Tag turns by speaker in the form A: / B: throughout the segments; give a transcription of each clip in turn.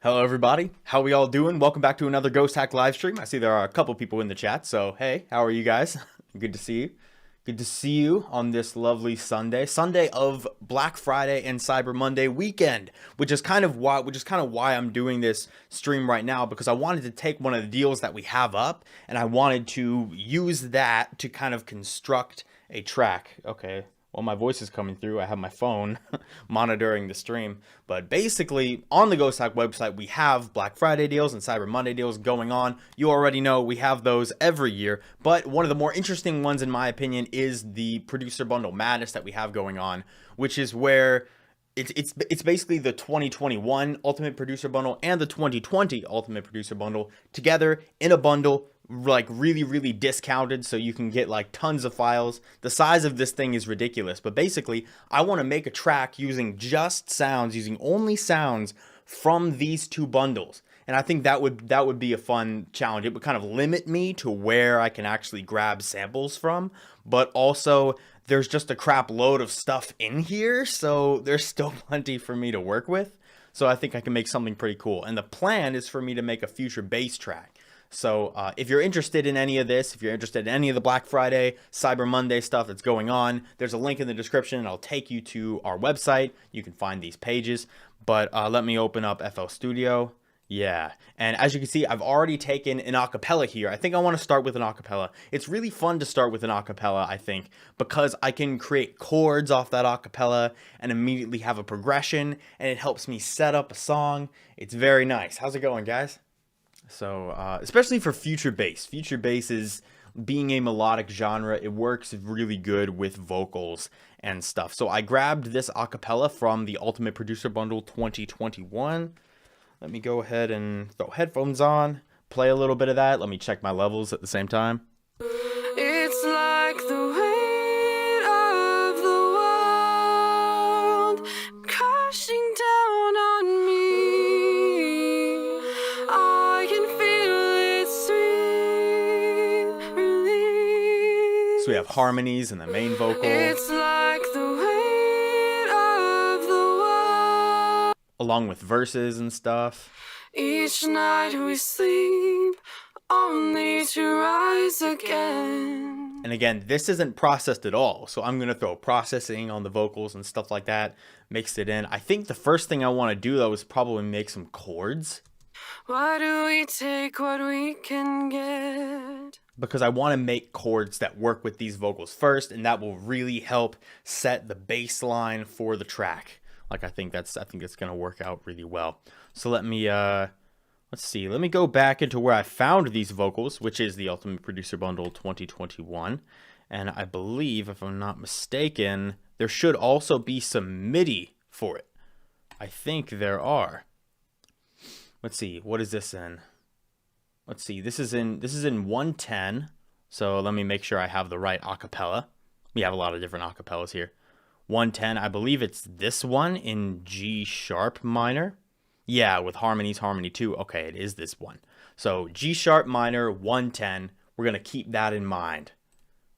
A: Hello everybody, how we all doing? Welcome back to another Ghosthack live stream. I see there are a couple people in the chat, so hey, how are you guys? Good to see you. Good to see you on this lovely Sunday of Black Friday and Cyber Monday weekend, which is kind of why I'm doing this stream right now, because I wanted to take one of the deals that we have up and I wanted to use that to kind of construct a track. Okay. Well, my voice is coming through. I have my phone monitoring the stream. But basically, on the Ghosthack website, we have Black Friday deals and Cyber Monday deals going on. You already know we have those every year. But one of the more interesting ones, in my opinion, is the Producer Bundle Madness that we have going on, which is where it's basically the 2021 Ultimate Producer Bundle and the 2020 Ultimate Producer Bundle together in a bundle, like really discounted, so you can get like tons of files. The size of this thing is ridiculous, but basically I want to make a track using just sounds, using only sounds from these two bundles. And I think that would be a fun challenge. It would kind of limit me to where I can actually grab samples from, but also there's just a crap load of stuff in here, so there's still plenty for me to work with. So I think I can make something pretty cool. And the plan is for me to make a future bass track. So if you're interested in any of this, if you're interested in any of the Black Friday, Cyber Monday stuff that's going on, there's a link in the description and I'll take you to our website. You can find these pages. But let me open up FL Studio. Yeah, and as you can see, I've already taken an acapella here. I think I want to start with an acapella. It's really fun to start with an acapella, I think, because I can create chords off that acapella and immediately have a progression, and it helps me set up a song. It's very nice. How's it going, guys? So, especially for future bass. Future bass is being a melodic genre. It works really good with vocals and stuff. So I grabbed this acapella from the Ultimate Producer Bundle 2021. Let me go ahead and throw headphones on, play a little bit of that. Let me check my levels at the same time.
B: It's like the weight of the world crashing down on me. I can feel its sweet release.
A: So we have harmonies and the main vocal.
B: It's like the weight of the world.
A: Along with verses and stuff.
B: Each night we sleep only to rise again.
A: And again, this isn't processed at all. So I'm going to throw processing on the vocals and stuff like that, mix it in. I think the first thing I want to do though is probably make some chords.
B: Why do we take what we can get?
A: Because I want to make chords that work with these vocals first, and that will really help set the bass line for the track. Like I think that's going to work out really well. So let me let's see. Let me go back into where I found these vocals, which is the Ultimate Producer Bundle 2021. And I believe, if I'm not mistaken, there should also be some MIDI for it. I think there are. Let's see. What is this in? Let's see. This is in 110. So let me make sure I have the right acapella. We have a lot of different acapellas here. 110, I believe it's this one in G sharp minor. Yeah, with harmonies, harmony 2. Okay, it is this one. So G sharp minor, 110. We're going to keep that in mind.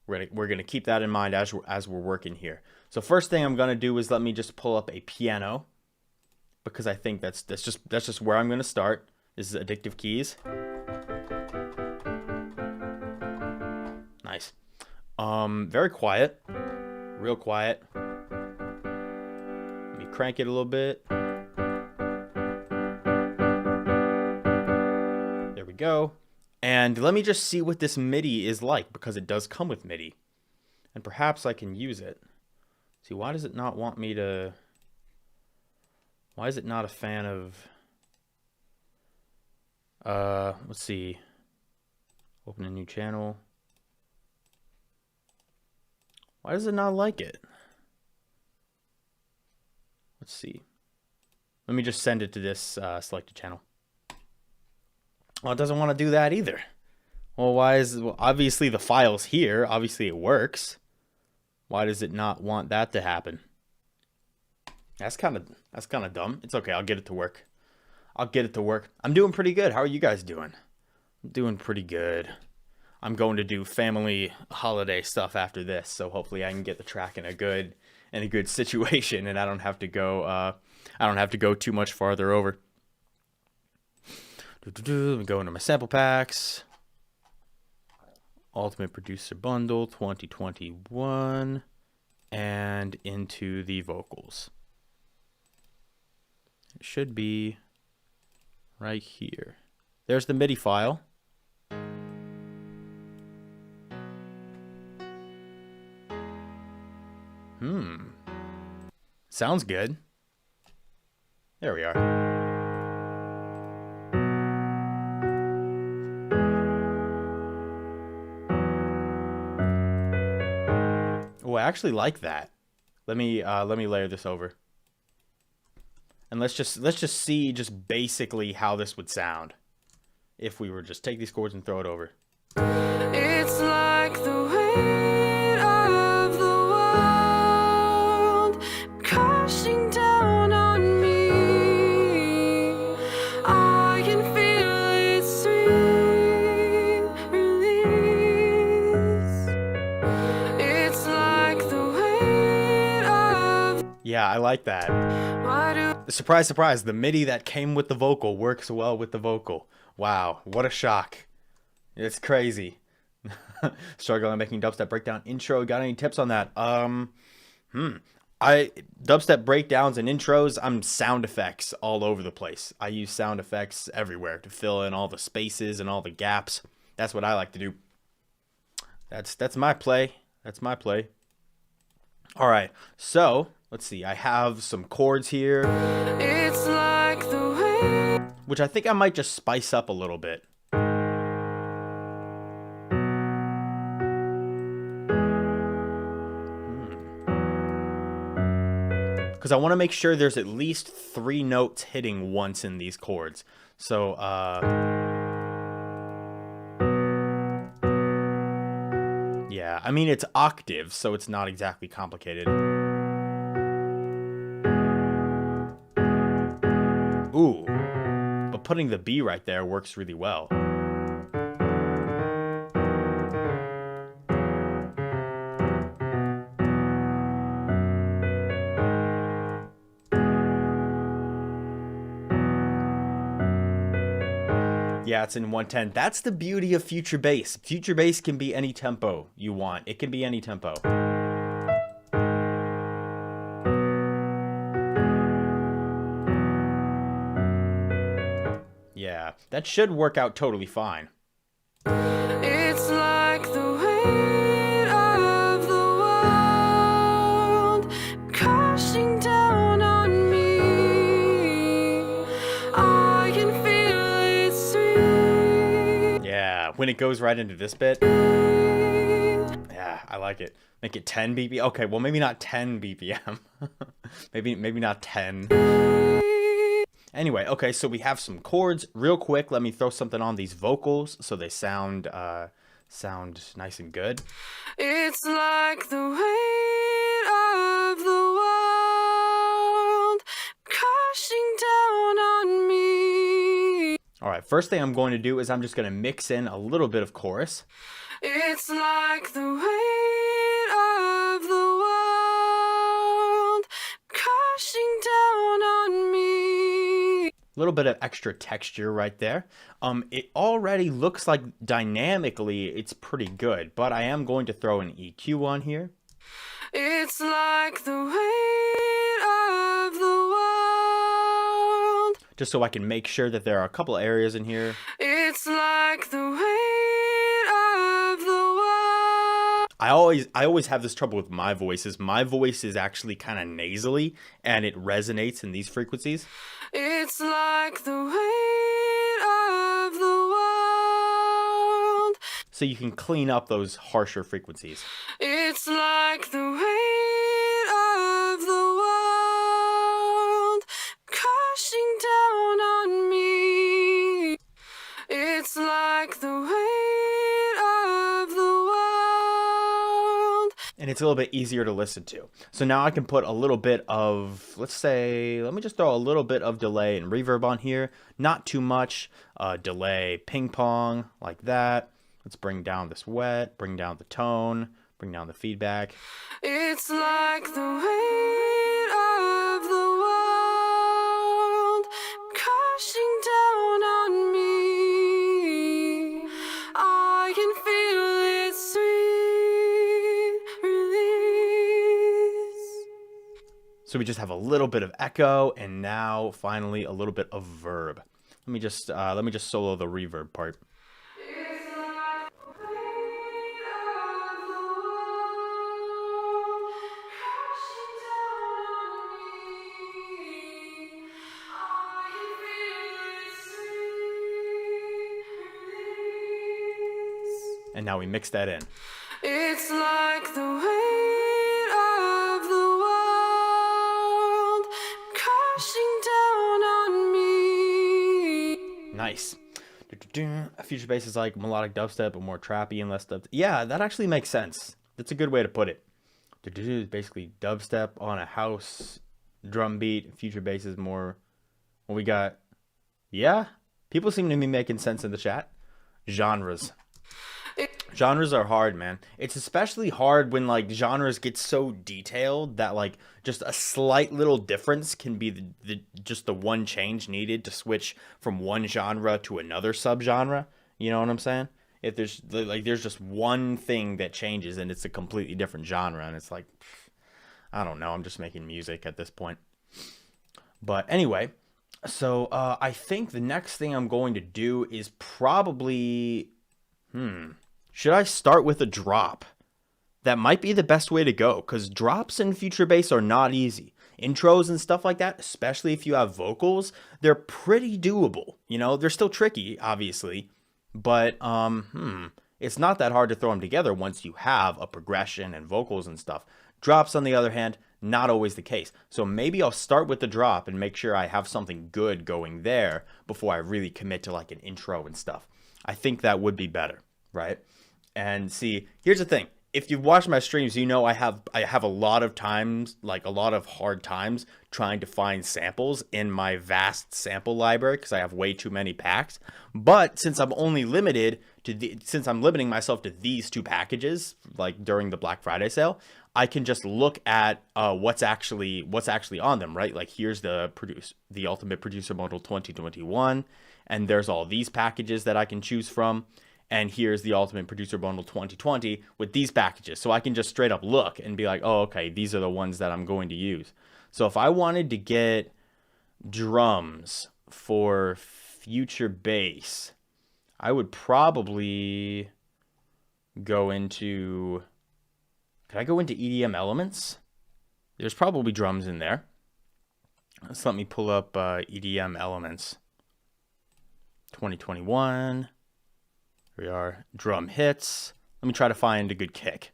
A: We're going to keep that in mind as we're working here. So first thing I'm going to do is let me just pull up a piano, because I think that's just where I'm going to start. This is Addictive Keys. Nice. Very quiet. Real quiet. Let me crank it a little bit. There we go. And let me just see what this MIDI is like, because it does come with MIDI. And perhaps I can use it. See, why does it not want me to... Why is it not a fan of... Let's see. Open a new channel. Why does it not like it? Let's see. Let me just send it to this selected channel. Well, it doesn't want to do that either. Well, well, obviously the file's here. Obviously it works. Why does it not want that to happen? That's kind of dumb. It's okay. I'll get it to work. I'm doing pretty good. How are you guys doing? I'm doing pretty good. I'm going to do family holiday stuff after this, so hopefully I can get the track in a good situation, and I don't have to go too much farther over. Let me go into my sample packs. Ultimate Producer Bundle 2021. And into the vocals. It should be right here. There's the MIDI file. Sounds good. There we are. Oh, I actually like that. Let me layer this over. And let's just see just basically how this would sound if we were just take these chords and throw it over.
B: It's like the weight of the world crashing down on me. I can feel its sweet release. It's like the weight of...
A: Yeah, I like that. Surprise, surprise, the MIDI that came with the vocal works well with the vocal. Wow, what a shock. It's crazy. Struggling making dubstep breakdown intro. Got any tips on that? Dubstep breakdowns and intros, I'm sound effects all over the place. I use sound effects everywhere to fill in all the spaces and all the gaps. That's what I like to do. That's my play. That's my play. All right, so let's see. I have some chords here.
B: It's like the way...
A: Which I think I might just spice up a little bit. Because I want to make sure there's at least 3 notes hitting once in these chords. So, yeah, I mean, it's octaves, so it's not exactly complicated. Ooh, but putting the B right there works really well. Yeah, it's in 110. That's the beauty of future bass. Future bass can be any tempo you want. It can be any tempo. Yeah, that should work out totally fine.
B: It's like the weight of the world crashing down on me. I can feel its sweet.
A: Yeah, when it goes right into this bit. Yeah, I like it. Make it 10 BPM. Okay, well maybe not 10 BPM. maybe not 10. Anyway, okay, so we have some chords. Real quick, let me throw something on these vocals so they sound nice and good.
B: It's like the weight of the world crashing down on me.
A: All right, first thing I'm going to do is I'm just going to mix in a little bit of chorus.
B: It's like the weight of the world crashing down on me.
A: A little bit of extra texture right there. It already looks like dynamically it's pretty good, but I am going to throw an EQ on here.
B: It's like the weight of the world.
A: Just so I can make sure that there are a couple areas in here.
B: It's like the weight of the world.
A: I always have this trouble with my voices. My voice is actually kind of nasally and it resonates in these frequencies.
B: It's like the weight of the world.
A: So you can clean up those harsher frequencies.
B: It's like the weight of the world crashing down on me. It's like the weight of the world.
A: And it's a little bit easier to listen to. So now I can put a little bit of, let me just throw a little bit of delay and reverb on here. Not too much. Delay, ping pong, like that. Let's bring down this wet, bring down the tone, bring down the feedback.
B: It's like the weight of the world crashing down on me.
A: So we just have a little bit of echo, and now finally a little bit of verb. Let me just solo the reverb part.
B: It's like the weight of the world crashing down on me. I can feel its sweet release.
A: And now we mix that in.
B: It's like the weight of the world crashing down on me.
A: Nice. Future bass is like melodic dubstep, but more trappy and less dubstep. Yeah, that actually makes sense. That's a good way to put it. Is basically dubstep on a house drum beat. Future bass is more what we got. Yeah, people seem to be making sense in the chat. Genres. Genres are hard, man. It's especially hard when like genres get so detailed that like just a slight little difference can be just the one change needed to switch from one genre to another subgenre. You know what I'm saying? If there's just one thing that changes and it's a completely different genre, and it's like, I don't know, I'm just making music at this point. But anyway, so I think the next thing I'm going to do is probably should I start with a drop? That might be the best way to go, because drops in future bass are not easy. Intros and stuff like that, especially if you have vocals, they're pretty doable. You know, they're still tricky, obviously, but it's not that hard to throw them together once you have a progression and vocals and stuff. Drops, on the other hand, not always the case. So maybe I'll start with the drop and make sure I have something good going there before I really commit to like an intro and stuff. I think that would be better, right? And see, here's the thing. If you've watched my streams, you know I have a lot of times, like a lot of hard times trying to find samples in my vast sample library because I have way too many packs. But since I'm only limited to since I'm limiting myself to these two packages, like during the Black Friday sale, I can just look at what's actually on them, right? Like here's the Ultimate Producer Model 2021, and there's all these packages that I can choose from. And here's the Ultimate Producer Bundle 2020 with these packages. So I can just straight up look and be like, oh, okay, these are the ones that I'm going to use. So if I wanted to get drums for future bass, I would probably go into... Could I go into EDM Elements? There's probably drums in there. Let's let me pull up EDM Elements 2021. Here we are, drum hits. Let me try to find a good kick.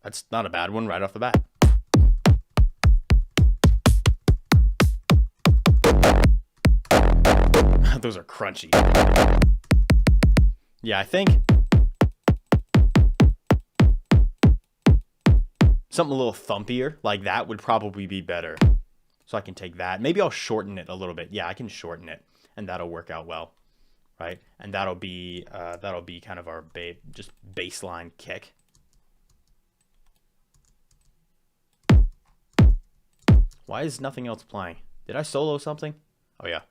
A: That's not a bad one right off the bat. Those are crunchy. Yeah, I think something a little thumpier like that would probably be better. So I can take that. Maybe I'll shorten it a little bit. Yeah, I can shorten it. And that'll work out well, right? And that'll be kind of our just baseline kick. Why is nothing else playing? Did I solo something? Oh yeah.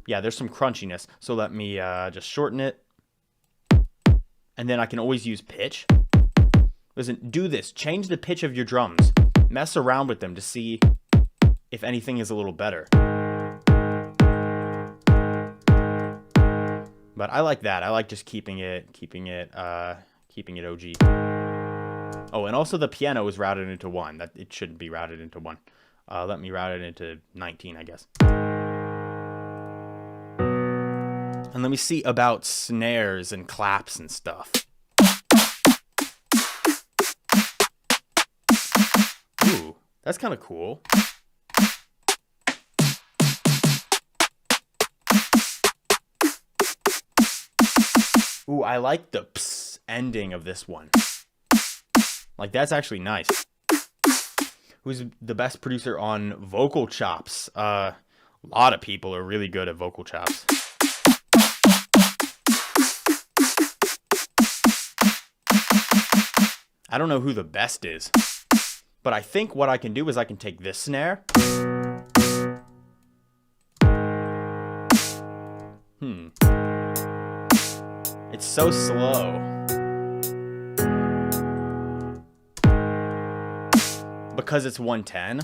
A: Yeah, there's some crunchiness. So let me just shorten it. And then I can always use pitch. Listen, do this. Change the pitch of your drums. Mess around with them to see if anything is a little better. But I like that. I like just keeping it OG. Oh, and also the piano is routed into 1. That it shouldn't be routed into 1. Let me route it into 19, I guess. And let me see about snares and claps and stuff. Ooh, that's kind of cool. Ooh, I like the ps ending of this one. Like, that's actually nice. Who's the best producer on vocal chops? A lot of people are really good at vocal chops. I don't know who the best is, but I think what I can do is I can take this snare. It's so slow. because it's 110,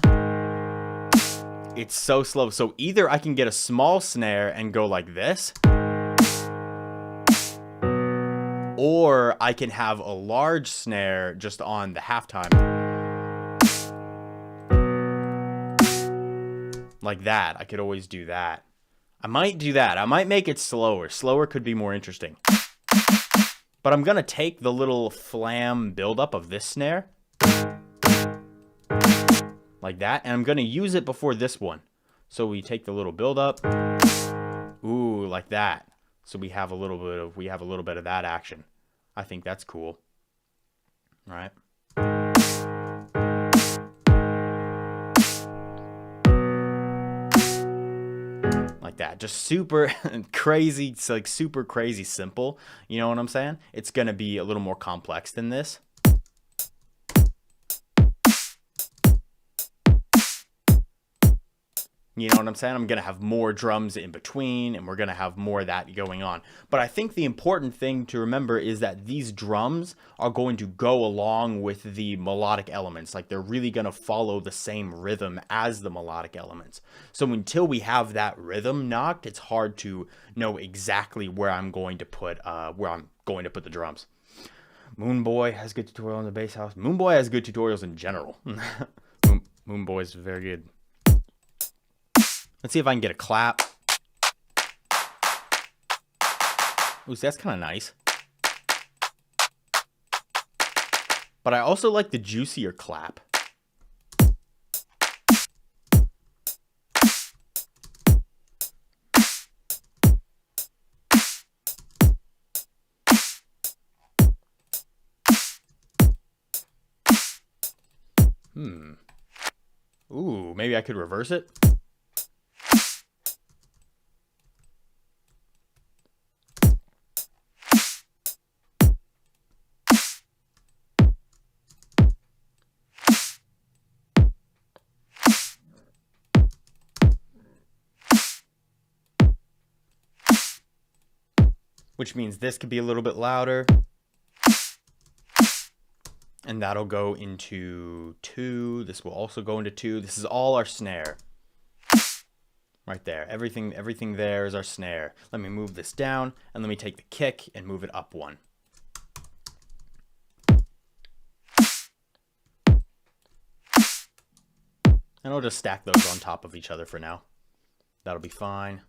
A: it's so slow. So either I can get a small snare and go like this, or I can have a large snare just on the halftime. Like that. I could always do that. I might do that. I might make it slower. Slower could be more interesting. But I'm going to take the little flam buildup of this snare. Like that. And I'm going to use it before this one. So we take the little buildup. Ooh, like that. So we have a little bit of that action. I think that's cool. All right. Like that. Just super crazy. It's like super crazy simple. You know what I'm saying? It's going to be a little more complex than this. You know what I'm saying? I'm going to have more drums in between, and we're going to have more of that going on. But I think the important thing to remember is that these drums are going to go along with the melodic elements. Like, they're really going to follow the same rhythm as the melodic elements. So until we have that rhythm knocked, it's hard to know exactly where I'm going to put the drums. Moonboy has good tutorial on the bass house. Moonboy has good tutorials in general. Moonboy is very good. Let's see if I can get a clap. Ooh, that's kind of nice. But I also like the juicier clap. Ooh, maybe I could reverse it. Which means this could be a little bit louder. And that'll go into 2. This will also go into 2. This is all our snare. Right there. Everything there is our snare. Let me move this down, and let me take the kick and move it up 1. And I'll just stack those on top of each other for now. That'll be fine.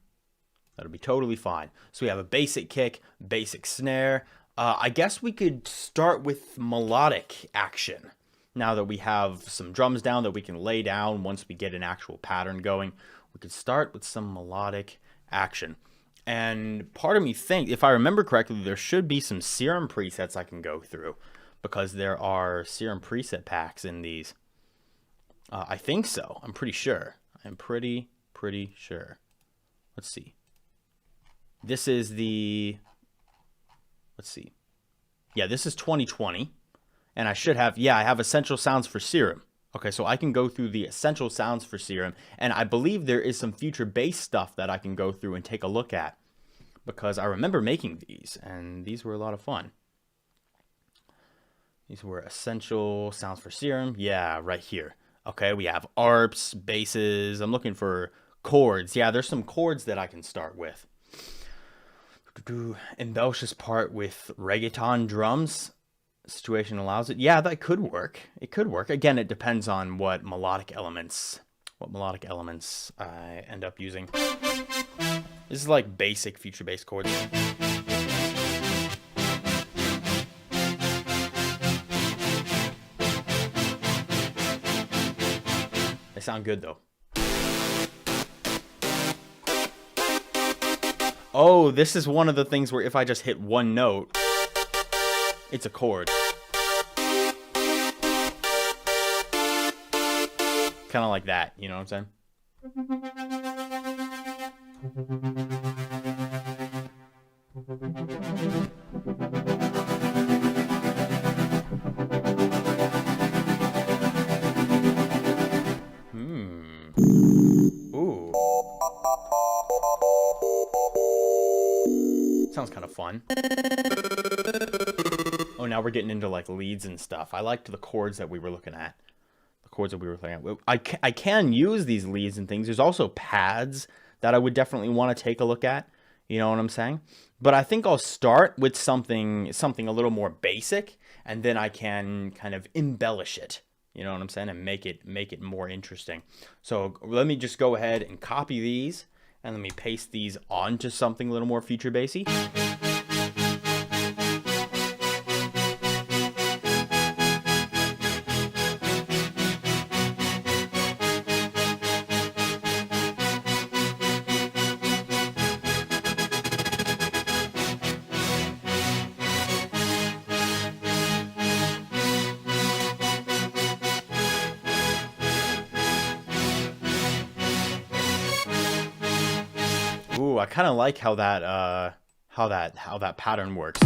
A: That'll be totally fine. So we have a basic kick, basic snare. I guess we could start with melodic action. Now that we have some drums down that we can lay down once we get an actual pattern going, we could start with some melodic action. And part of me thinks, if I remember correctly, there should be some Serum presets I can go through, because there are Serum preset packs in these. I think so. I'm pretty sure. I'm pretty sure. Let's see. This is the, let's see. Yeah, this is 2020. And I should have, yeah, I have Essential Sounds for Serum. Okay, so I can go through the Essential Sounds for Serum. And I believe there is some future bass stuff that I can go through and take a look at, because I remember making these, and these were a lot of fun. These were Essential Sounds for Serum. Yeah, right here. Okay, we have ARPs, basses. I'm looking for chords. Yeah, there's some chords that I can start with. Embellish this part with reggaeton drums. Situation allows it. Yeah, that could work. It could work. Again, it depends on what melodic elements I end up using. This is like basic future bass chords. They sound good though. Oh, this is one of the things where if I just hit one note, it's a chord. Kind of like that, you know what I'm saying? Ooh. Sounds kind of fun. Oh, now we're getting into like leads and stuff. I liked the chords that we were looking at. The chords that we were playing. I can use these leads and things. There's also pads that I would definitely want to take a look at. You know what I'm saying? But I think I'll start with something a little more basic, and then I can kind of embellish it. You know what I'm saying? And make it more interesting. So let me just go ahead and copy these, and let me paste these onto something a little more feature basy. Ooh, I kind of like how that pattern works.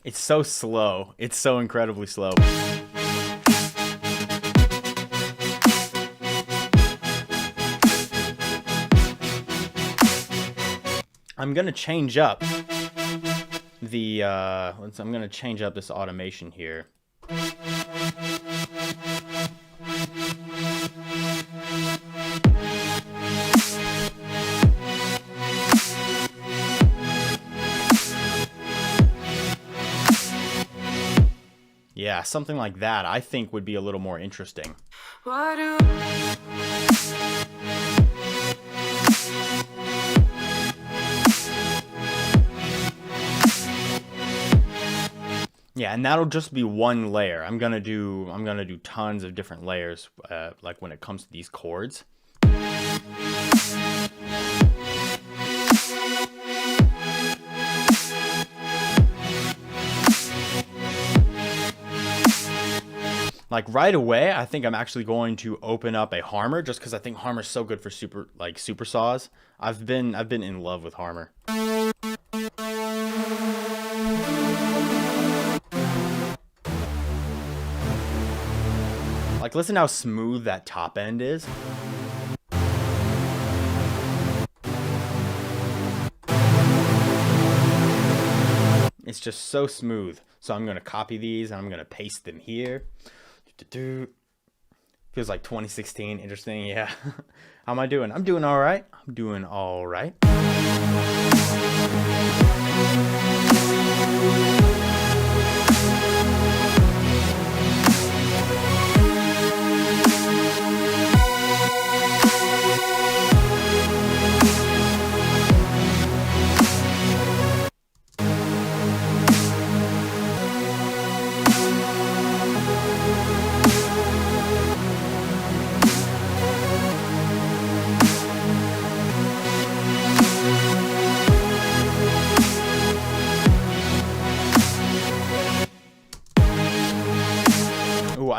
A: It's so slow. It's so incredibly slow. I'm gonna change up the I'm gonna change up this automation here. Yeah, something like that I think would be a little more interesting. Yeah, and that'll just be one layer. I'm gonna do tons of different layers, like when it comes to these chords. Like right away, I think I'm actually going to open up a Harmor, just because I think Harmor's so good for super saws. I've been in love with Harmor. Like, listen how smooth that top end is. It's just so smooth. So I'm gonna copy these and I'm gonna paste them here. Feels like 2016. Interesting. Yeah. How am I doing? I'm doing all right. I'm doing all right.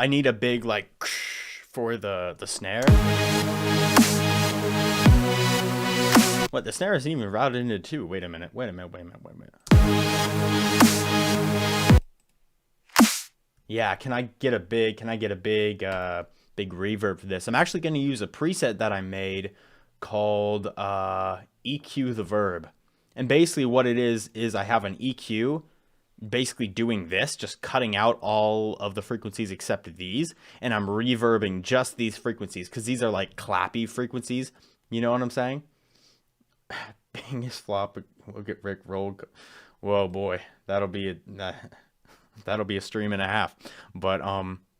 A: I need a big like for the snare. What, the snare isn't even routed into two. Wait a minute. Yeah, can I get a big big reverb for this? I'm actually going to use a preset that I made called EQ the Verb. And basically what it is I have an EQ basically doing this, just cutting out all of the frequencies except these, and I'm reverbing just these frequencies because these are like clappy frequencies. You know what I'm saying? Bing is flop. We'll get Rick rolled. Whoa, boy, that'll be a stream and a half. But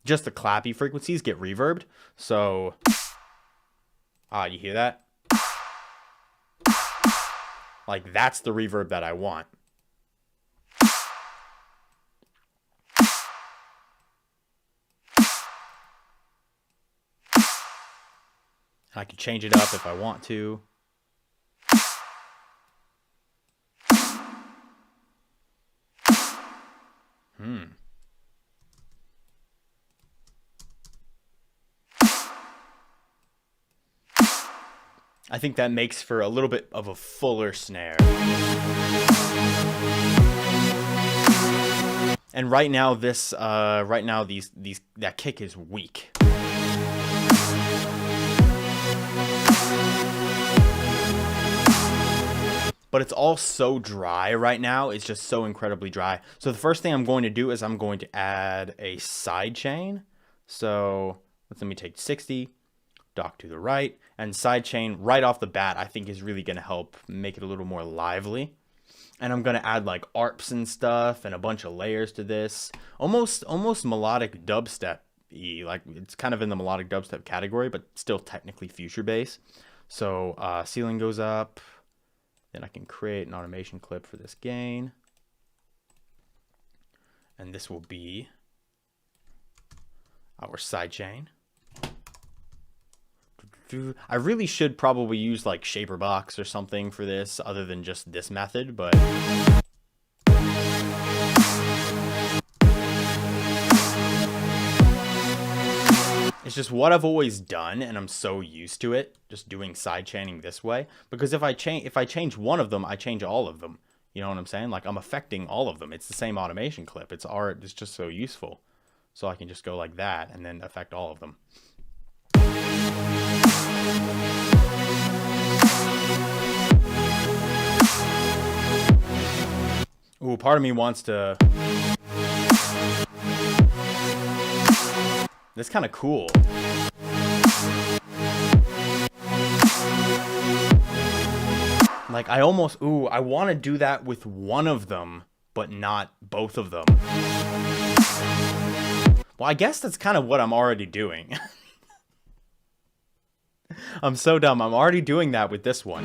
A: just the clappy frequencies get reverbed. So you hear that? Like, that's the reverb that I want. I can change it up if I want to. I think that makes for a little bit of a fuller snare. And right now that kick is weak. but it's all so dry right now. It's just so incredibly dry. So the first thing I'm going to do is I'm going to add a sidechain. So let me take 60, dock to the right, and sidechain right off the bat I think is really going to help make it a little more lively. And I'm going to add like ARPs and stuff and a bunch of layers to this. Almost melodic dubstep-y. Like it's kind of in the melodic dubstep category, but still technically future bass. So ceiling goes up. Then I can create an automation clip for this gain. And this will be our sidechain. I really should probably use like Shaper Box or something for this other than just this method, but it's just what I've always done, and I'm so used to it, just doing sidechaining this way. Because if I change one of them, I change all of them. You know what I'm saying? Like I'm affecting all of them. It's the same automation clip. It's just so useful. So I can just go like that and then affect all of them. Ooh, part of me wants to... That's kind of cool. Like, I want to do that with one of them, but not both of them. Well, I guess that's kind of what I'm already doing. I'm so dumb. I'm already doing that with this one.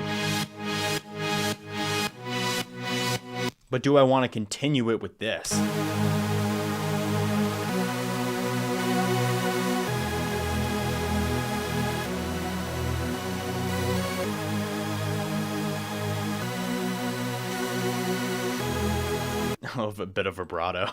A: But do I want to continue it with this? Oh, a bit of vibrato.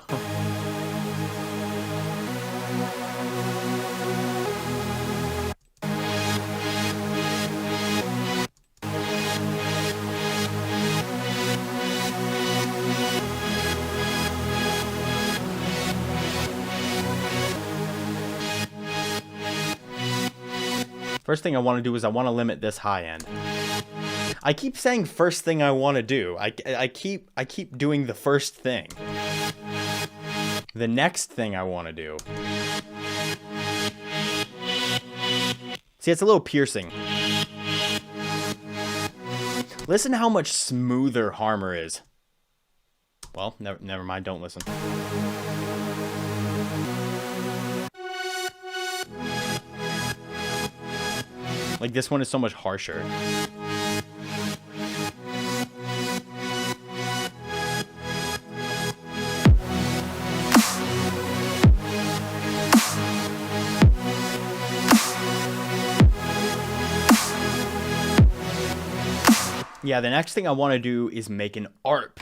A: First thing I want to do is I want to limit this high end. I keep saying first thing I want to do. I keep doing the first thing. The next thing I want to do. See, it's a little piercing. Listen to how much smoother Harmor is. Well, never mind, don't listen. Like, this one is so much harsher. Yeah, the next thing I want to do is make an ARP.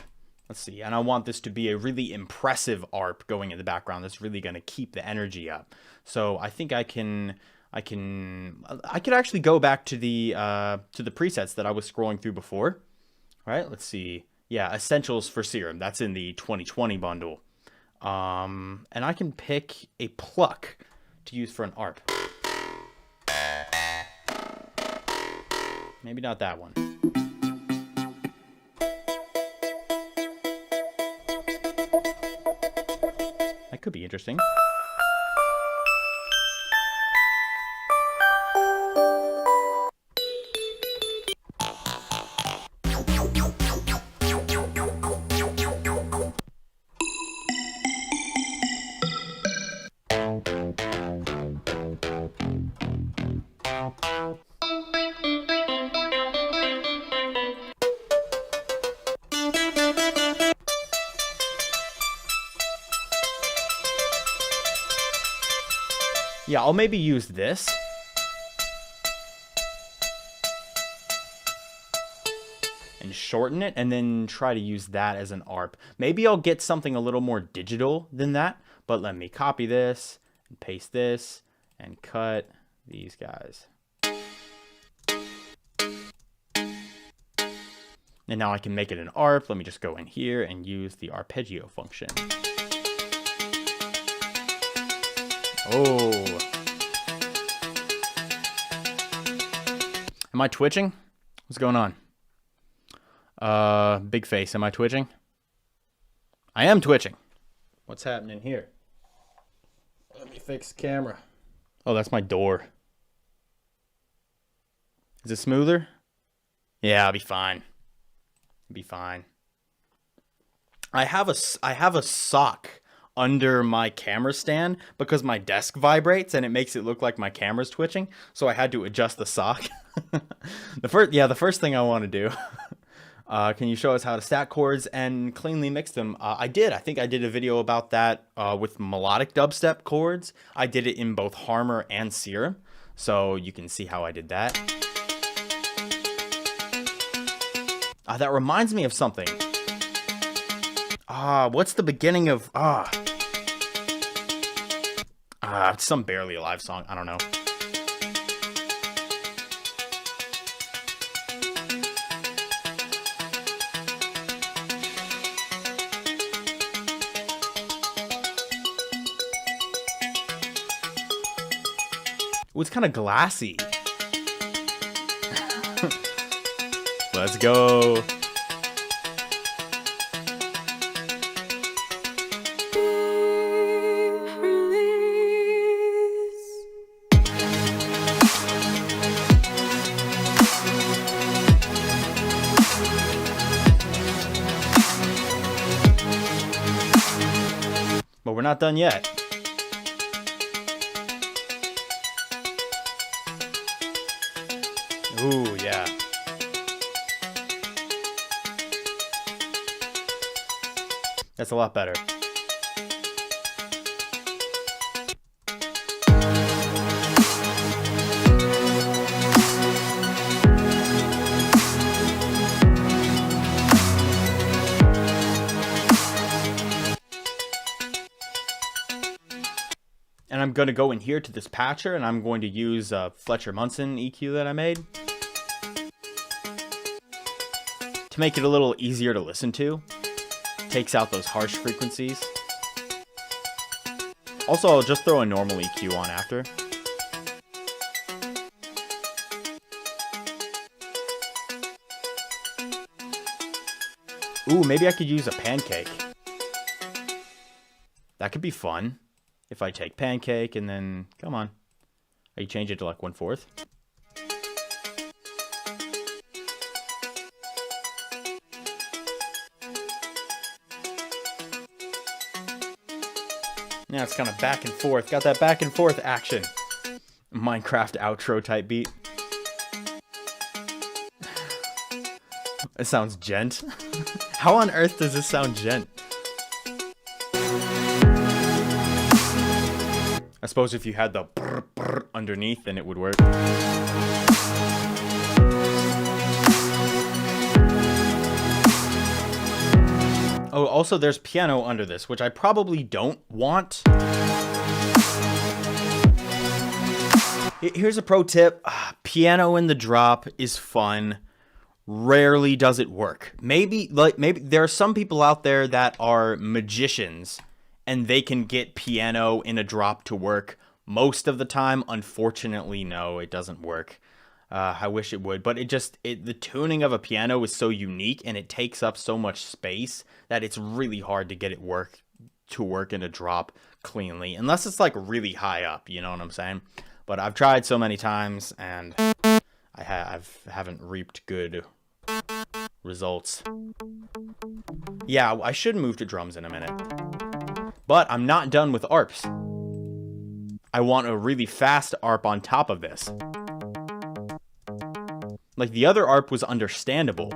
A: Let's see, and I want this to be a really impressive ARP going in the background that's really going to keep the energy up. So I think I could actually go back to the presets that I was scrolling through before. All right, let's see. Yeah, Essentials for Serum. That's in the 2020 bundle. And I can pick a pluck to use for an ARP. Maybe not that one. That could be interesting. Yeah, I'll maybe use this. And shorten it, and then try to use that as an ARP. Maybe I'll get something a little more digital than that, but let me copy this, and paste this, and cut these guys. And now I can make it an ARP. Let me just go in here and use the arpeggio function. Oh. Am I twitching? What's going on? Big face, am I twitching? I am twitching. What's happening here? Let me fix the camera. Oh, that's my door. Is it smoother? Yeah, I'll be fine. Be fine. I have a sock under my camera stand because my desk vibrates and it makes it look like my camera's twitching. So I had to adjust the sock. The first thing I want to do. Can you show us how to stack chords and cleanly mix them? I did. I think I did a video about that with melodic dubstep chords. I did it in both Harmor and Serum, so you can see how I did that. That reminds me of something. What's the beginning of... It's some Barely Alive song. I don't know. Ooh, it's kind of glassy. Let's go. But we're not done yet. Ooh, yeah. That's a lot better. And I'm going to go in here to this patcher, and I'm going to use Fletcher Munson EQ that I made to make it a little easier to listen to. Takes out those harsh frequencies. Also, I'll just throw a normal EQ on after. Ooh, maybe I could use a pancake. That could be fun. If I take pancake and then... Come on. You change it to like 1/4. Now it's kind of back and forth. Got that back and forth action. Minecraft outro type beat. It sounds gent. How on earth does this sound gent? I suppose if you had the brr, brr underneath, then it would work. Oh, also there's piano under this, which I probably don't want. Here's a pro tip. Piano in the drop is fun. Rarely does it work. Maybe there are some people out there that are magicians and they can get piano in a drop to work. Most of the time, unfortunately, no, it doesn't work. I wish it would, but the tuning of a piano is so unique and it takes up so much space that it's really hard to get it to work in a drop cleanly, unless it's like really high up, you know what I'm saying? But I've tried so many times and I haven't reaped good results. Yeah, I should move to drums in a minute. But I'm not done with ARPs. I want a really fast ARP on top of this. Like, the other ARP was understandable.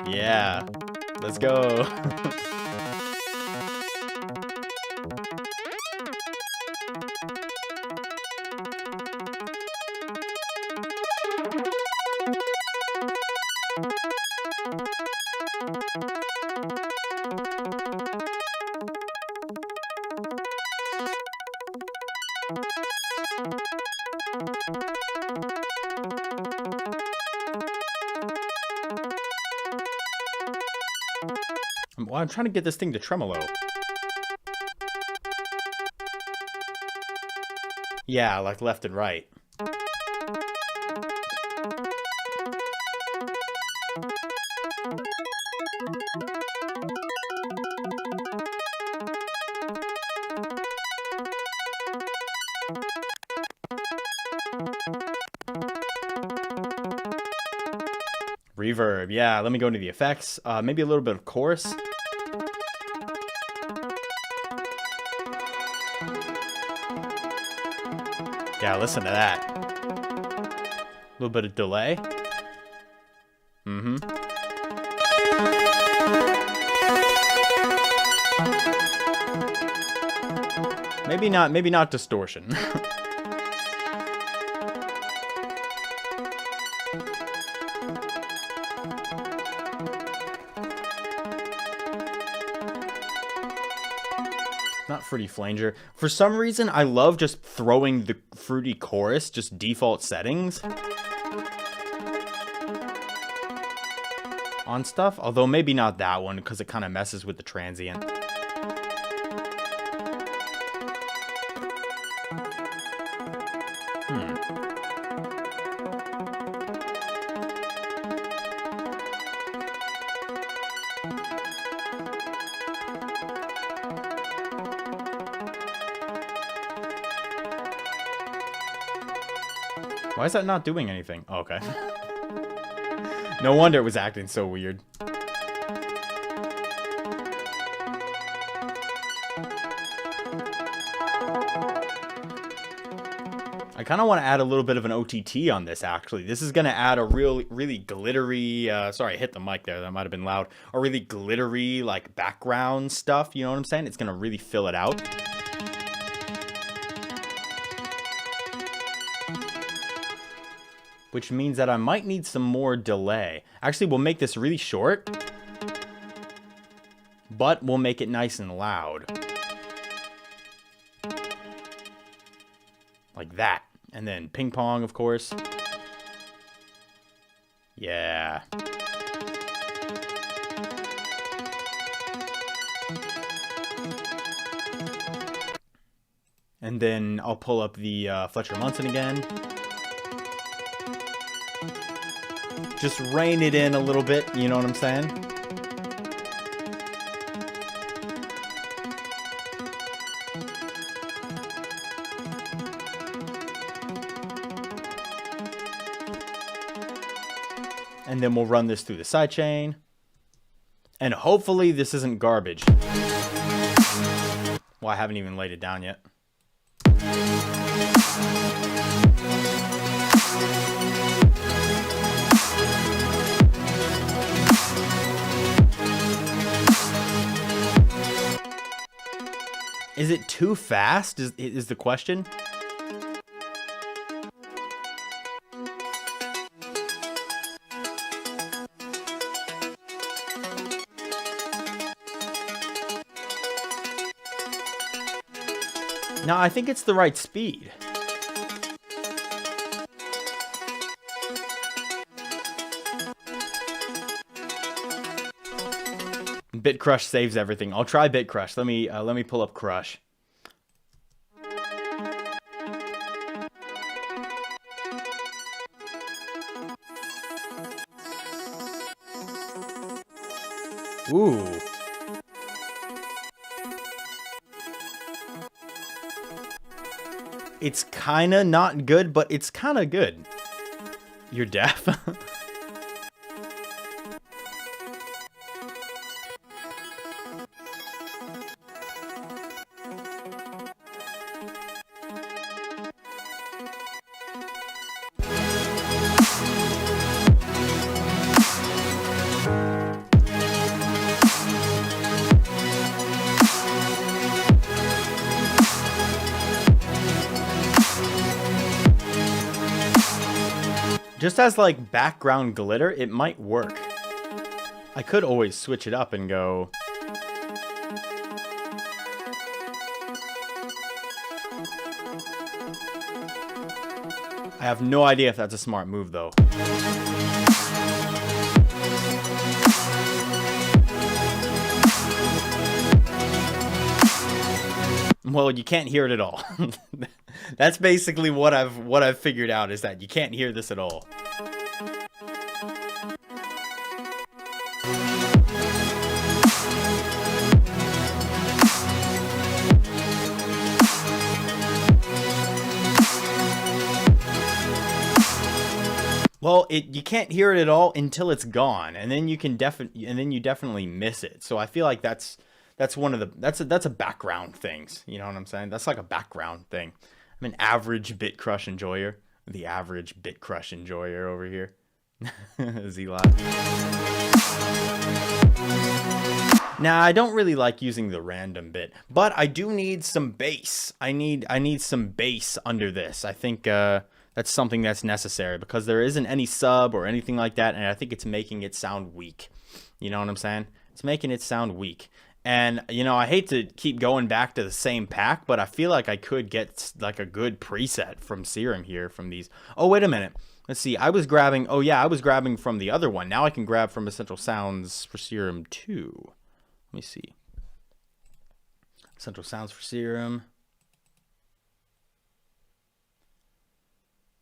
A: Yeah. Let's go. Well, I'm trying to get this thing to tremolo. Yeah, like left and right. Reverb, yeah, let me go into the effects. Maybe a little bit of chorus. Yeah, listen to that. A little bit of delay. Mm-hmm. Maybe not distortion. Not Fruity Flanger. For some reason, I love just throwing the fruity chorus, just default settings on stuff. Although maybe not that one, because it kind of messes with the transient. Why is that not doing anything? Oh, okay. No wonder it was acting so weird. I kind of want to add a little bit of an OTT on this, actually. This is going to add a really glittery... sorry, I hit the mic there. That might have been loud. A really glittery, like, background stuff. You know what I'm saying? It's going to really fill it out. Which means that I might need some more delay. Actually, we'll make this really short, but we'll make it nice and loud. Like that. And then ping pong, of course. Yeah. And then I'll pull up the Fletcher Munson again. Just rein it in a little bit, you know what I'm saying? And then we'll run this through the sidechain. And hopefully this isn't garbage. Well, I haven't even laid it down yet. Is it too fast? Is the question? No, I think it's the right speed. Bit Crush saves everything. I'll try Bit Crush. Let me pull up Crush. Ooh. It's kinda not good, but it's kinda good. You're deaf? Just as like background glitter, it might work. I could always switch it up and go... I have no idea if that's a smart move though. Well, you can't hear it at all. That's basically what I've figured out, is that you can't hear this at all. Well, you can't hear it at all until it's gone, and then you definitely miss it. So I feel like that's one of the that's a background things. You know what I'm saying? That's like a background thing. I'm an average bit crush enjoyer. The average bit crush enjoyer over here. Z-Live. Now, I don't really like using the random bit, but I do need some bass. I need some bass under this. I think that's something that's necessary, because there isn't any sub or anything like that, and I think it's making it sound weak. You know what I'm saying? It's making it sound weak. And, you know, I hate to keep going back to the same pack, but I feel like I could get like a good preset from Serum here from these. Oh, wait a minute. Let's see. I was grabbing from the other one. Now I can grab from Essential Sounds for Serum 2. Let me see. Essential Sounds for Serum.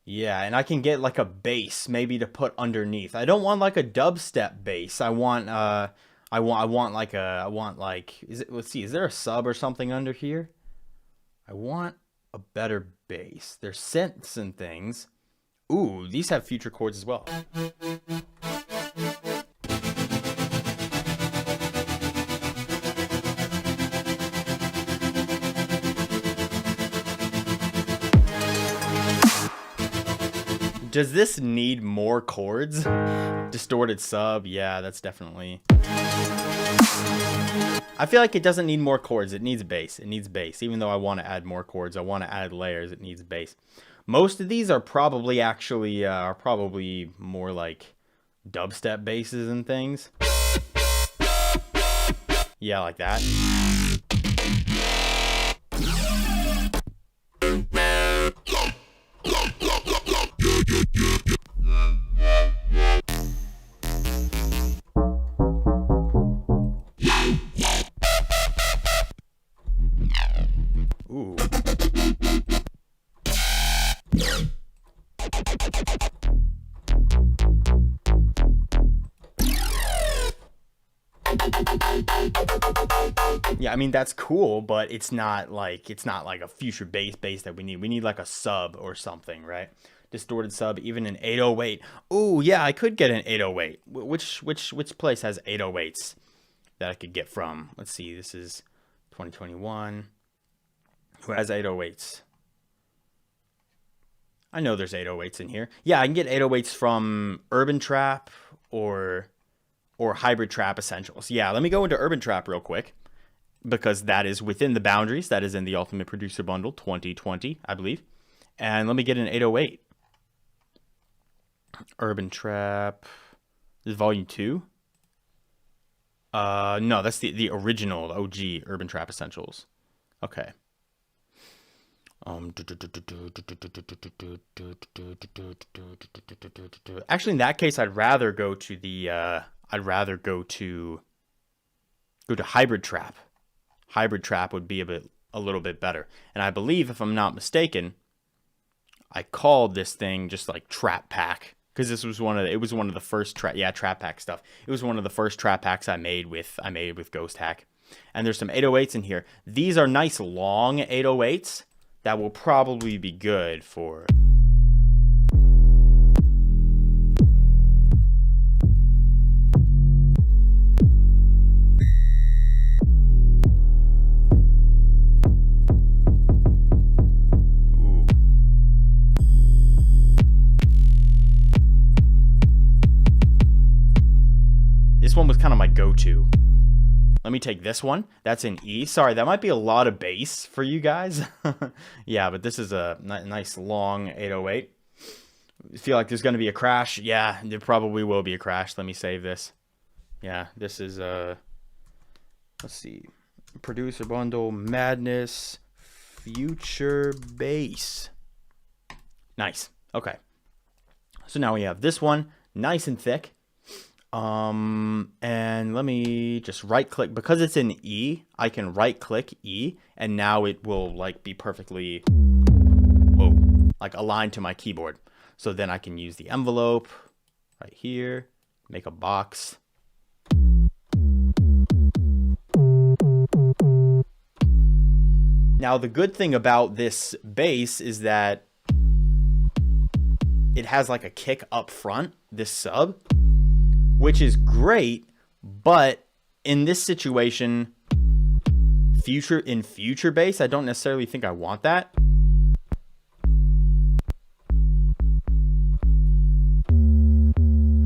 A: Yeah, and I can get like a bass maybe to put underneath. I don't want like a dubstep bass. I want let's see, is there a sub or something under here? I want a better bass. There's synths and things. Ooh, these have future chords as well. Does this need more chords? Distorted sub, yeah, that's definitely... I feel like it doesn't need more chords. It needs bass. It needs bass. Even though I want to add more chords, I want to add layers, it needs bass. Most of these are probably more like dubstep basses and things. Yeah, like that. Ooh. Yeah, I mean that's cool, but it's not like a future bass that we need. We need like a sub or something, right? Distorted sub, even an 808. Ooh, yeah, I could get an 808. Which place has 808s that I could get from? Let's see. This is 2021. Who has 808s? I know there's 808s in here. Yeah, I can get 808s from Urban Trap or Hybrid Trap Essentials. Yeah, let me go into Urban Trap real quick, because that is within the boundaries. That is in the Ultimate Producer Bundle 2020, I believe. And let me get an 808. Urban Trap. This is Volume 2. No, that's the original OG Urban Trap Essentials. Okay. Actually, in that case, I'd rather go to Hybrid Trap. Hybrid Trap would be a little bit better. And I believe, if I'm not mistaken, I called this thing just like Trap Pack, because this was one of the first Trap Pack stuff. It was one of the first Trap Packs I made with Ghosthack. And there's some 808s in here. These are nice long 808s that will probably be good for... Ooh. This one was kind of my go-to. Let me take this one. That's in E. Sorry, that might be a lot of bass for you guys. Yeah, but this is a nice long 808. I feel like there's going to be a crash. Yeah, there probably will be a crash. Let me save this. Yeah, this is let's see. Producer Bundle, Madness, Future Bass. Nice. Okay. So now we have this one, nice and thick. And let me just right click, because it's in E, I can right click E, and now it will like be perfectly... like aligned to my keyboard. So then I can use the envelope right here, make a box. Now the good thing about this bass is that it has like a kick up front, this sub, which is great, but in this situation, future bass, I don't necessarily think I want that.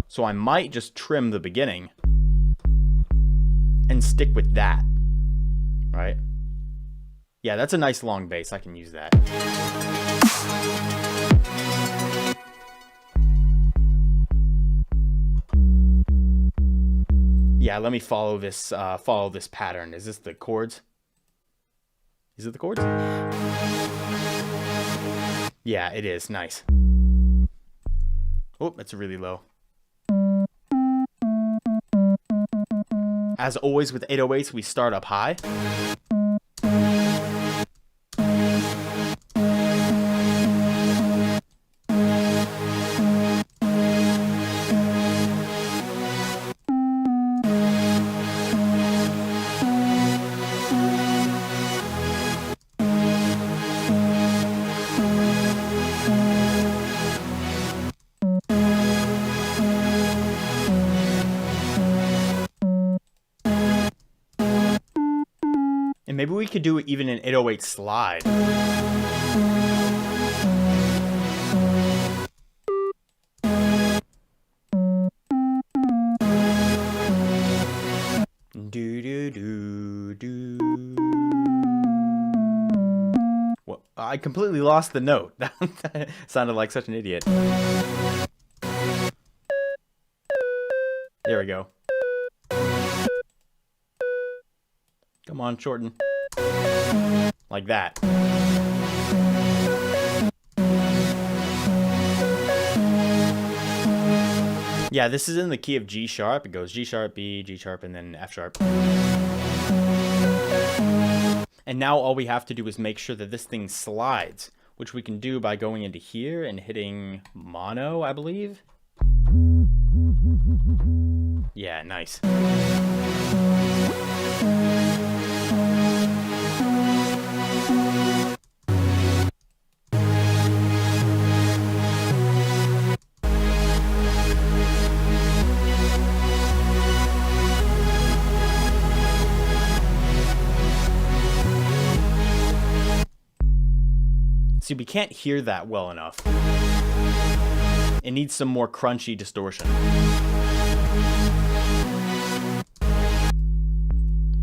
A: So I might just trim the beginning and stick with that, right? Yeah, that's a nice long bass. I can use that. Yeah, let me follow this pattern. Is this the chords? Is it the chords? Yeah, it is. Nice. Oh, that's really low. As always with 808s, we start up high. Maybe we could do even an 808 slide. Do do do do. Well, I completely lost the note. That sounded like such an idiot. There we go. Come on, shorten. Like that. Yeah, this is in the key of G sharp. It goes G sharp, B, G sharp, and then F sharp. And now all we have to do is make sure that this thing slides, which we can do by going into here and hitting mono, I believe. Yeah, nice. See, we can't hear that well enough. It needs some more crunchy distortion.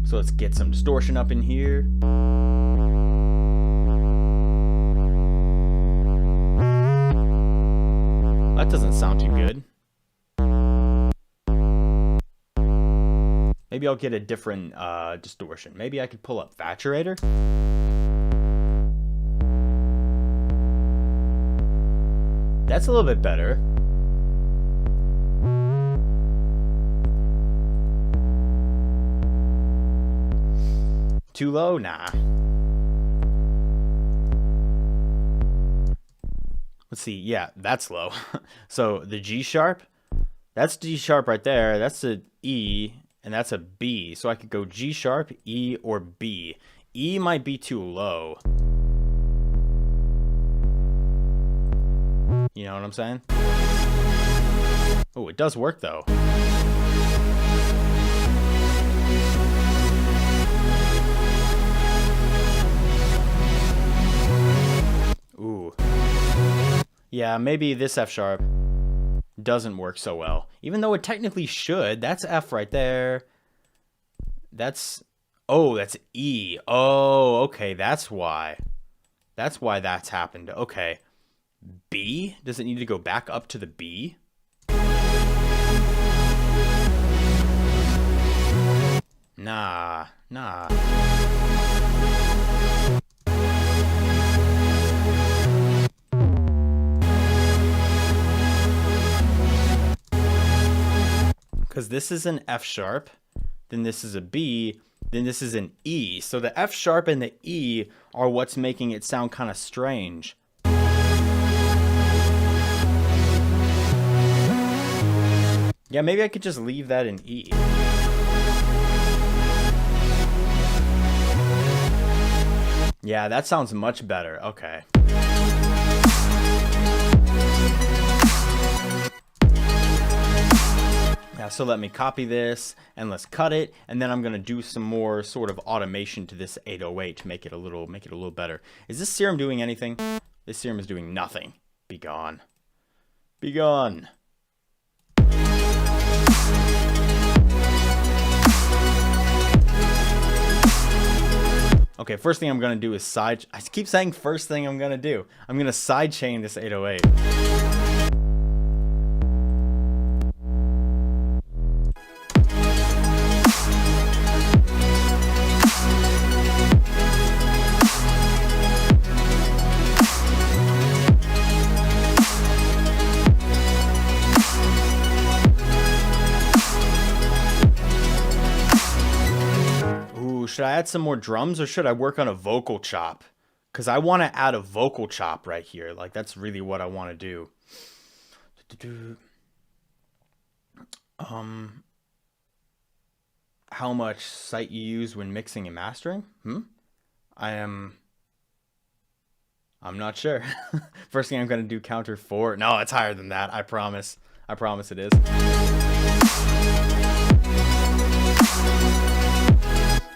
A: So let's get some distortion up in here. That doesn't sound too good. Maybe I'll get a different distortion. Maybe I could pull up Saturator. That's a little bit better. Too low? Nah. Let's see. Yeah, that's low. So the G sharp, that's G sharp right there. That's a E, and that's a B. So I could go G sharp, E, or B. E might be too low. You know what I'm saying? Oh, it does work though. Ooh. Yeah, maybe this F sharp doesn't work so well. Even though it technically should. That's F right there. That's... Oh, that's E. Oh, okay, that's why. That's why that's happened. Okay. B? Does it need to go back up to the B? Nah. Because this is an F sharp, then this is a B, then this is an E. So the F sharp and the E are what's making it sound kind of strange. Yeah, maybe I could just leave that in E. Yeah, that sounds much better. Okay. Yeah, so let me copy this and let's cut it, and then I'm gonna do some more sort of automation to this 808 to make it a little better. Is this serum doing anything? This serum is doing nothing. Be gone. Be gone. Okay, first thing I'm gonna do is side. I keep saying first thing I'm gonna do. I'm gonna side chain this 808. Should I add some more drums or should I work on a vocal chop? Because I want to add a vocal chop right here. Like, that's really what I want to do. How much site you use when mixing and mastering? I'm not sure. First thing I'm going to do, counter 4. No, it's higher than that. I promise. I promise it is.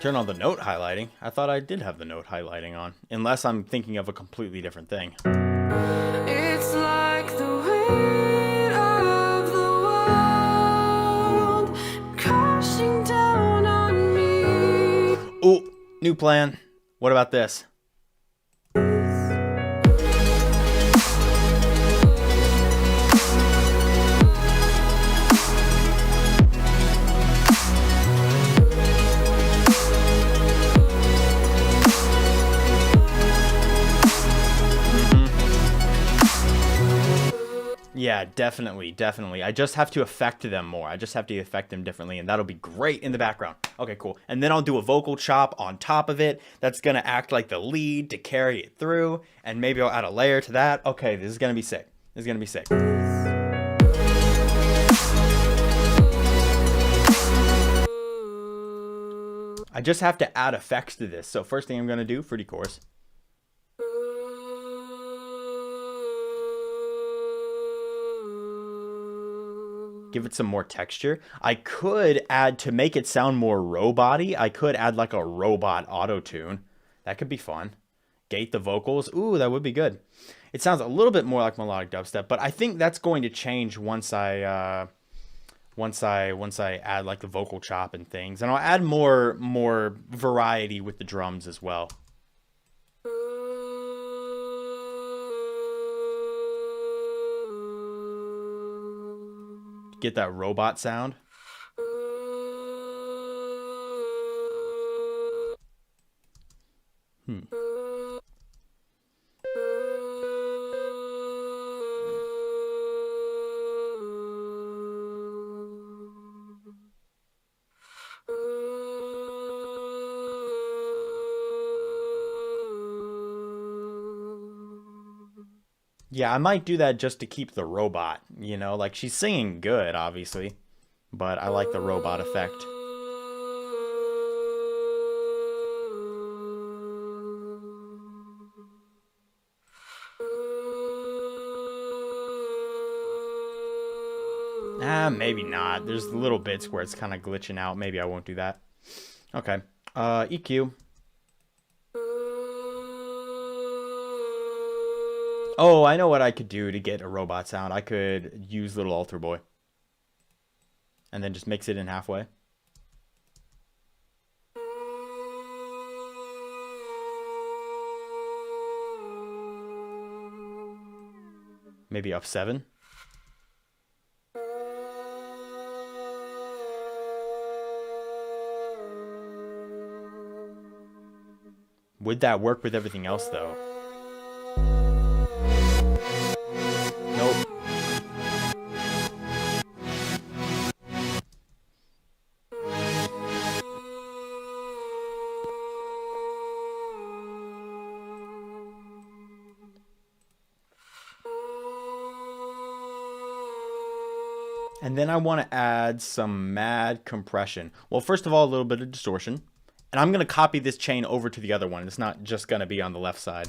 A: Turn on the note highlighting. I thought I did have the note highlighting on. Unless I'm thinking of a completely different thing.
B: It's like the weight of the world crashing down on me.
A: Ooh, new plan. What about this? Yeah, definitely, definitely. I just have to affect them more. I just have to affect them differently, and that'll be great in the background. Okay, cool. And then I'll do a vocal chop on top of it. That's going to act like the lead to carry it through, and maybe I'll add a layer to that. Okay, this is going to be sick. This is going to be sick. I just have to add effects to this. So first thing I'm going to do, fruity chorus. Give it some more texture. I could add, to make it sound more robot-y, I could add like a robot auto-tune. That could be fun. Gate the vocals. Ooh, that would be good. It sounds a little bit more like melodic dubstep, but I think that's going to change once I add like the vocal chop and things. And I'll add more variety with the drums as well. Get that robot sound. Yeah, I might do that just to keep the robot, you know, like she's singing good, obviously, but I like the robot effect. Maybe not. There's little bits where it's kind of glitching out. Maybe I won't do that. Okay. EQ. Oh, I know what I could do to get a robot sound. I could use Little Altar Boy. And then just mix it in halfway. Maybe up 7. Would that work with everything else, though? Nope. And then I want to add some mad compression. Well, first of all, a little bit of distortion. And I'm going to copy this chain over to the other one. It's not just going to be on the left side.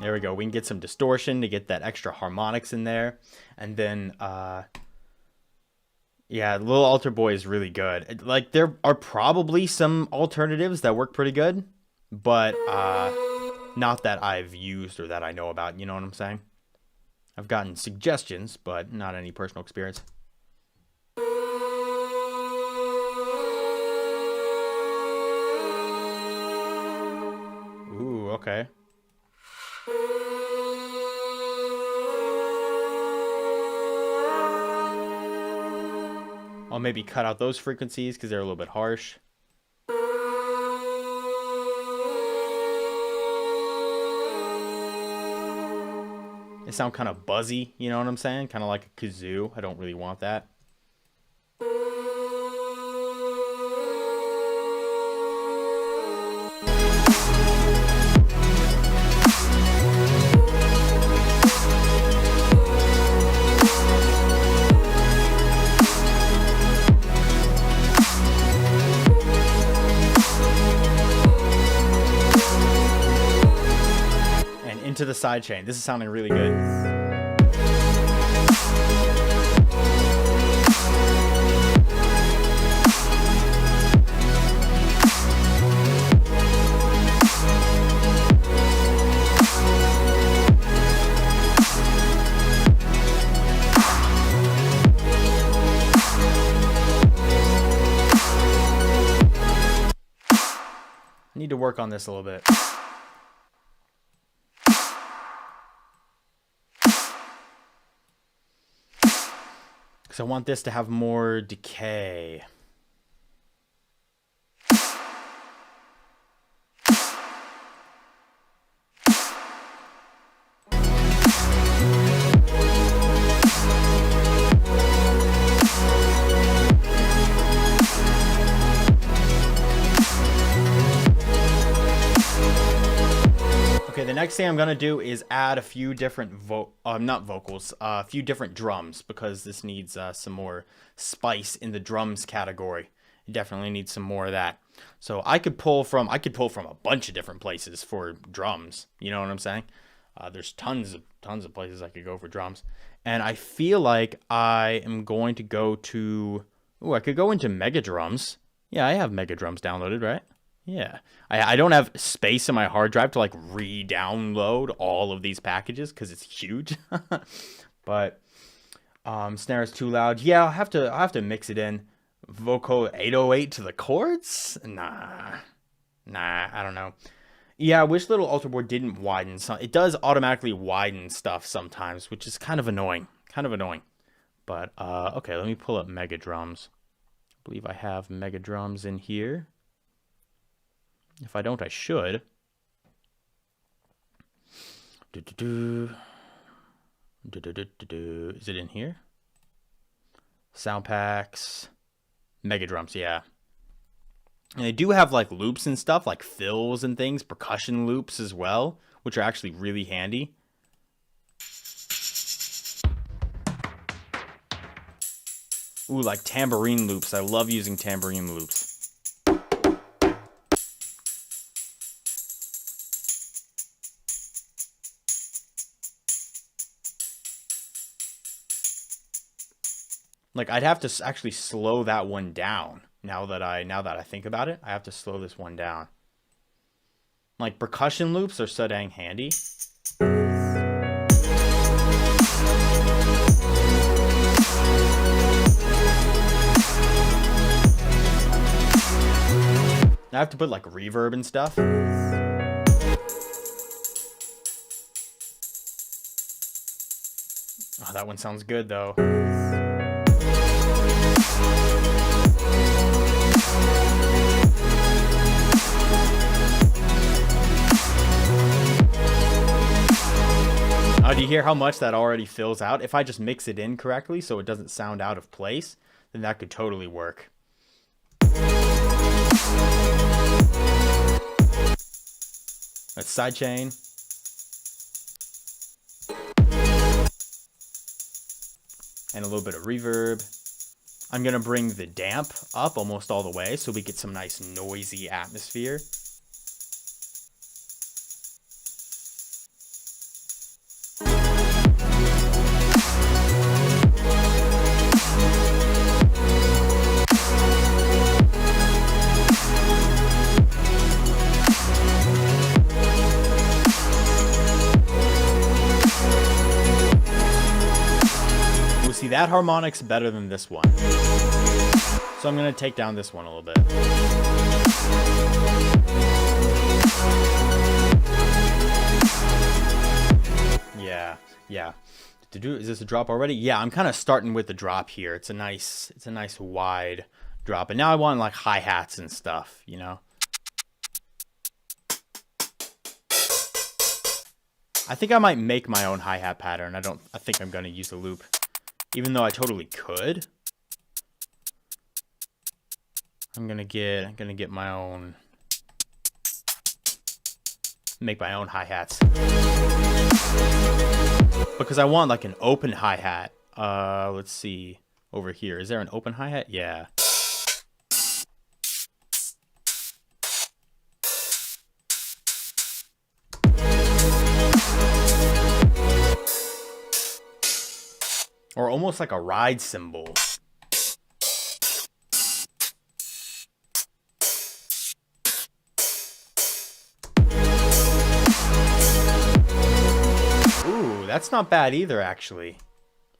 A: There we go. We can get some distortion to get that extra harmonics in there. And then, yeah, Little Altar Boy is really good. Like, there are probably some alternatives that work pretty good, but not that I've used or that I know about. You know what I'm saying? I've gotten suggestions, but not any personal experience. Ooh, okay. I'll maybe cut out those frequencies because they're a little bit harsh. They sound kind of buzzy, you know what I'm saying? Kind of like a kazoo. I don't really want that. To the side chain. This is sounding really good. I need to work on this a little bit. I want this to have more decay. Okay, the next thing I'm gonna do is add a few different a few different drums, because this needs some more spice in the drums category. It definitely needs some more of that. So I could pull from a bunch of different places for drums. You know what I'm saying? There's tons of places I could go for drums, and I feel like I am going to go to. Ooh, I could go into Mega Drums. Yeah, I have Mega Drums downloaded, right? Yeah, I don't have space in my hard drive to like re-download all of these packages because it's huge. But Snares too loud. Yeah, I'll have to mix it in. Vocal 808 to the chords? Nah, I don't know. Yeah, I wish Little Altar Boy didn't widen. So it does automatically widen stuff sometimes, which is kind of annoying. But okay, let me pull up Mega Drums. I believe I have Mega Drums in here. If I don't, I should. Is it in here? Sound packs. Mega Drums, yeah. And they do have like loops and stuff, like fills and things, percussion loops as well, which are actually really handy. Ooh, like tambourine loops. I love using tambourine loops. Like, I'd have to actually slow that one down. Now that I think about it, I have to slow this one down. Like, percussion loops are so dang handy. I have to put like reverb and stuff. that one sounds good though. Do you hear how much that already fills out? If I just mix it in correctly so it doesn't sound out of place, then that could totally work. Let's sidechain. And a little bit of reverb. I'm going to bring the damp up almost all the way so we get some nice noisy atmosphere. See, that harmonic's better than this one. So I'm going to take down this one a little bit. Yeah. Is this a drop already? Yeah, I'm kind of starting with the drop here. It's a nice wide drop. And now I want like hi-hats and stuff, you know? I think I might make my own hi-hat pattern. I think I'm going to use a loop. Even though I totally could. I'm gonna get my own, make my own hi-hats. Because I want like an open hi-hat. Let's see over here. Is there an open hi-hat? Yeah. Or almost like a ride cymbal. Ooh, that's not bad either, actually.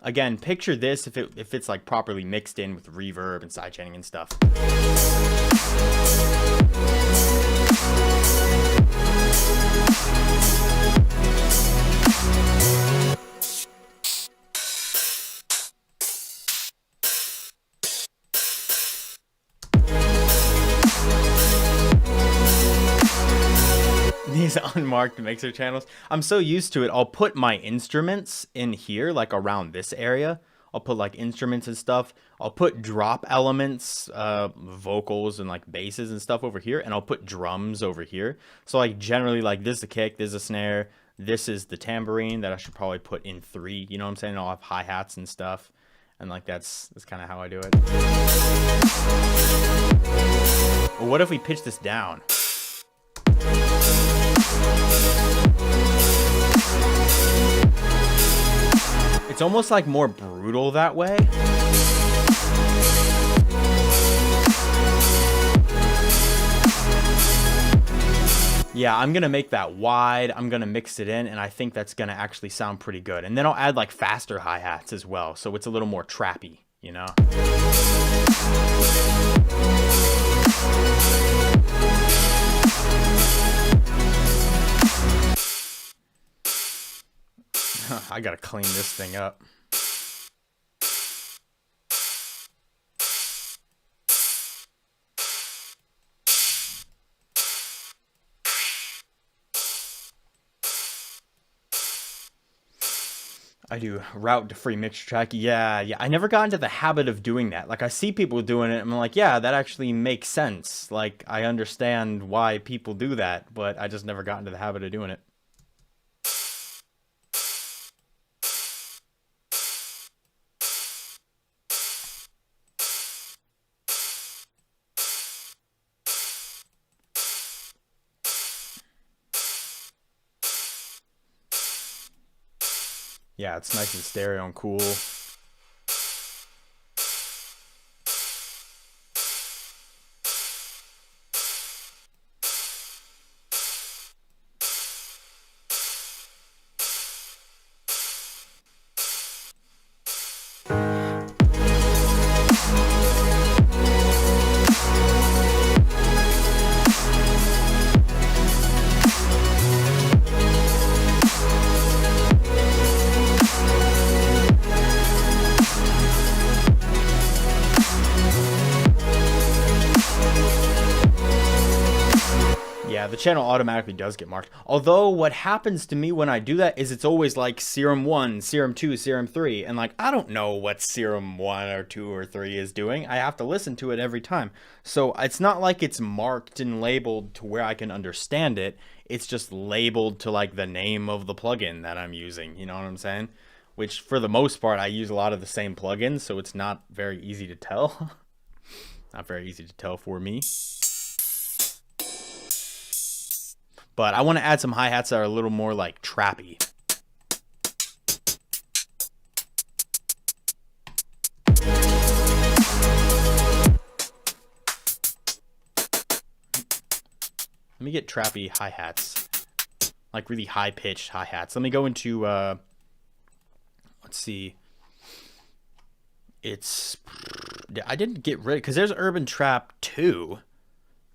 A: Again, picture this if it's like properly mixed in with reverb and sidechaining and stuff. These unmarked mixer channels. I'm so used to it. I'll put my instruments in here, like around this area. I'll put like instruments and stuff. I'll put drop elements, vocals and like basses and stuff over here. And I'll put drums over here. So like generally like this is a kick, this is a snare. This is the tambourine that I should probably put in 3. You know what I'm saying? I'll have hi-hats and stuff. And like that's kind of how I do it. Well, what if we pitch this down? It's almost like more brutal that way. Yeah, I'm gonna make that wide. I'm gonna mix it in, and I think that's gonna actually sound pretty good. And then I'll add like faster hi-hats as well, so it's a little more trappy, you know? I gotta clean this thing up. I do route to free mixture track. Yeah. I never got into the habit of doing that. Like I see people doing it and I'm like, yeah, that actually makes sense. Like I understand why people do that, but I just never got into the habit of doing it. Yeah, it's nice and stereo and cool. Yeah, the channel automatically does get marked. Although what happens to me when I do that is it's always like Serum 1, Serum 2, Serum 3. And like, I don't know what Serum 1 or 2 or 3 is doing. I have to listen to it every time. So it's not like it's marked and labeled to where I can understand it. It's just labeled to like the name of the plugin that I'm using. You know what I'm saying? Which for the most part, I use a lot of the same plugins. So it's not very easy to tell. Not very easy to tell for me. But I want to add some hi-hats that are a little more like trappy. Let me get trappy hi-hats. Like really high-pitched hi-hats. Let me go into, let's see. I didn't get rid of, because there's Urban Trap 2.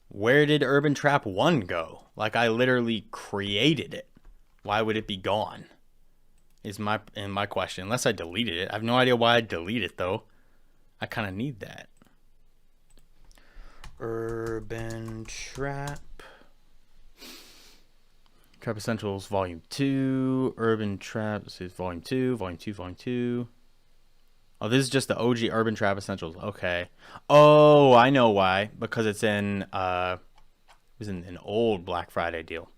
A: Where did Urban Trap 1 go? Like, I literally created it. Why would it be gone? Is my question. Unless I deleted it. I have no idea why I'd delete it, though. I kind of need that. Urban Trap. Trap Essentials Volume 2. Urban Trap. This is Volume 2. Volume 2. Volume 2. Oh, this is just the OG Urban Trap Essentials. Okay. Oh, I know why. Because it's in it was in an old Black Friday deal.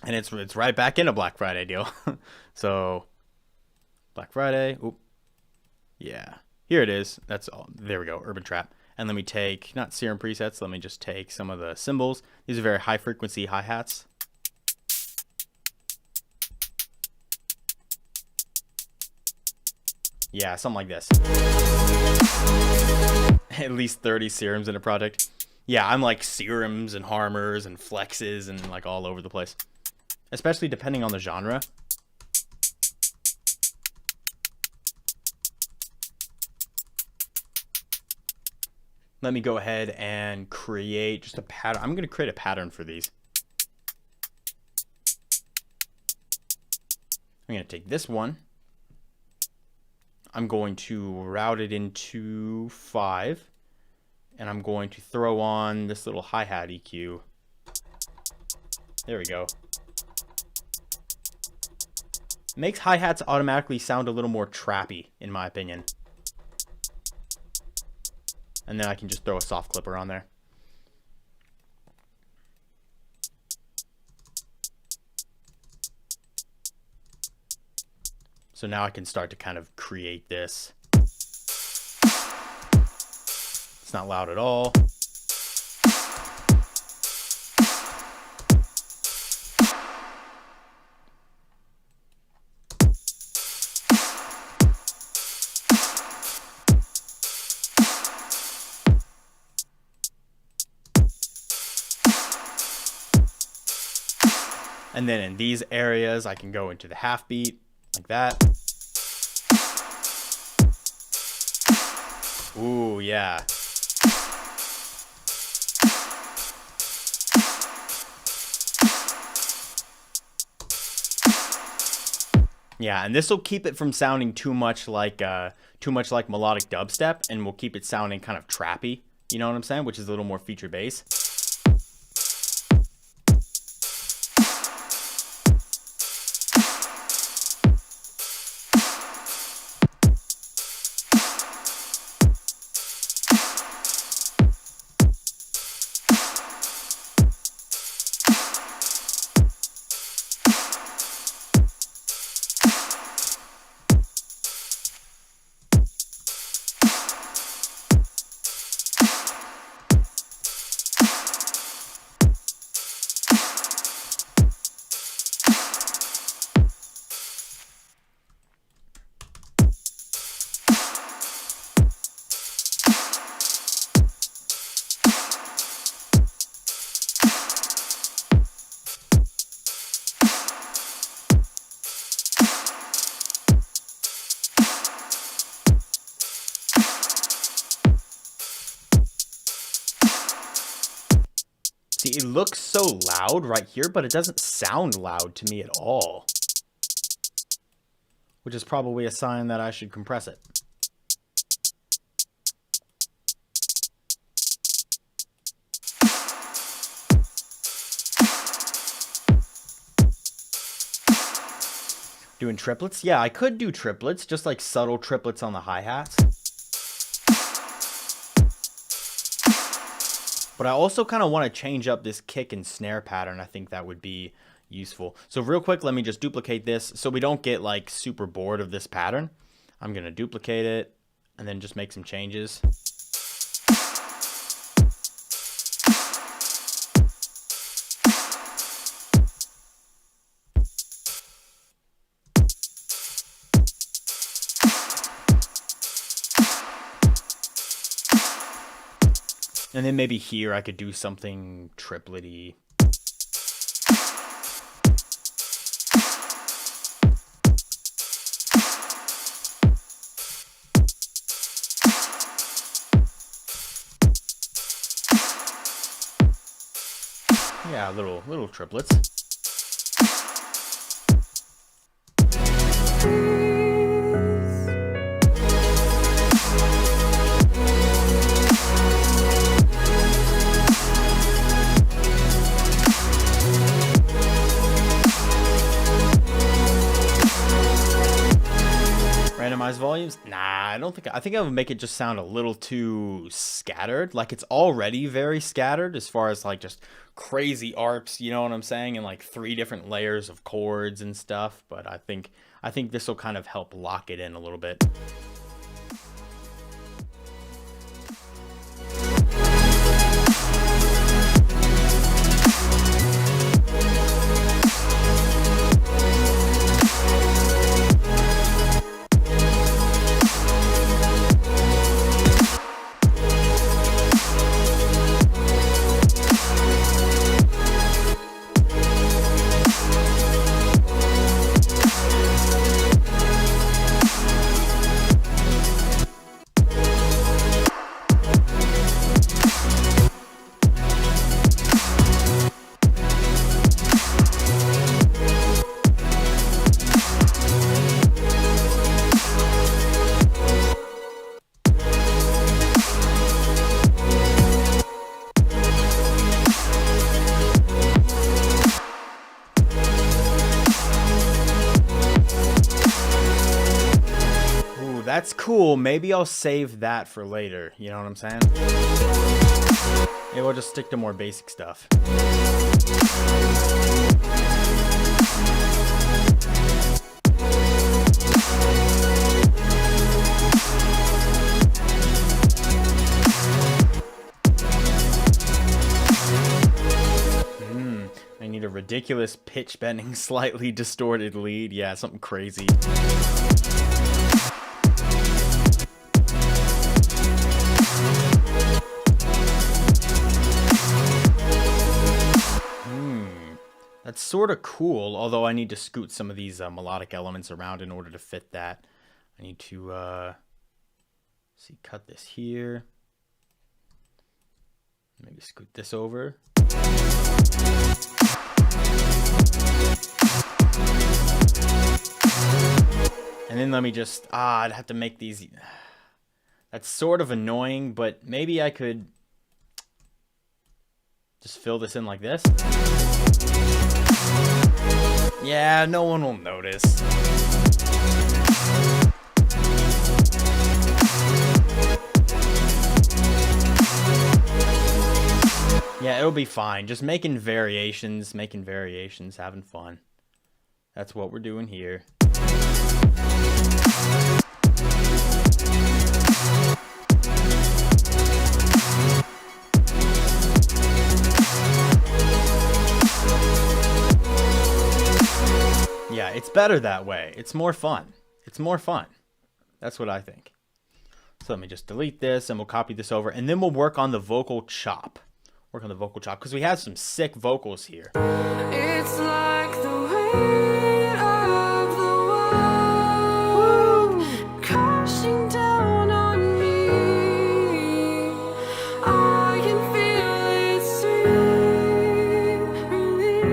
A: And it's right back in a Black Friday deal. So Black Friday. Oop. Yeah. Here it is. That's all. There we go. Urban Trap. And let me take, not Serum presets, let me just take some of the cymbals. These are very high frequency hi-hats. Yeah, something like this. At least 30 serums in a project. Yeah, I'm like serums and harmers and flexes and like all over the place. Especially depending on the genre. Let me go ahead and create just a pattern. I'm going to create a pattern for these. I'm going to take this one. I'm going to route it into 5. And I'm going to throw on this little hi-hat EQ. There we go. Makes hi-hats automatically sound a little more trappy, in my opinion. And then I can just throw a soft clipper on there. So now I can start to kind of create this. It's not loud at all. And then in these areas, I can go into the half beat like that. Ooh, yeah. Yeah, and this will keep it from sounding too much like melodic dubstep, and will keep it sounding kind of trappy. You know what I'm saying? Which is a little more feature bass. See, it looks so loud right here, but it doesn't sound loud to me at all. Which is probably a sign that I should compress it. Doing triplets? Yeah, I could do triplets, just like subtle triplets on the hi-hats. But I also kind of want to change up this kick and snare pattern. I think that would be useful. So real quick, let me just duplicate this so we don't get like super bored of this pattern. I'm going to duplicate it and then just make some changes. And then maybe here I could do something triplet-y. Yeah, little triplets. Randomize volumes? Nah, I don't think. I think I would make it just sound a little too scattered. Like it's already very scattered as far as like just crazy arps, you know what I'm saying? And like 3 different layers of chords and stuff. But I think this will kind of help lock it in a little bit. That's cool. Maybe I'll save that for later. You know what I'm saying? Maybe we'll just stick to more basic stuff. I need a ridiculous pitch bending, slightly distorted lead. Yeah, something crazy. That's sort of cool, although I need to scoot some of these melodic elements around in order to fit that. I need to, cut this here. Maybe scoot this over. And then let me just, I'd have to make these, that's sort of annoying, but maybe I could just fill this in like this. Yeah, no one will notice. Yeah, it'll be fine. Just making variations, having fun. That's what we're doing here. Yeah, it's better that way. It's more fun. It's more fun. That's what I think. So let me just delete this and we'll copy this over and then we'll work on the vocal chop. Because we have some sick vocals here.
B: It's like the weight of the world crashing down on me. I can feel its sweet release.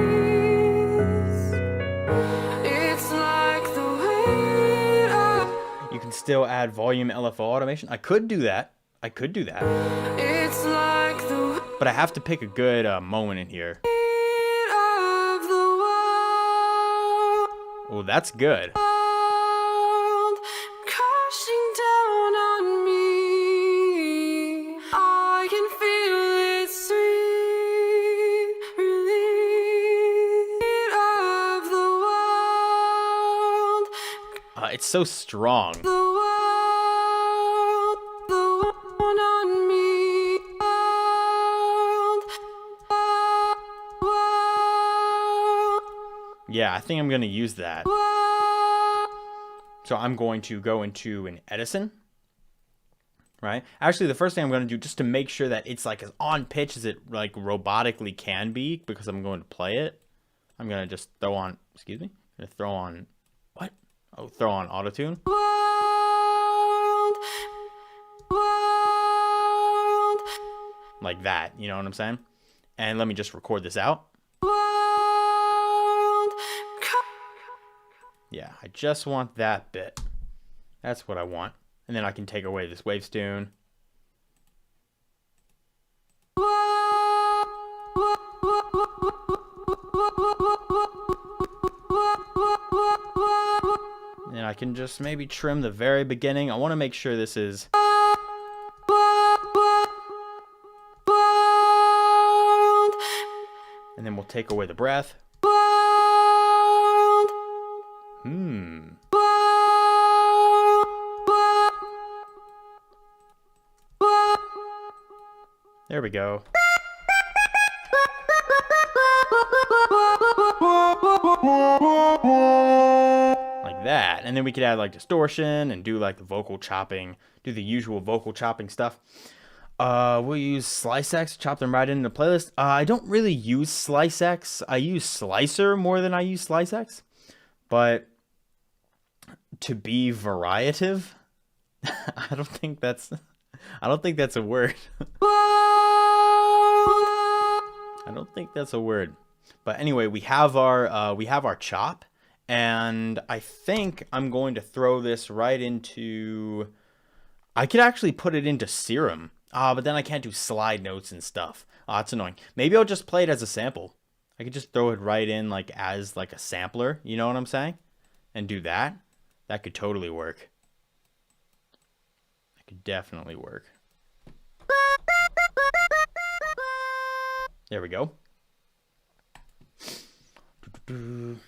B: It's like the weight of...
A: You can still add volume LFO automation. I could do that.
B: It's like the...
A: But I have to pick a good moment in here. Oh, that's good.
B: World crashing down on me. I can feel its sweet relief of the world.
A: It's so strong.
B: The world, the one on me. World.
A: Yeah, I think I'm going to use that. So I'm going to go into an Edison, right? Actually, the first thing I'm going to do, just to make sure that it's like as on pitch as it like robotically can be, because I'm going to play it, I'm going to just throw on, excuse me, I'm going to throw on, what? Oh, throw on autotune.
B: World, world,
A: Like that, you know what I'm saying? And let me just record this out.
B: world.
A: Yeah, I just want that bit. That's what I want. And then I can take away this wave tune. And I can just maybe trim the very beginning. I want to make sure this is... And then we'll take away the breath. There we go. Like that. And then we could add like distortion and do like the vocal chopping, do the usual vocal chopping stuff. We'll use Slice X, chop them right into the playlist. I don't really use Slice X. I use Slicer more than I use Slice X. But to be variative, I don't think that's a word. I don't think that's a word. But anyway, we have our chop, and I think I'm going to throw this right into... I could actually put it into Serum. But then I can't do slide notes and stuff. It's annoying. Maybe I'll just play it as a sample. I could just throw it right in like as like a sampler, you know what I'm saying? And do that. That could totally work. That could definitely work. There we go. And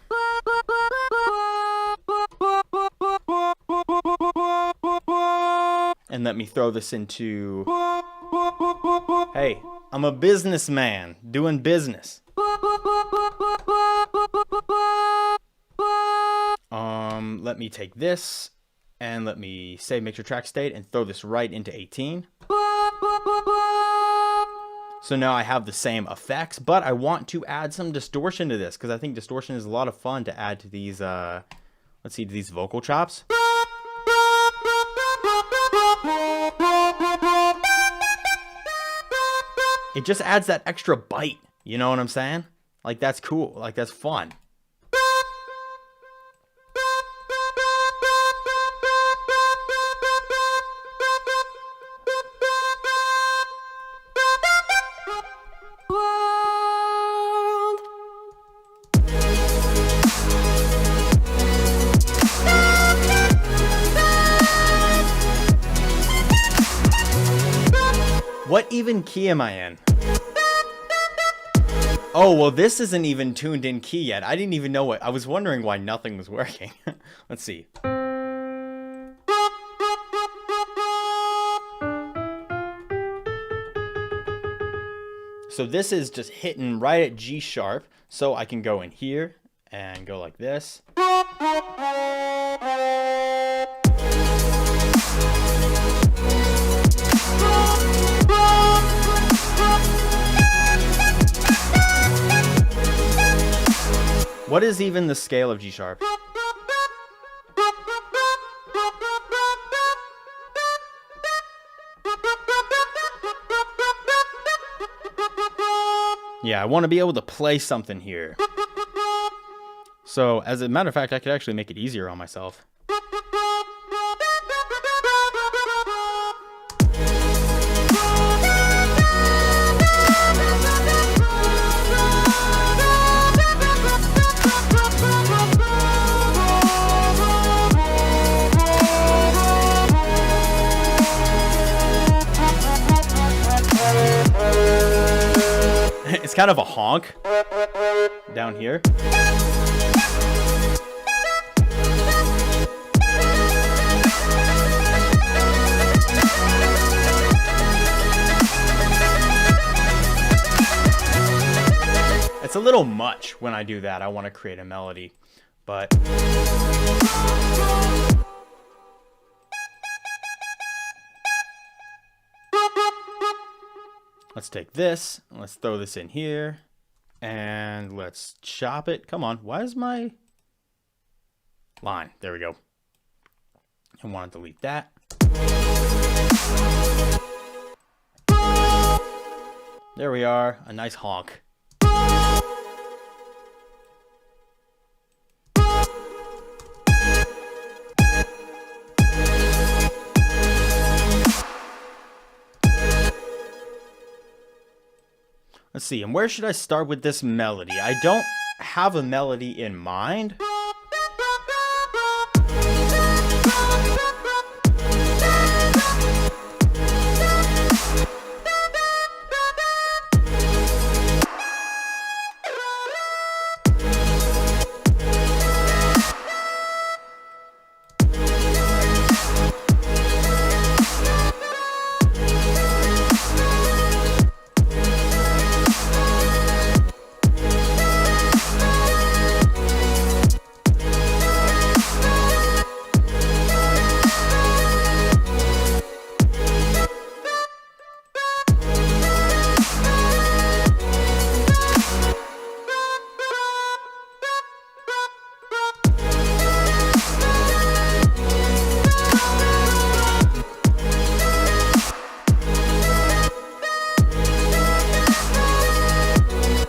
A: let me throw this into... Hey, I'm a businessman doing business. Let me take this and let me save mixer track state and throw this right into 18. So now I have the same effects, but I want to add some distortion to this because I think distortion is a lot of fun to add to these, let's see, to these vocal chops. It just adds that extra bite, you know what I'm saying? Like, that's cool, like, that's fun. What even key am I in? Oh, well, this isn't even tuned in key yet. I didn't even know what. I was wondering why nothing was working. Let's see. So this is just hitting right at G sharp. So I can go in here and go like this. What is even the scale of G sharp? Yeah, I want to be able to play something here. So, as a matter of fact, I could actually make it easier on myself. It's kind of a honk down here. It's a little much when I do that. I want to create a melody, but let's take this, let's throw this in here, and let's chop it. Come on, why is my line? There we go. I want to delete that. There we are, a nice honk. Let's see, and where should I start with this melody? I don't have a melody in mind.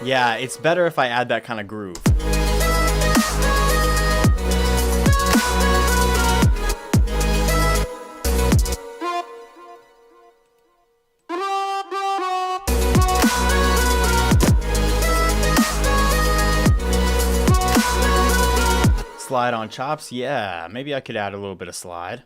A: Yeah, it's better if I add that kind of groove. Slide on chops? Yeah, maybe I could add a little bit of slide.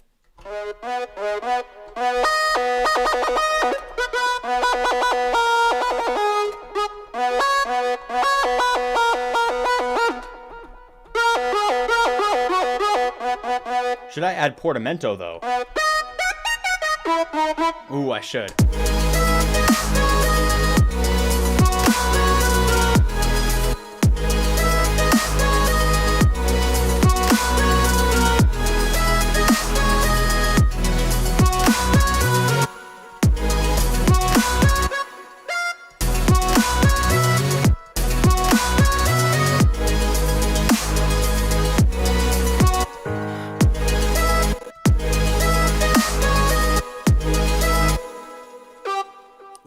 A: Should I add portamento though? Ooh, I should.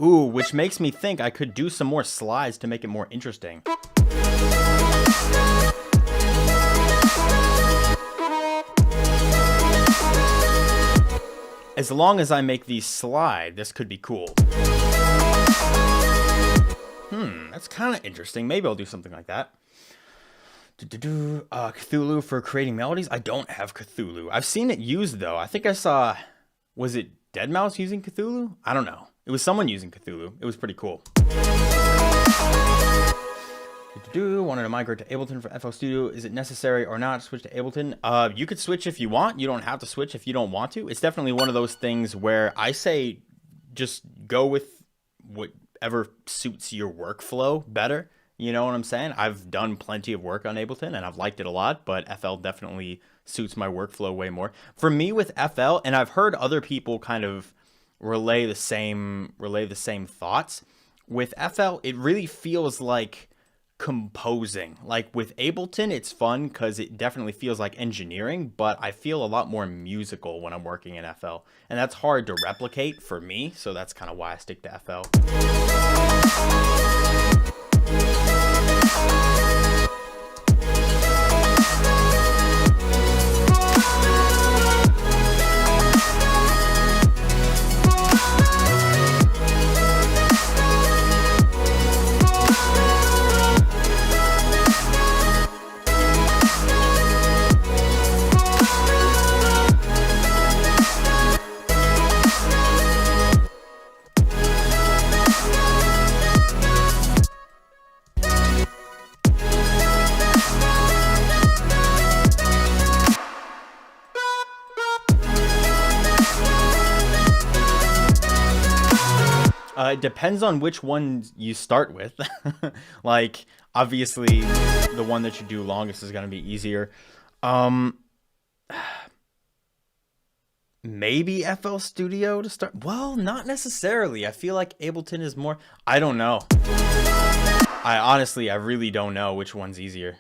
A: Ooh, which makes me think I could do some more slides to make it more interesting. As long as I make these slide, this could be cool. That's kind of interesting. Maybe I'll do something like that. Cthulhu for creating melodies? I don't have Cthulhu. I've seen it used though. I think I saw, was it Deadmau5 using Cthulhu? I don't know. It was someone using Cthulhu. It was pretty cool. Wanted to migrate to Ableton for FL Studio. Is it necessary or not to switch to Ableton? You could switch if you want. You don't have to switch if you don't want to. It's definitely one of those things where I say just go with whatever suits your workflow better. You know what I'm saying? I've done plenty of work on Ableton and I've liked it a lot, but FL definitely suits my workflow way more. For me with FL, and I've heard other people kind of relay the same thoughts. With FL, it really feels like composing. Like with Ableton, it's fun because it definitely feels like engineering, but I feel a lot more musical when I'm working in FL. And that's hard to replicate for me, so that's kind of why I stick to FL. It depends on which one you start with. Like, obviously, the one that you do longest is going to be easier. Maybe FL Studio to start. Well, not necessarily. I feel like Ableton is more. I don't know. I really don't know which one's easier.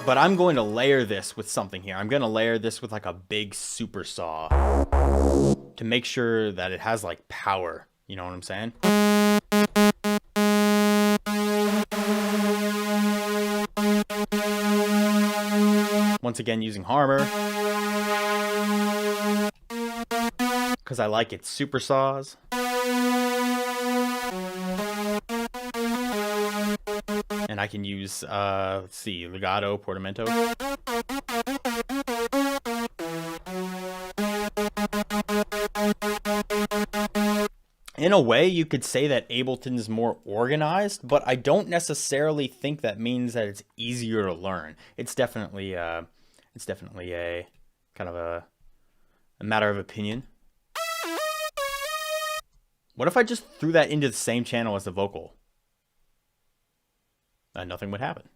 A: But I'm going to layer this with something here. I'm going to layer this with like a big super saw to make sure that it has like power. You know what I'm saying? Once again, using Harmor, because I like its super saws. And I can use, let's see, legato, portamento. In a way, you could say that Ableton is more organized, but I don't necessarily think that means that it's easier to learn. It's definitely a kind of a matter of opinion. What if I just threw that into the same channel as the vocal? Nothing would happen.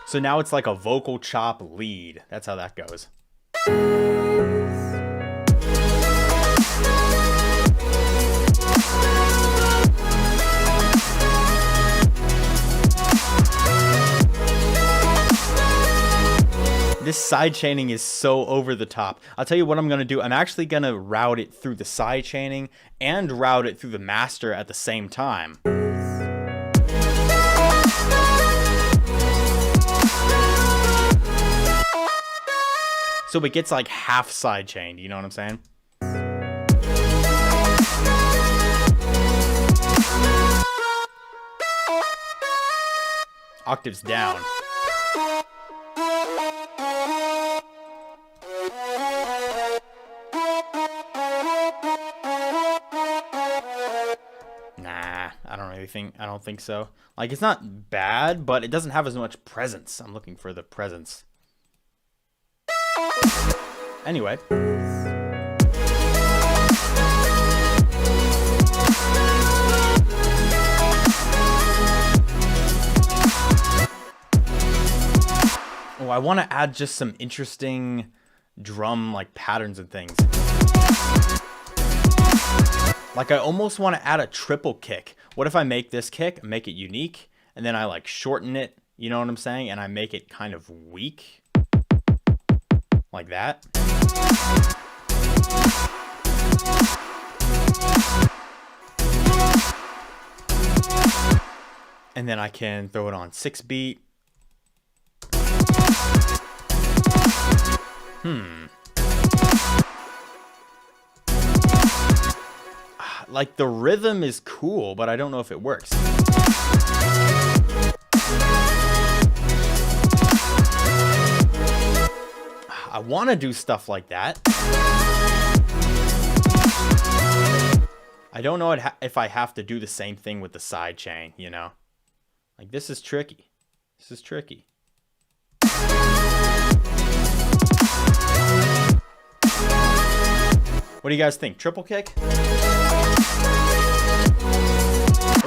A: So now it's like a vocal chop lead. That's how that goes. This side chaining is so over the top. I'll tell you what I'm going to do. I'm actually going to route it through the side chaining and route it through the master at the same time. So it gets like half side chained, you know what I'm saying? Octaves down. I don't think so. Like, it's not bad, but it doesn't have as much presence. I'm looking for the presence. Anyway. Oh, I want to add just some interesting drum like patterns and things. Like, I almost want to add a triple kick. What if I make this kick, make it unique, and then I like shorten it, you know what I'm saying? And I make it kind of weak. Like that. And then I can throw it on 6-beat. Like, the rhythm is cool, but I don't know if it works. I want to do stuff like that. I don't know if I have to do the same thing with the side chain, you know? Like, this is tricky. This is tricky. What do you guys think? Triple kick?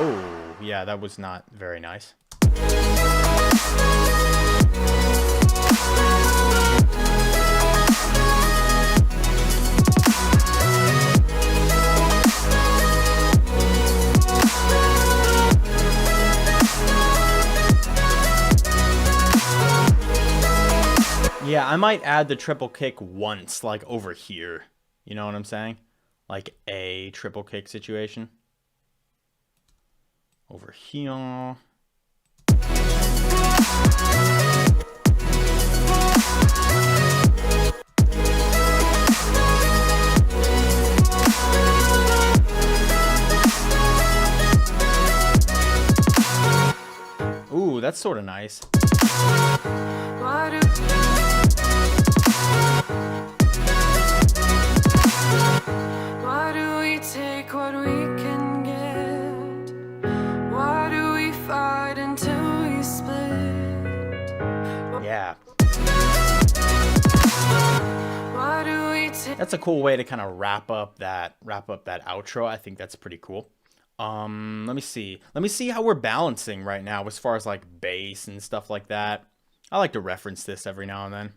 A: Oh, yeah, that was not very nice. Yeah, I might add the triple kick once, like over here. You know what I'm saying? Like a triple kick situation. Over here. Ooh, that's sort of nice.
B: Why do we take what we can get? Why do we fight until we split?
A: Yeah.
B: Why do we take...
A: That's a cool way to kind of wrap up that outro. I think that's pretty cool. Let me see how we're balancing right now as far as like bass and stuff like that. I like to reference this every now and then.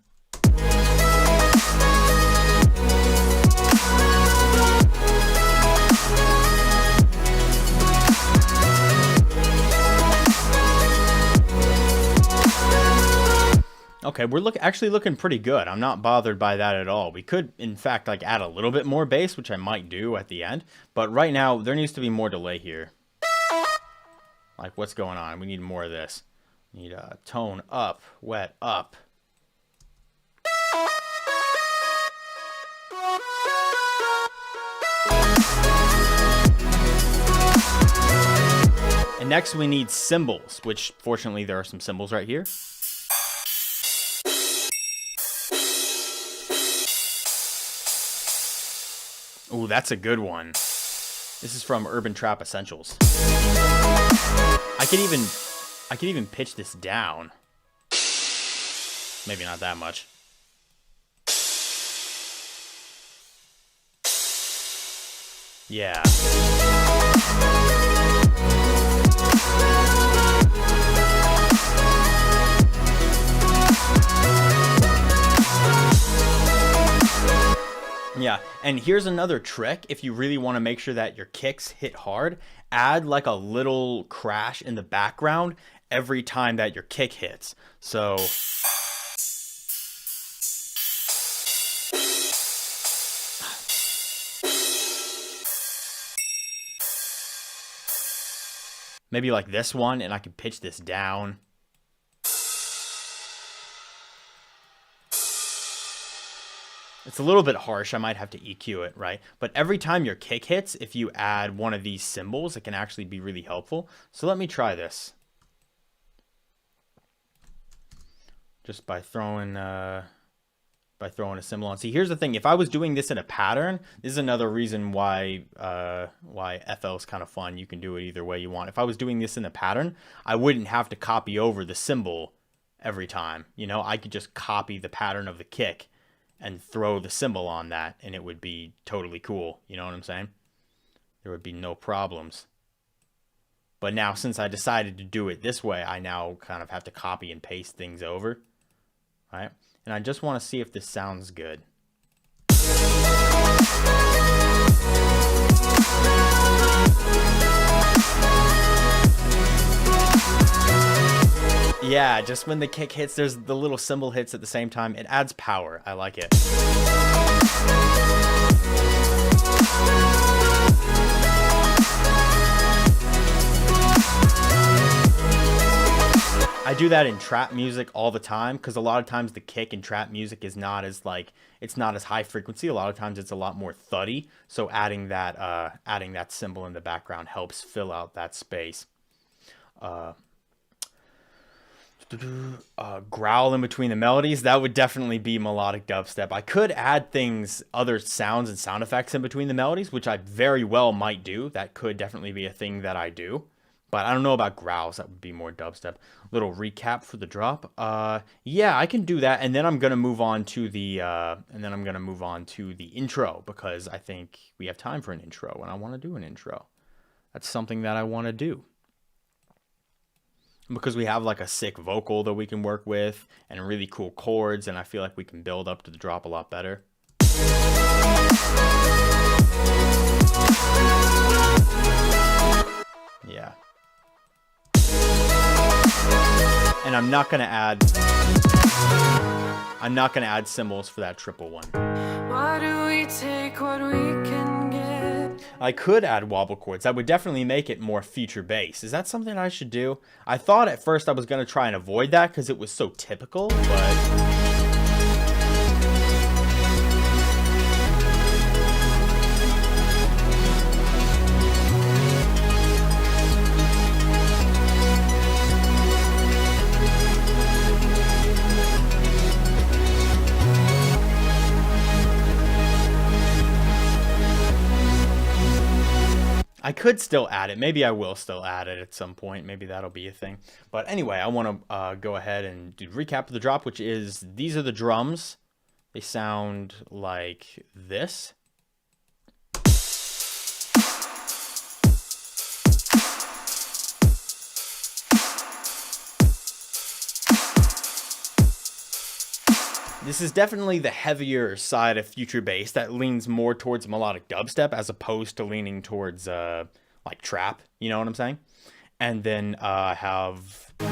A: Okay, we're actually looking pretty good. I'm not bothered by that at all. We could, in fact, like add a little bit more bass, which I might do at the end. But right now, there needs to be more delay here. Like, what's going on? We need more of this. We need a tone up, wet up. And next we need cymbals, which fortunately there are some cymbals right here. Ooh, that's a good one. This is from Urban Trap Essentials. I could even pitch this down. Maybe not that much. Yeah. Yeah, and here's another trick. If you really want to make sure that your kicks hit hard, add like a little crash in the background every time that your kick hits. So maybe like this one, and I can pitch this down. It's a little bit harsh. I might have to EQ it, right? But every time your kick hits, if you add one of these cymbals, it can actually be really helpful. So let me try this. Just by throwing a cymbal on. See, here's the thing. If I was doing this in a pattern, this is another reason why FL is kind of fun. You can do it either way you want. If I was doing this in a pattern, I wouldn't have to copy over the cymbal every time. You know, I could just copy the pattern of the kick and throw the cymbal on that, and it would be totally cool. You know what I'm saying? There would be no problems. But now, since I decided to do it this way, I now kind of have to copy and paste things over. Right? And I just want to see if this sounds good. Yeah, just when the kick hits, there's the little cymbal hits at the same time. It adds power. I like it. I do that in trap music all the time, because a lot of times the kick in trap music is not as it's not as high frequency. A lot of times it's a lot more thuddy. So adding that cymbal in the background helps fill out that space. Growl in between the melodies, that would definitely be melodic dubstep. I could add other sounds and sound effects in between the melodies, which I very well might do. That could definitely be a thing that I do, but I don't know about growls. That would be more dubstep. Little recap for the drop. Yeah, I can do that, and then I'm gonna move on to the intro, because I think we have time for an intro, and I want to do an intro. That's something that I want to do. Because we have like a sick vocal that we can work with and really cool chords, and I feel like we can build up to the drop a lot better. Yeah. And I'm not gonna add cymbals for that triple one.
B: Why do we take what we can get?
A: I could add wobble chords. That would definitely make it more feature bass. Is that something I should do? I thought at first I was going to try and avoid that because it was so typical, but... I could still add it. Maybe I will still add it at some point. Maybe that'll be a thing. But anyway, I want to go ahead and do recap of the drop, which is these are the drums. They sound like this. This is definitely the heavier side of future bass that leans more towards melodic dubstep as opposed to leaning towards like trap, you know what I'm saying? And then I have a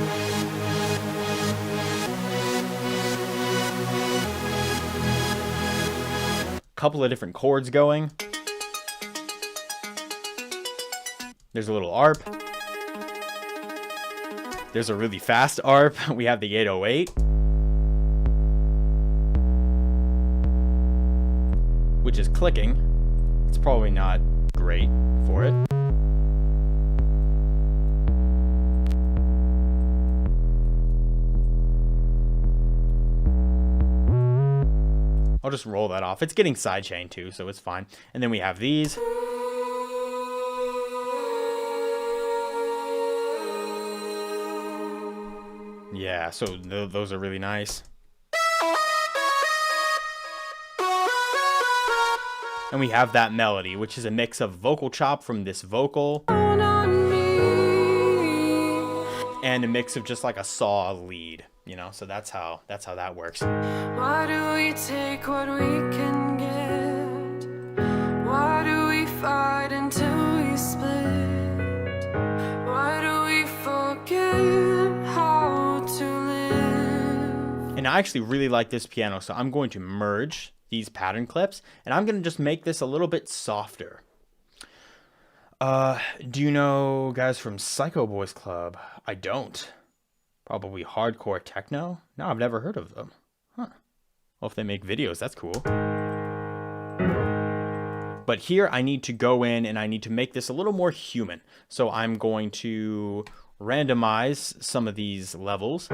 A: couple of different chords going. There's a little ARP. There's a really fast ARP. We have the 808. Which is clicking. It's probably not great for it. I'll just roll that off. It's getting sidechained too, so it's fine. And then we have these. Yeah, so those are really nice. And we have that melody, which is a mix of vocal chop from this vocal and a mix of just like a saw lead, you know. So that's how that works.
B: Why do we take what we can get? Why do we fight until we split? Why do we forget how to live?
A: And I actually really like this piano, so I'm going to merge these pattern clips, and I'm gonna just make this a little bit softer. Do you know guys from Psycho Boys Club? I don't. Probably hardcore techno? No, I've never heard of them. Huh. Well, if they make videos, that's cool. But here I need to go in and I need to make this a little more human. So I'm going to randomize some of these levels.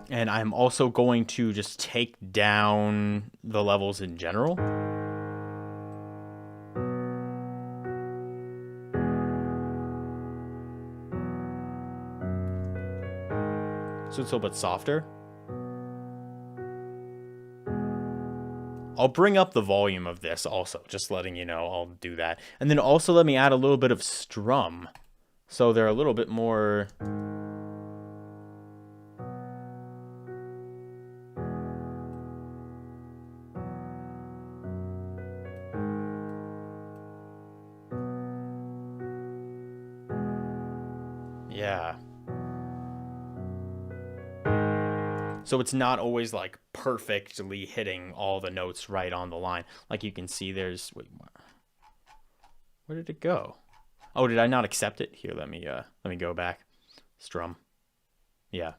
A: And I'm also going to just take down the levels in general. So it's a little bit softer. I'll bring up the volume of this also, just letting you know I'll do that. And then also let me add a little bit of strum. So they're a little bit more... Yeah. So it's not always like perfectly hitting all the notes right on the line. Like you can see there's, wait, where did it go? Oh, did I not accept it? Here, let me go back. Strum. Yeah.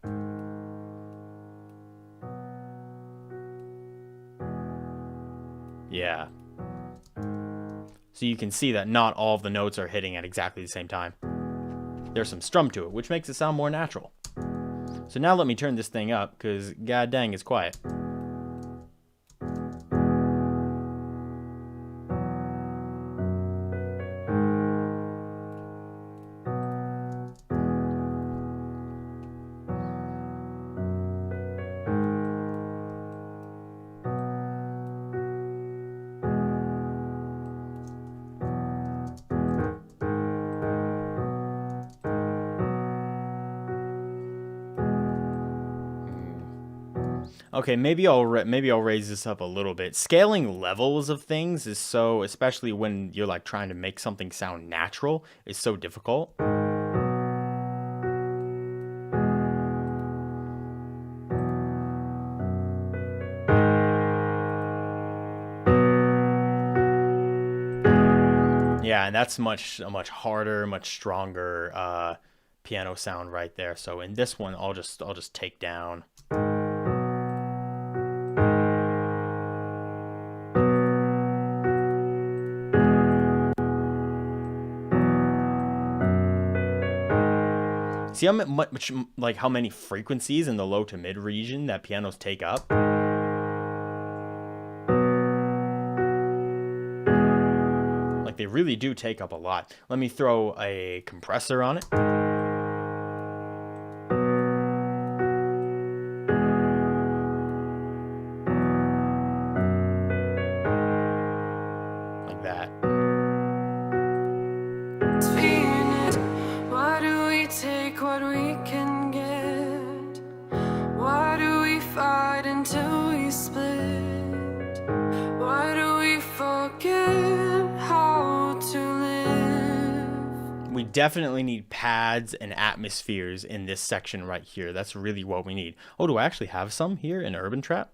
A: Yeah. So you can see that not all of the notes are hitting at exactly the same time. There's some strum to it, which makes it sound more natural. So now let me turn this thing up, because god dang, it's quiet. Okay, maybe I'll raise this up a little bit. Scaling levels of things is so, especially when you're like trying to make something sound natural, is so difficult. Yeah, and that's a much harder, much stronger piano sound right there. So in this one, I'll just take down. See how much, like how many frequencies in the low to mid region that pianos take up? Like they really do take up a lot. Let me throw a compressor on it. Like that.
B: Why do we take what we can get? Why do we fight until we split? Why do we forget how to live?
A: We definitely need pads and atmospheres in this section right here. That's really what we need. Oh, do I actually have some here in Urban Trap?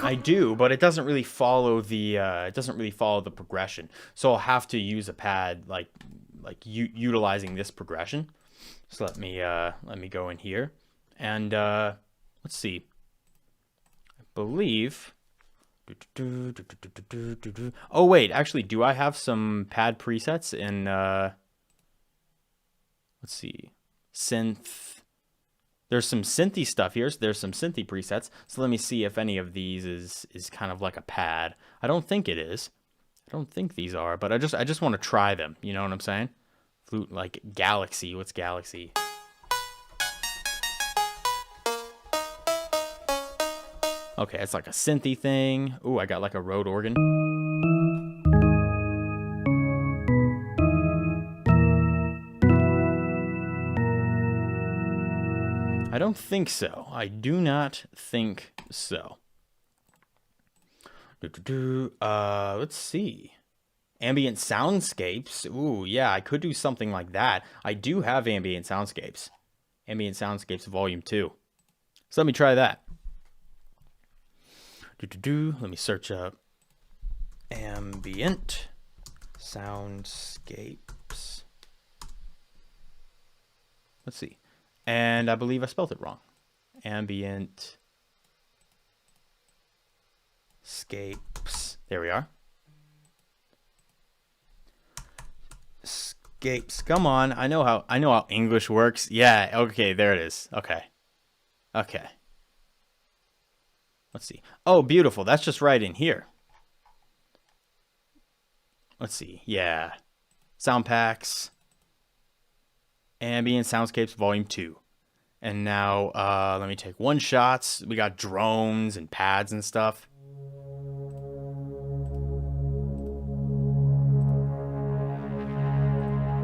A: I do, but it doesn't really follow the progression. So I'll have to use a pad like utilizing this progression. So let me go in here and let's see. I believe. Oh wait, actually, do I have some pad presets in? Let's see, synth. There's some synthy stuff here. So there's some synthy presets. So let me see if any of these is kind of like a pad. I don't think it is. I don't think these are, but I just want to try them. You know what I'm saying? Flute like Galaxy. What's Galaxy? Okay, it's like a synthy thing. Ooh, I got like a Rode organ. I don't think so. I do not think so. Let's see. Ambient Soundscapes. Ooh, yeah, I could do something like that. I do have Ambient Soundscapes. Ambient Soundscapes Volume 2. So let me try that. Let me search up Ambient Soundscapes. Let's see. And I believe I spelled it wrong. Ambient Scapes. There we are. Scapes. Come on. I know how English works. Yeah, okay, there it is. Okay. Okay. Let's see. Oh, beautiful. That's just right in here. Let's see. Yeah. Sound packs. Ambient Soundscapes Volume 2. And now, let me take one shots. We got drones and pads and stuff.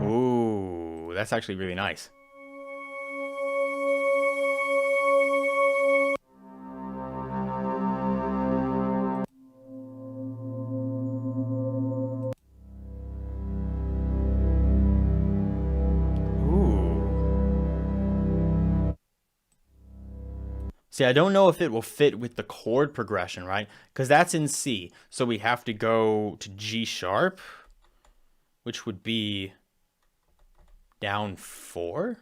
A: Ooh, that's actually really nice. See, I don't know if it will fit with the chord progression, right? Because that's in C. So we have to go to G sharp, which would be down 4.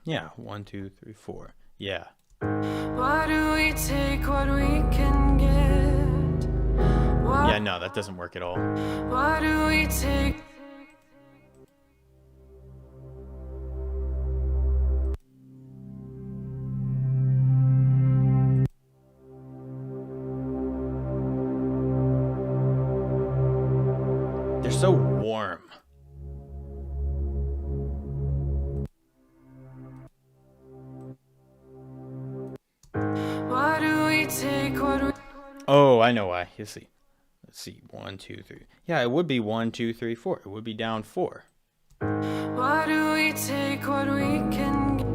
A: Yeah, 1, 2, 3, 4. Yeah.
B: Why do we take what we can get?
A: Yeah, no, that doesn't work at all.
B: Why do we take...
A: They're so warm.
B: Why do we take what we...
A: Oh, I know why. You see. Let's see. 1, 2, 3. Yeah, it would be 1, 2, 3, 4. It would be down 4.
B: Why do we take what we can get?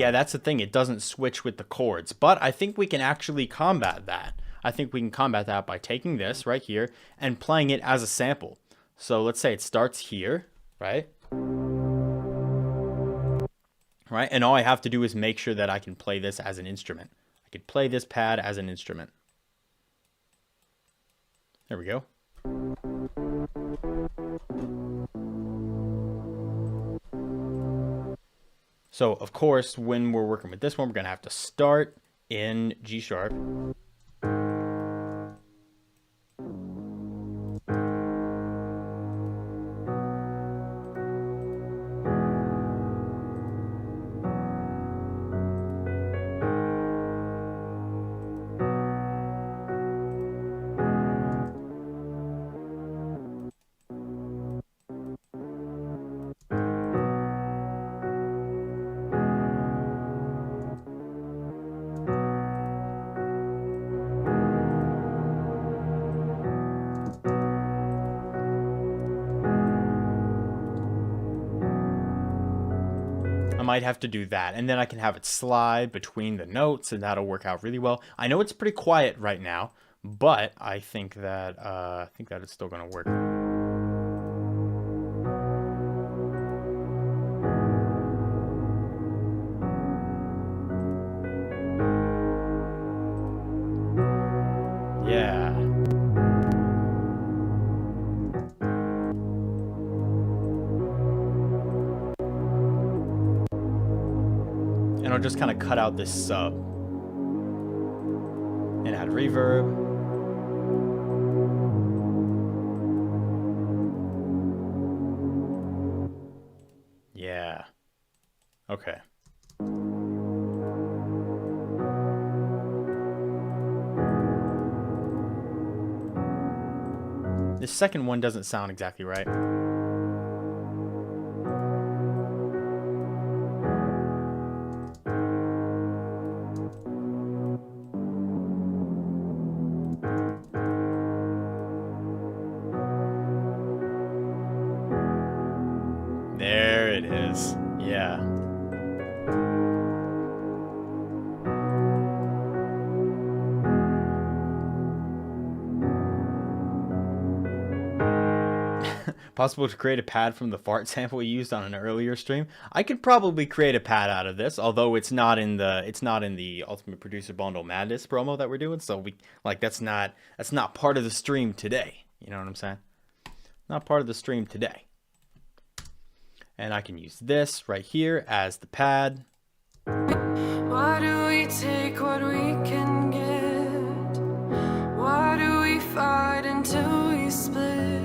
A: Yeah, that's the thing. It doesn't switch with the chords. But I think we can actually combat that. I think we can combat that by taking this right here and playing it as a sample. So let's say it starts here, right? Right? And all I have to do is make sure that I can play this as an instrument. I could play this pad as an instrument. There we go. So, of course, when we're working with this one, we're going to have to start in G sharp. I might have to do that, and then I can have it slide between the notes, and that'll work out really well. I know it's pretty quiet right now, but I think that it's still gonna work. Yeah. And I'll just kind of cut out this sub and add reverb. Yeah. Okay. This second one doesn't sound exactly right. There it is. Yeah. Possible to create a pad from the fart sample we used on an earlier stream. I could probably create a pad out of this, although it's not in the Ultimate Producer Bundle Madness promo that we're doing. So we that's not part of the stream today. You know what I'm saying? Not part of the stream today. And I can use this right here as the pad.
B: Why do we take what we can get? Why do we fight until we split?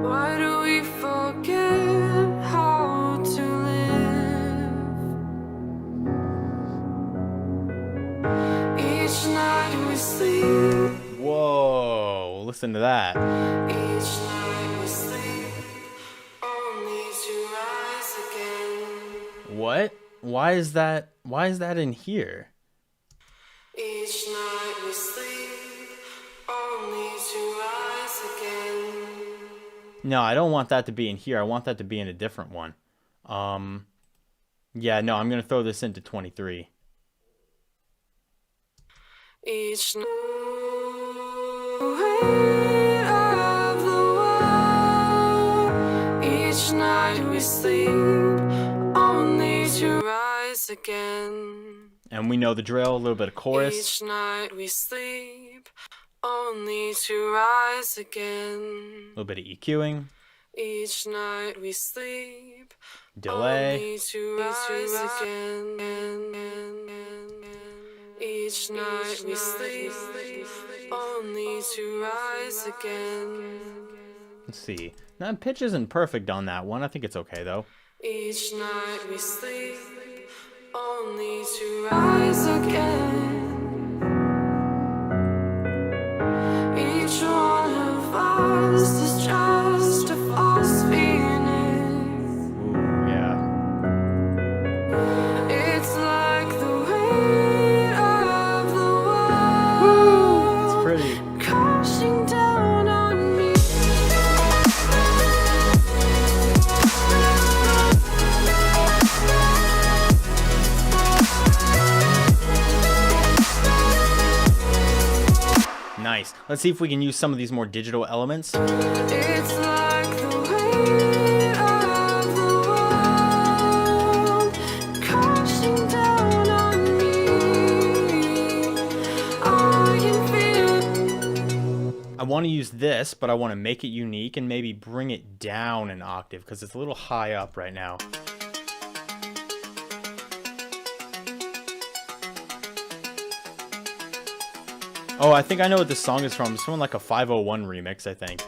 B: Why do we forget how to live? Each night we sleep.
A: Whoa, listen to that.
B: Each night we sleep, only to rise again.
A: What? Why is that in here?
B: Each night we sleep, only to rise again.
A: No, I don't want that to be in here. I want that to be in a different one. Yeah, no, I'm going to throw this into 23.
B: Each night of the world. Each night we sleep, only to rise again.
A: And we know the drill, a little bit of chorus.
B: Each night we sleep, only to rise again.
A: A little bit of EQing.
B: Each night we sleep,
A: Delay.
B: only to rise again. Each night we sleep, only to rise again.
A: Let's see. Now, pitch isn't perfect on that one. I think it's okay, though.
B: Each night we sleep, only to rise again. Each one of us is just a false phoenix.
A: Ooh, yeah.
B: It's like the weight of the
A: It's
B: world
A: pretty.
B: crashing down on me.
A: nice. Let's see if we can use some of these more digital elements.
B: It's like the weight of the world crashing down on me. I can feel.
A: I want to use this, but I want to make it unique and maybe bring it down an octave because it's a little high up right now. Oh, I think I know what this song is from. It's from like a 501 remix, I think.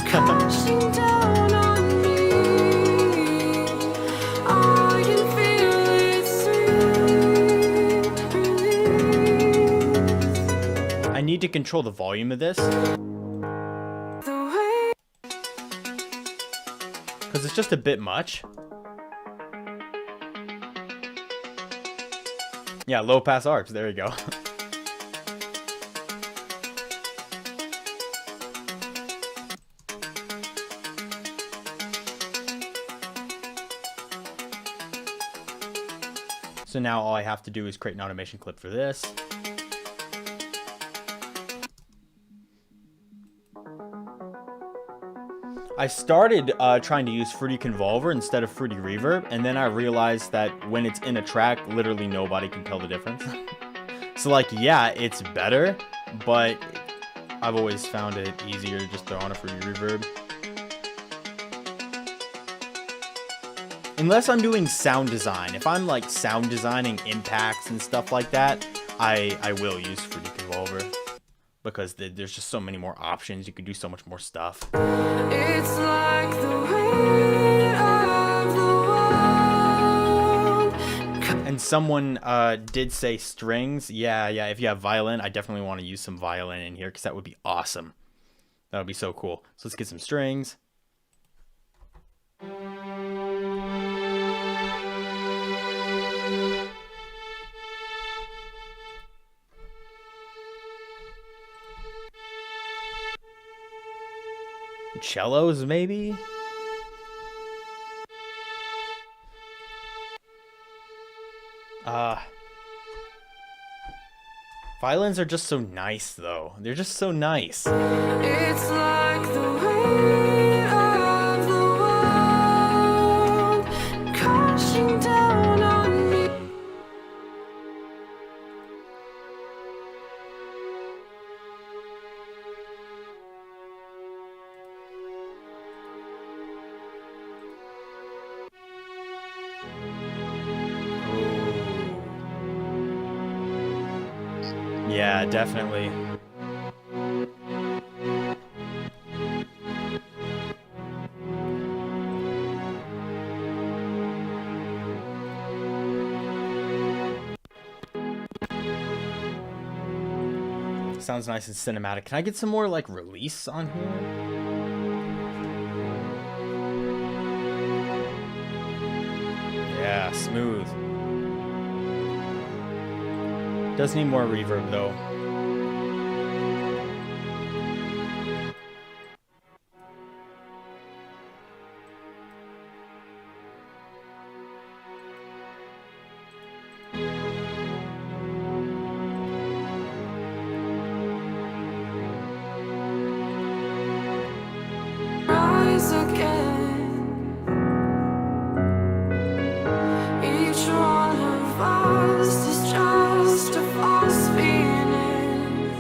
B: Crashing down on me. I can feel its release.
A: I need to control the volume of this
B: The way
A: because it's just a bit much. Yeah, low pass arcs. There you go. So now all I have to do is create an automation clip for this. I started trying to use Fruity Convolver instead of Fruity Reverb, and then I realized that when it's in a track, literally nobody can tell the difference. So like, yeah, it's better, but I've always found it easier to just throw on a Fruity Reverb. Unless I'm doing sound design. If I'm like sound designing impacts and stuff like that, I will use Fruity Convolver. Because there's just so many more options. You can do so much more stuff.
B: it's like the weight of the world.
A: And someone did say strings. Yeah, if you have violin, I definitely want to use some violin in here because that would be awesome. That would be so cool. So let's get some strings. Cellos, maybe? Violins are just so nice, though. They're just so nice.
B: It's like the weight of the world crashing down on me.
A: Yeah, definitely. Sounds nice and cinematic. Can I get some more like release on here? Yeah, smooth. Does need more reverb though.
B: Rise again. Each one of us is just a false phoenix.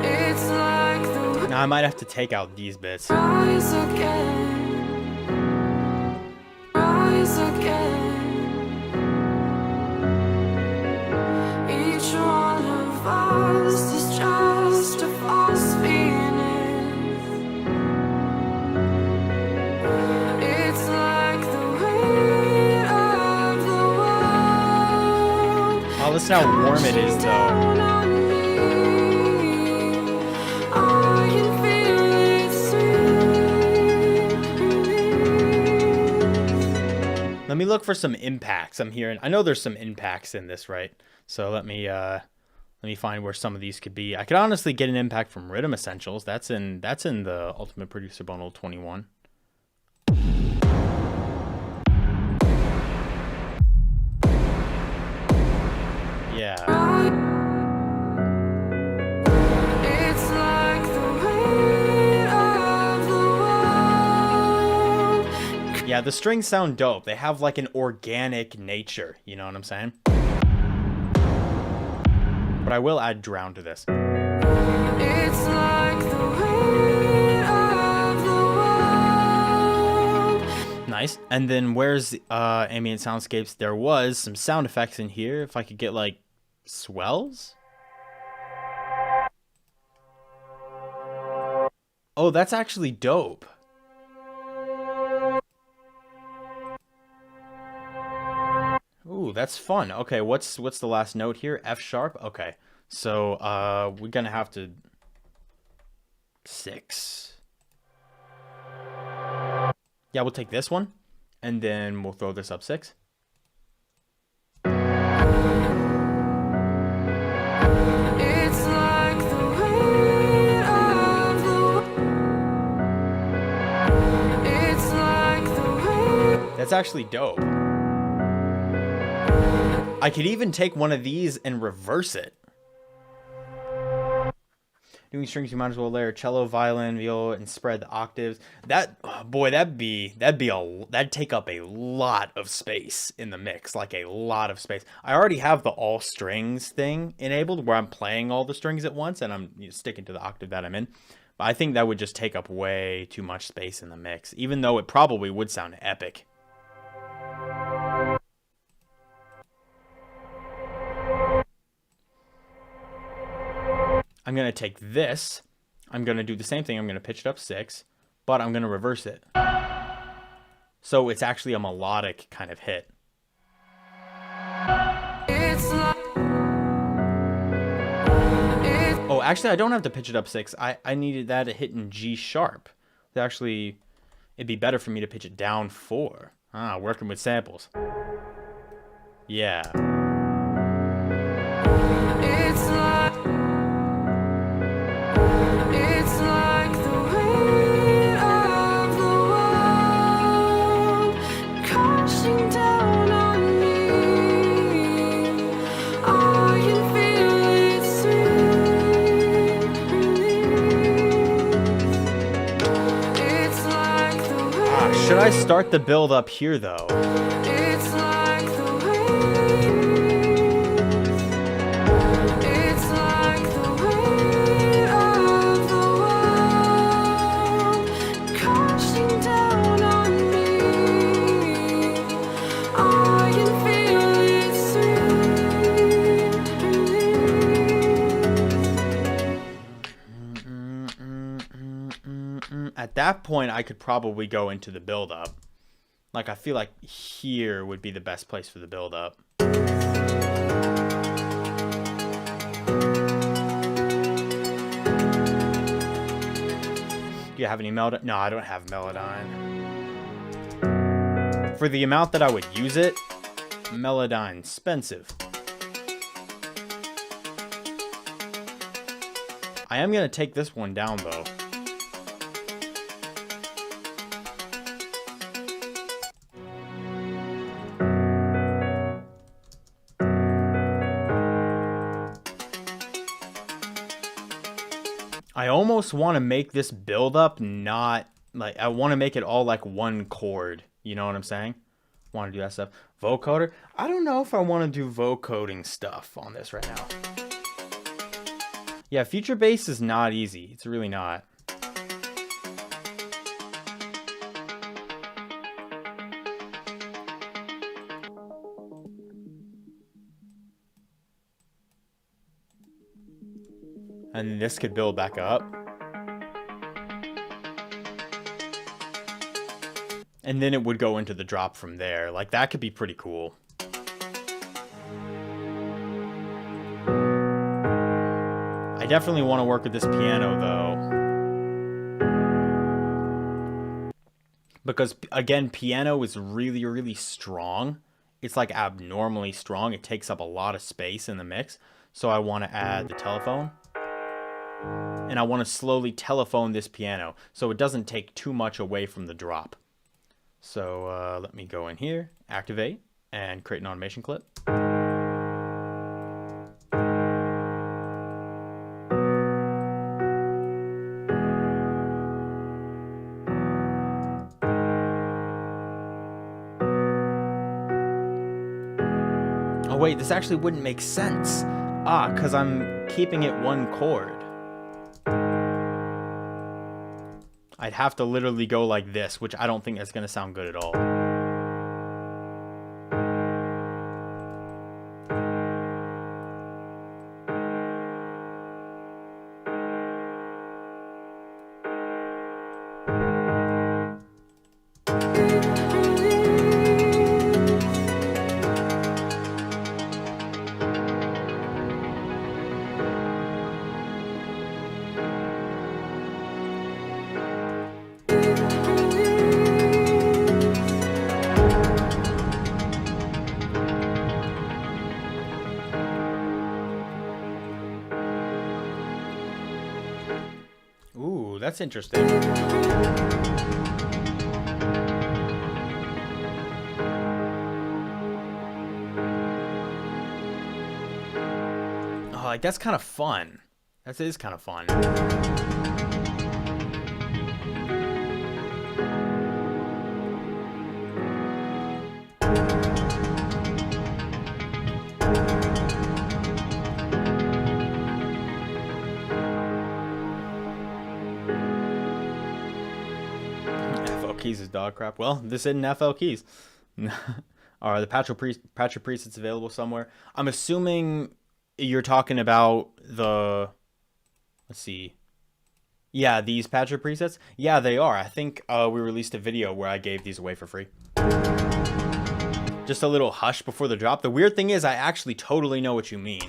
B: It's like the
A: Now I might have to take out these bits.
B: rise again. Rise again. Each one of us is just a false phoenix. It's like the weight of the world.
A: Oh, listen how warm it is though.
B: Down on me. I can feel its release.
A: Let me look for some impacts I'm hearing. I know there's some impacts in this, right? So let me find where some of these could be. I could honestly get an impact from Rhythm Essentials. That's in the Ultimate Producer Bundle 21. Yeah.
B: It's like the weight of the world.
A: Yeah, the strings sound dope. They have like an organic nature, you know what I'm saying? But I will add drown to this.
B: It's like the weight of the world.
A: Nice. And then where's Ambient Soundscapes? There was some sound effects in here. If I could get like swells. Oh, that's actually dope. Ooh, that's fun. Okay, what's the last note here? F sharp? Okay. So we're gonna have to 6. Yeah, we'll take this one, and then we'll throw this up 6.
B: It's like the weight of the It's like the weight.
A: That's actually dope. I could even take one of these and reverse it. Doing strings, you might as well layer cello, violin, viola, and spread the octaves. That, boy, that'd take up a lot of space in the mix, like a lot of space. I already have the all strings thing enabled, where I'm playing all the strings at once, and I'm sticking to the octave that I'm in. But I think that would just take up way too much space in the mix, even though it probably would sound epic. I'm going to take this, I'm going to do the same thing, I'm going to pitch it up 6, but I'm going to reverse it. So it's actually a melodic kind of hit. Oh, actually, I don't have to pitch it up 6. I needed that to hit in G sharp. Actually, it'd be better for me to pitch it down 4. Ah, working with samples. Yeah.
B: It's like the weight of the world crashing down on me. I can feel its sweet release. It's like the weight.
A: Should I start the build up here though?
B: It's like the weight. It's like the weight of the world crashing down on me. I can feel its sweet release.
A: At that point, I could probably go into the build up. Like, I feel like here would be the best place for the build up. Do you have any Melodyne? No, I don't have Melodyne. For the amount that I would use it, Melodyne expensive. I am going to take this one down, though. I almost want to make this build up not like, I want to make it all like one chord. You know what I'm saying? Want to do that stuff. Vocoder? I don't know if I want to do vocoding stuff on this right now. Yeah, future bass is not easy. It's really not. And this could build back up. And then it would go into the drop from there. Like, that could be pretty cool. I definitely want to work with this piano, though. Because, again, piano is really, really strong. It's, like, abnormally strong. It takes up a lot of space in the mix. So I want to add the telephone. And I want to slowly telephone this piano so it doesn't take too much away from the drop. So let me go in here, activate, and create an automation clip. wait, this actually wouldn't make sense. Ah, because I'm keeping it one chord. I'd have to literally go like this, which I don't think that's going to sound good at all. Ooh, that's interesting. Oh, like that's kind of fun. That is kind of fun. Keys is dog crap. Well, this isn't FL Keys. Are the patch presets available somewhere? I'm assuming you're talking about the... Let's see. Yeah, these patcher presets? Yeah, they are. I think we released a video where I gave these away for free. Just a little hush before the drop. The weird thing is I actually totally know what you mean.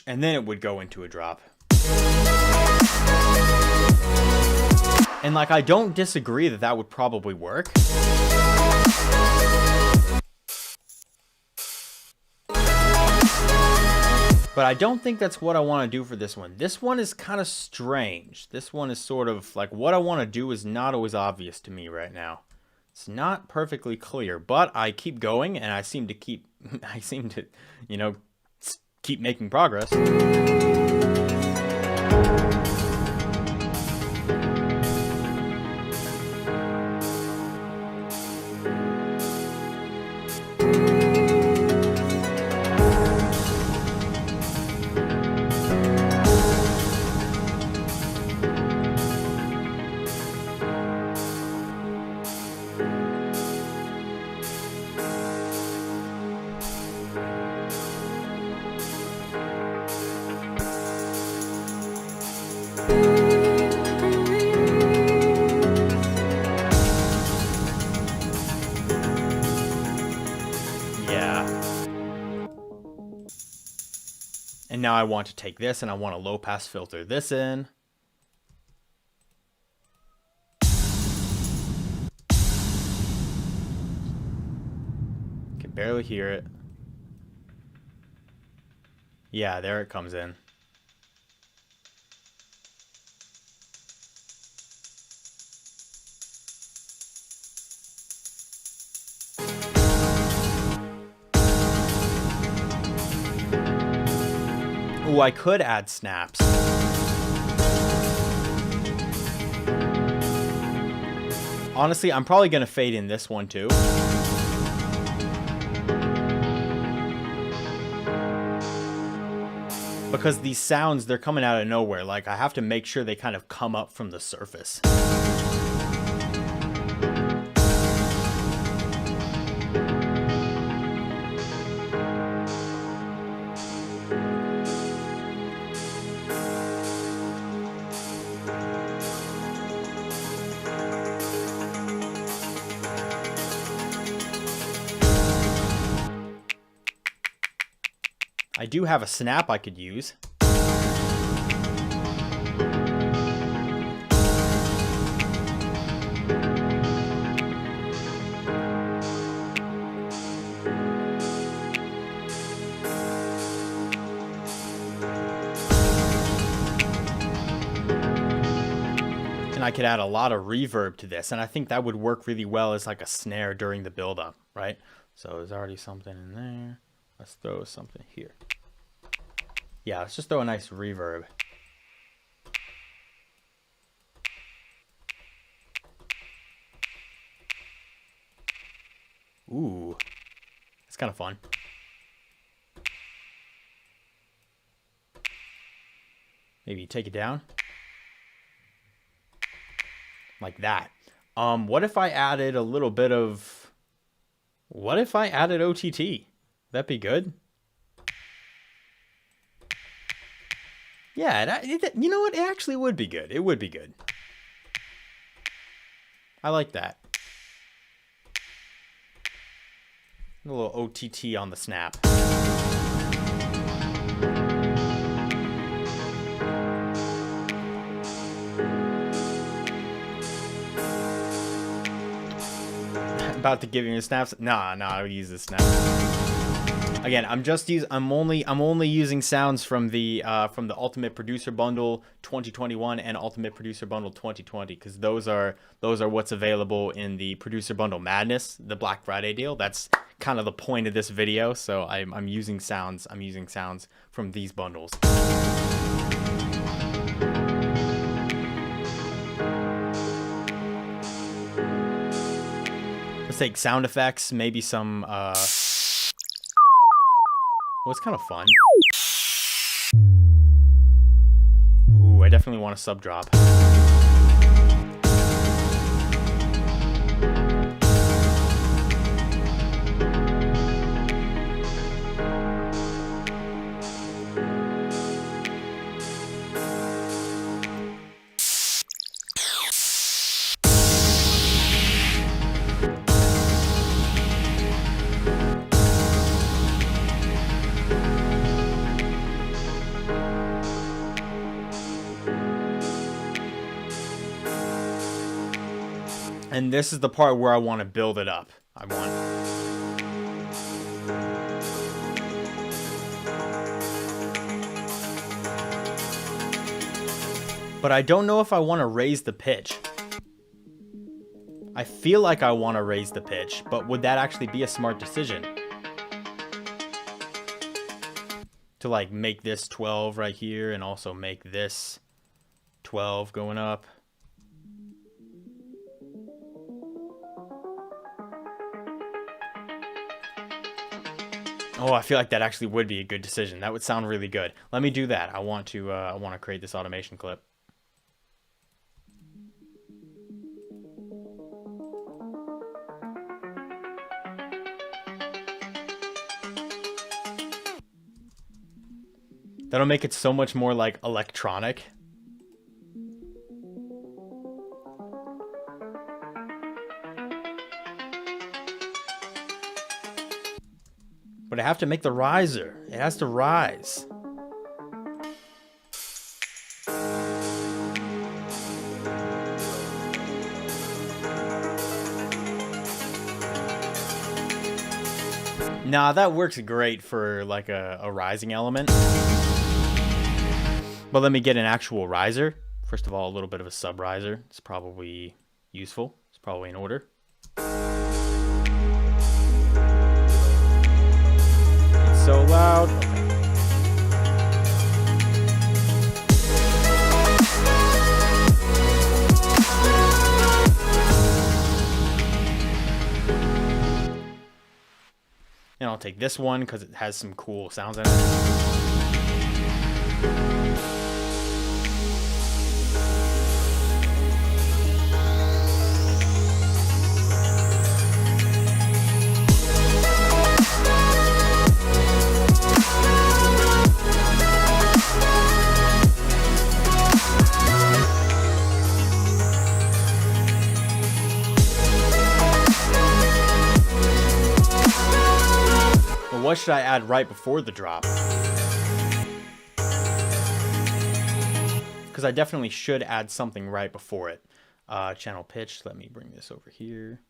A: And then it would go into a drop. And like, I don't disagree that that would probably work. But I don't think that's what I want to do for this one. This one is kind of strange. This one is sort of like what I want to do is not always obvious to me right now. It's not perfectly clear, but I keep going and I seem to, you know, keep making progress. And now I want to take this and I want to low pass filter this in. Can barely hear it. Yeah, there it comes in. Ooh, I could add snaps. Honestly, I'm probably going to fade in this one too. Because these sounds, they're coming out of nowhere. Like, I have to make sure they kind of come up from the surface. I do have a snap I could use. And I could add a lot of reverb to this, and I think that would work really well as like a snare during the build-up, right? So there's already something in there. Let's throw something here. Yeah, let's just throw a nice reverb. Ooh, it's kind of fun. Maybe take it down like that. What if I added a little bit of, what if I added OTT? That'd be good. Yeah, you know what? It actually would be good. It would be good. I like that. A little OTT on the snap. About to give you a snaps. Nah, I'll use the snap. Again, I'm only using sounds from the Ultimate Producer Bundle 2021 and Ultimate Producer Bundle 2020, because those are what's available in the Producer Bundle Madness, the Black Friday deal. That's kind of the point of this video. So I'm using sounds from these bundles. Let's take sound effects, maybe some well, it's kind of fun. Ooh, I definitely want a sub drop. And this is the part where I want to build it up. But I don't know if I want to raise the pitch. I feel like I want to raise the pitch, but would that actually be a smart decision? To like make this 12 right here and also make this 12 going up. Oh, I feel like that actually would be a good decision. That would sound really good. Let me do that. I want to create this automation clip. That'll make it so much more like electronic. But I have to make the riser. It has to rise. Nah, that works great for like a rising element. But let me get an actual riser. First of all, a little bit of a sub riser. It's probably useful. It's probably in order. So loud. And I'll take this one because it has some cool sounds in it. What should I add right before the drop? Because I definitely should add something right before it. Channel pitch. Let me bring this over here.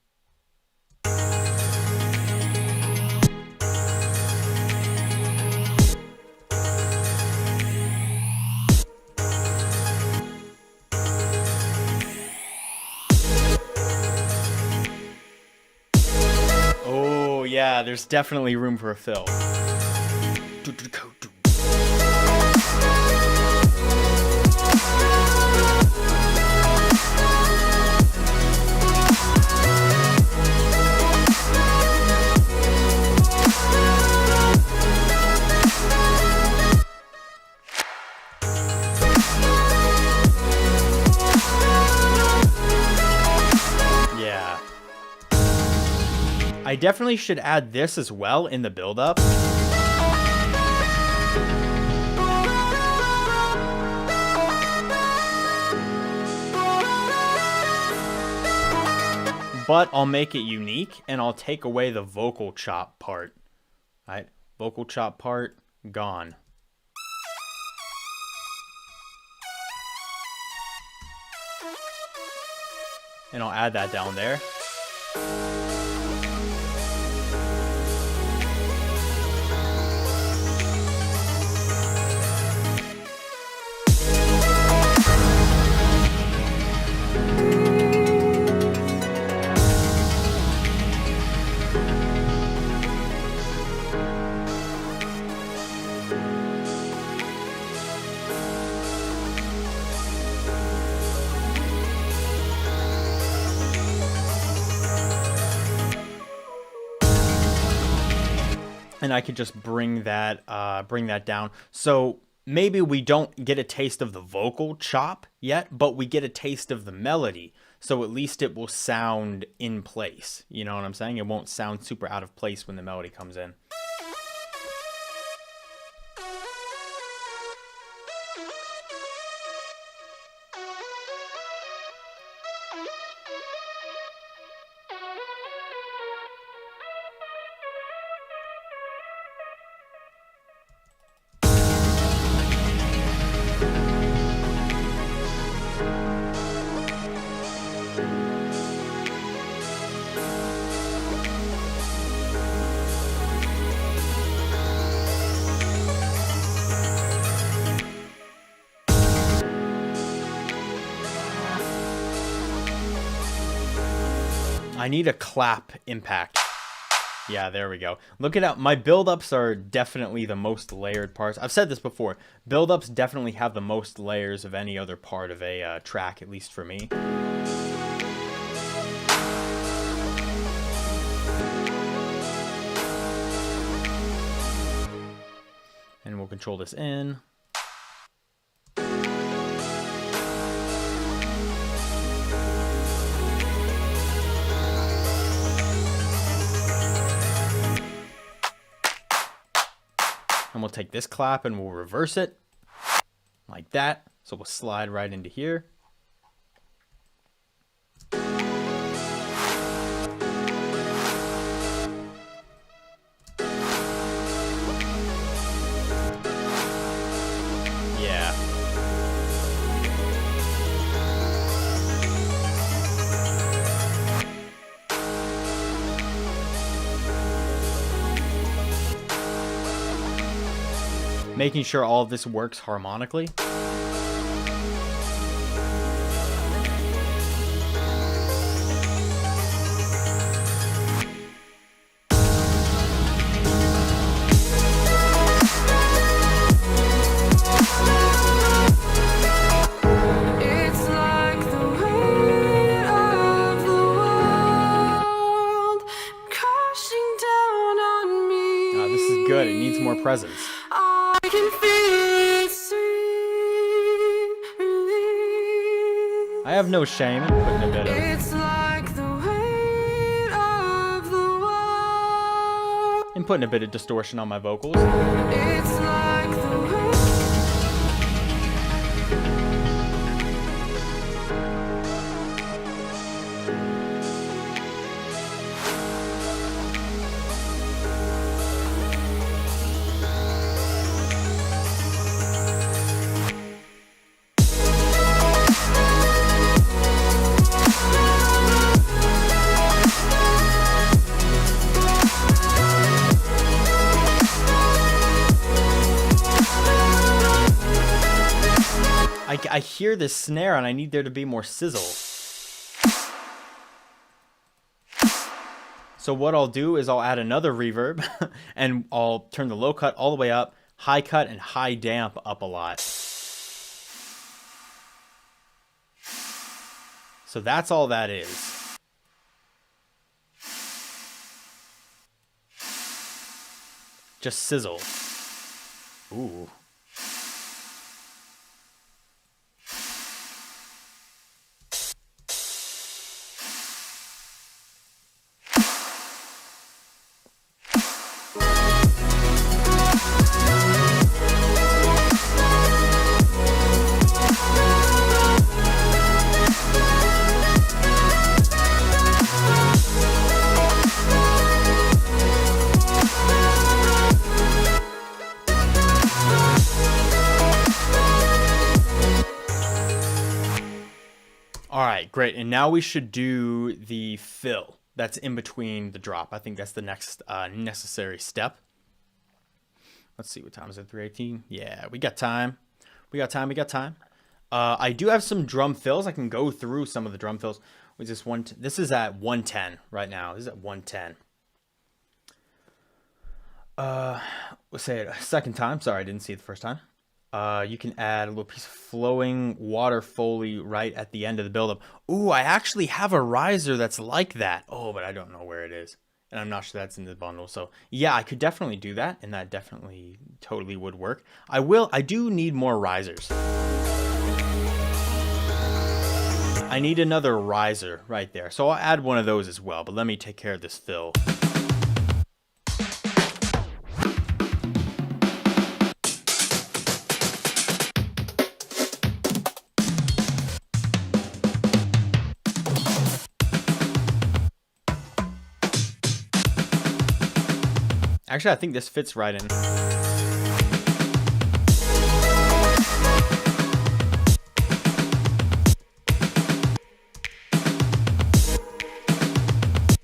A: Yeah, there's definitely room for a fill. I definitely should add this as well in the build-up. But I'll make it unique, and I'll take away the vocal chop part. All right, vocal chop part, gone. And I'll add that down there. And I could just bring that down. So maybe we don't get a taste of the vocal chop yet, but we get a taste of the melody. So at least it will sound in place. You know what I'm saying? It won't sound super out of place when the melody comes in. I need a clap impact. Yeah, there we go. Look it out. My build-ups are definitely the most layered parts. I've said this before. Build-ups definitely have the most layers of any other part of a track, at least for me. And we'll control this in. And we'll take this clap and we'll reverse it like that. So we'll slide right into here. Yeah. Making sure all of this works harmonically.
B: It's like the weight of the world crashing down on me.
A: This is good. It needs more presence.
B: I can feel its sweet relief.
A: I have no shame in putting a bit of...
B: It's like the weight of the world.
A: and putting a bit of distortion on my vocals.
B: It's like the weight.
A: I hear this snare and I need there to be more sizzle. So what I'll do is I'll add another reverb and I'll turn the low cut all the way up, high cut and high damp up a lot. So that's all that is. Just sizzle. Ooh. All right, great. And now we should do the fill that's in between the drop. I think that's the next necessary step. Let's see, what time is it? 3:18. Yeah, we got time. We got time. I do have some drum fills. I can go through some of the drum fills. With this one, this is at 110 right now. This is at 110. We'll say it a second time. Sorry, I didn't see it the first time. You can add a little piece of flowing water Foley right at the end of the buildup. Ooh, I actually have a riser that's like that. Oh, but I don't know where it is. And I'm not sure that's in the bundle. So yeah, I could definitely do that. And that definitely totally would work. I do need more risers. I need another riser right there. So I'll add one of those as well. But let me take care of this fill. Actually, I think this fits right in.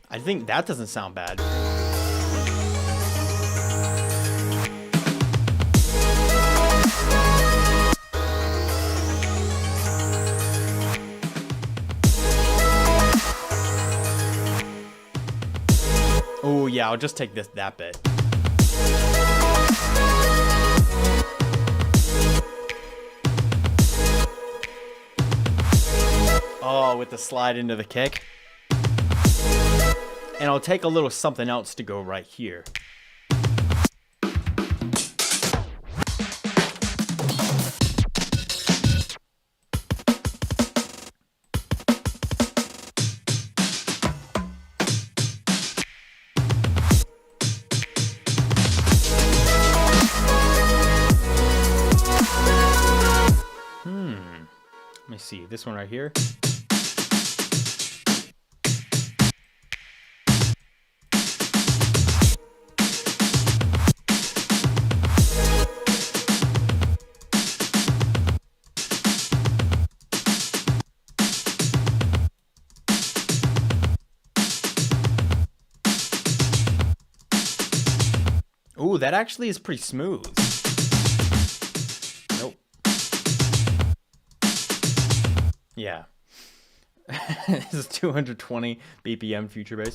A: I think that doesn't sound bad. Oh yeah, I'll just take that bit. Oh, with the slide into the kick. And I'll take a little something else to go right here. Let me see, this one right here. Ooh, that actually is pretty smooth. Nope. Yeah. This is 220 BPM future bass.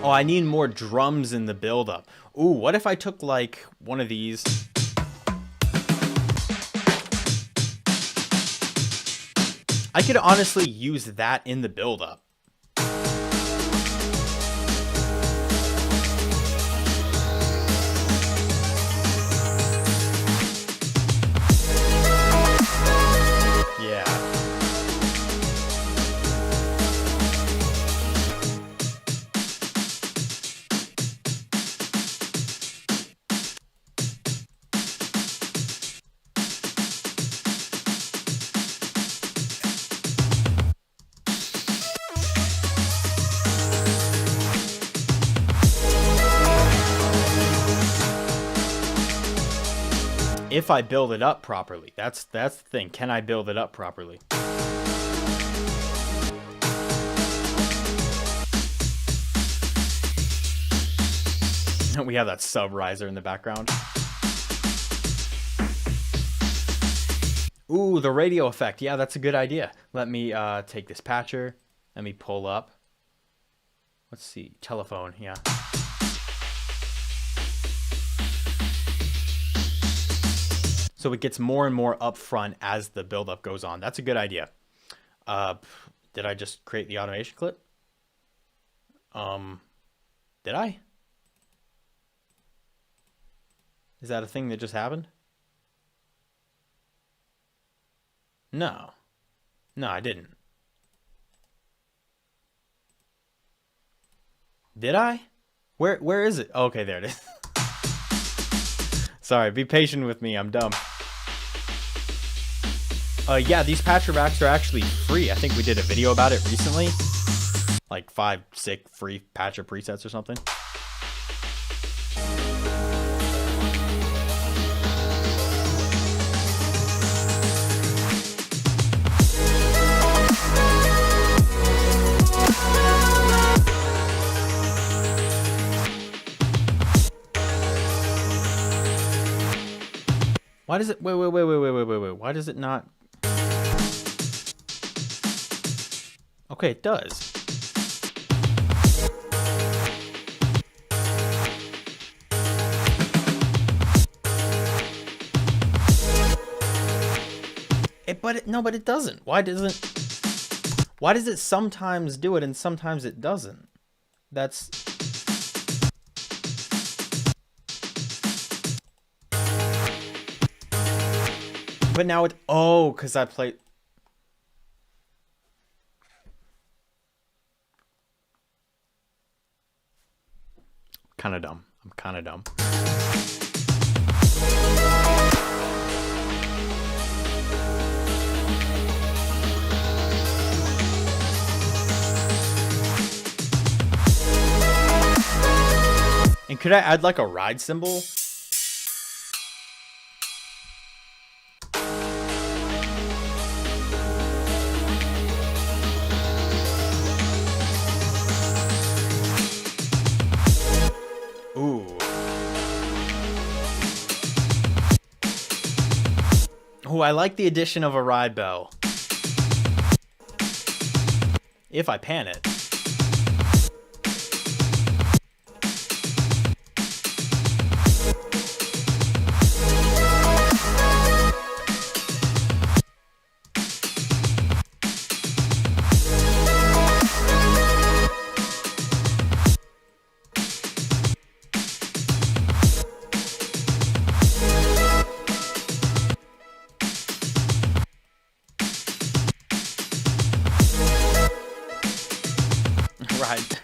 A: Oh, I need more drums in the build-up. Ooh, what if I took like one of these? I could honestly use that in the build-up. Yeah. If I build it up properly. That's the thing. Can I build it up properly? We have that sub riser in the background. Ooh, the radio effect. Yeah, that's a good idea. Let me take this patcher. Let me pull up. Let's see. Telephone. Yeah. So it gets more and more upfront as the buildup goes on. That's a good idea. Did I just create the automation clip? Did I? Is that a thing that just happened? No. No, I didn't. Did I? Where is it? Oh, okay, there it is. Sorry, be patient with me. I'm dumb. Yeah, these patcher racks are actually free. I think we did a video about it recently. Like 5 sick free patcher presets or something. Why does it... Wait. Why does it not... Okay, it does. But it doesn't. Why does it sometimes do it and sometimes it doesn't? That's... But now it... Oh, because I played... Kind of dumb. I'm kind of dumb. And could I add like a ride cymbal? Ooh. Ooh, I like the addition of a ride bell. If I pan it.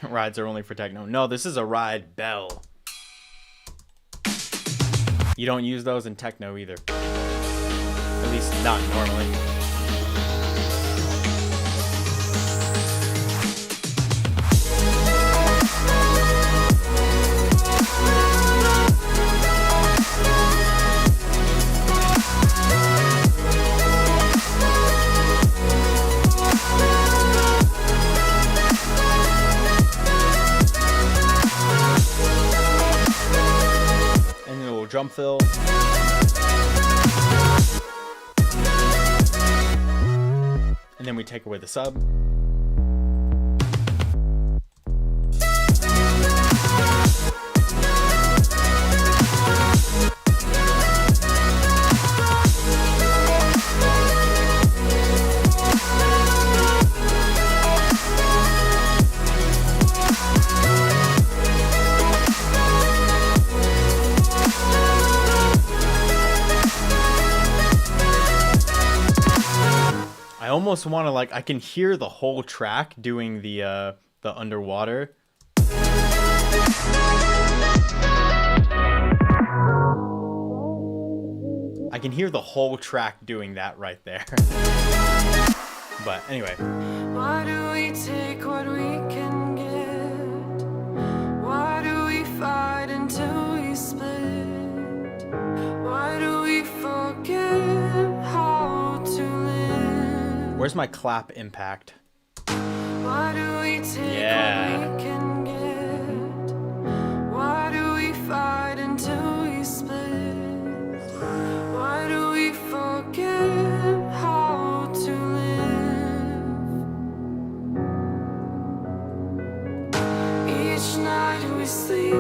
A: Rides are only for techno. No, this is a ride bell. You don't use those in techno either. At least not normally. Drum fill. And then we take away the sub. I almost want to, like, I can hear the whole track doing the underwater. I can hear the whole track doing that right there. But anyway.
B: Why do we take what we can get? Why do we fight until we split? Why do we forget how to live?
A: Where's my clap impact?
B: Why do we take what we can get? Why do we fight until we split? Why do we forget how to live? Each night we sleep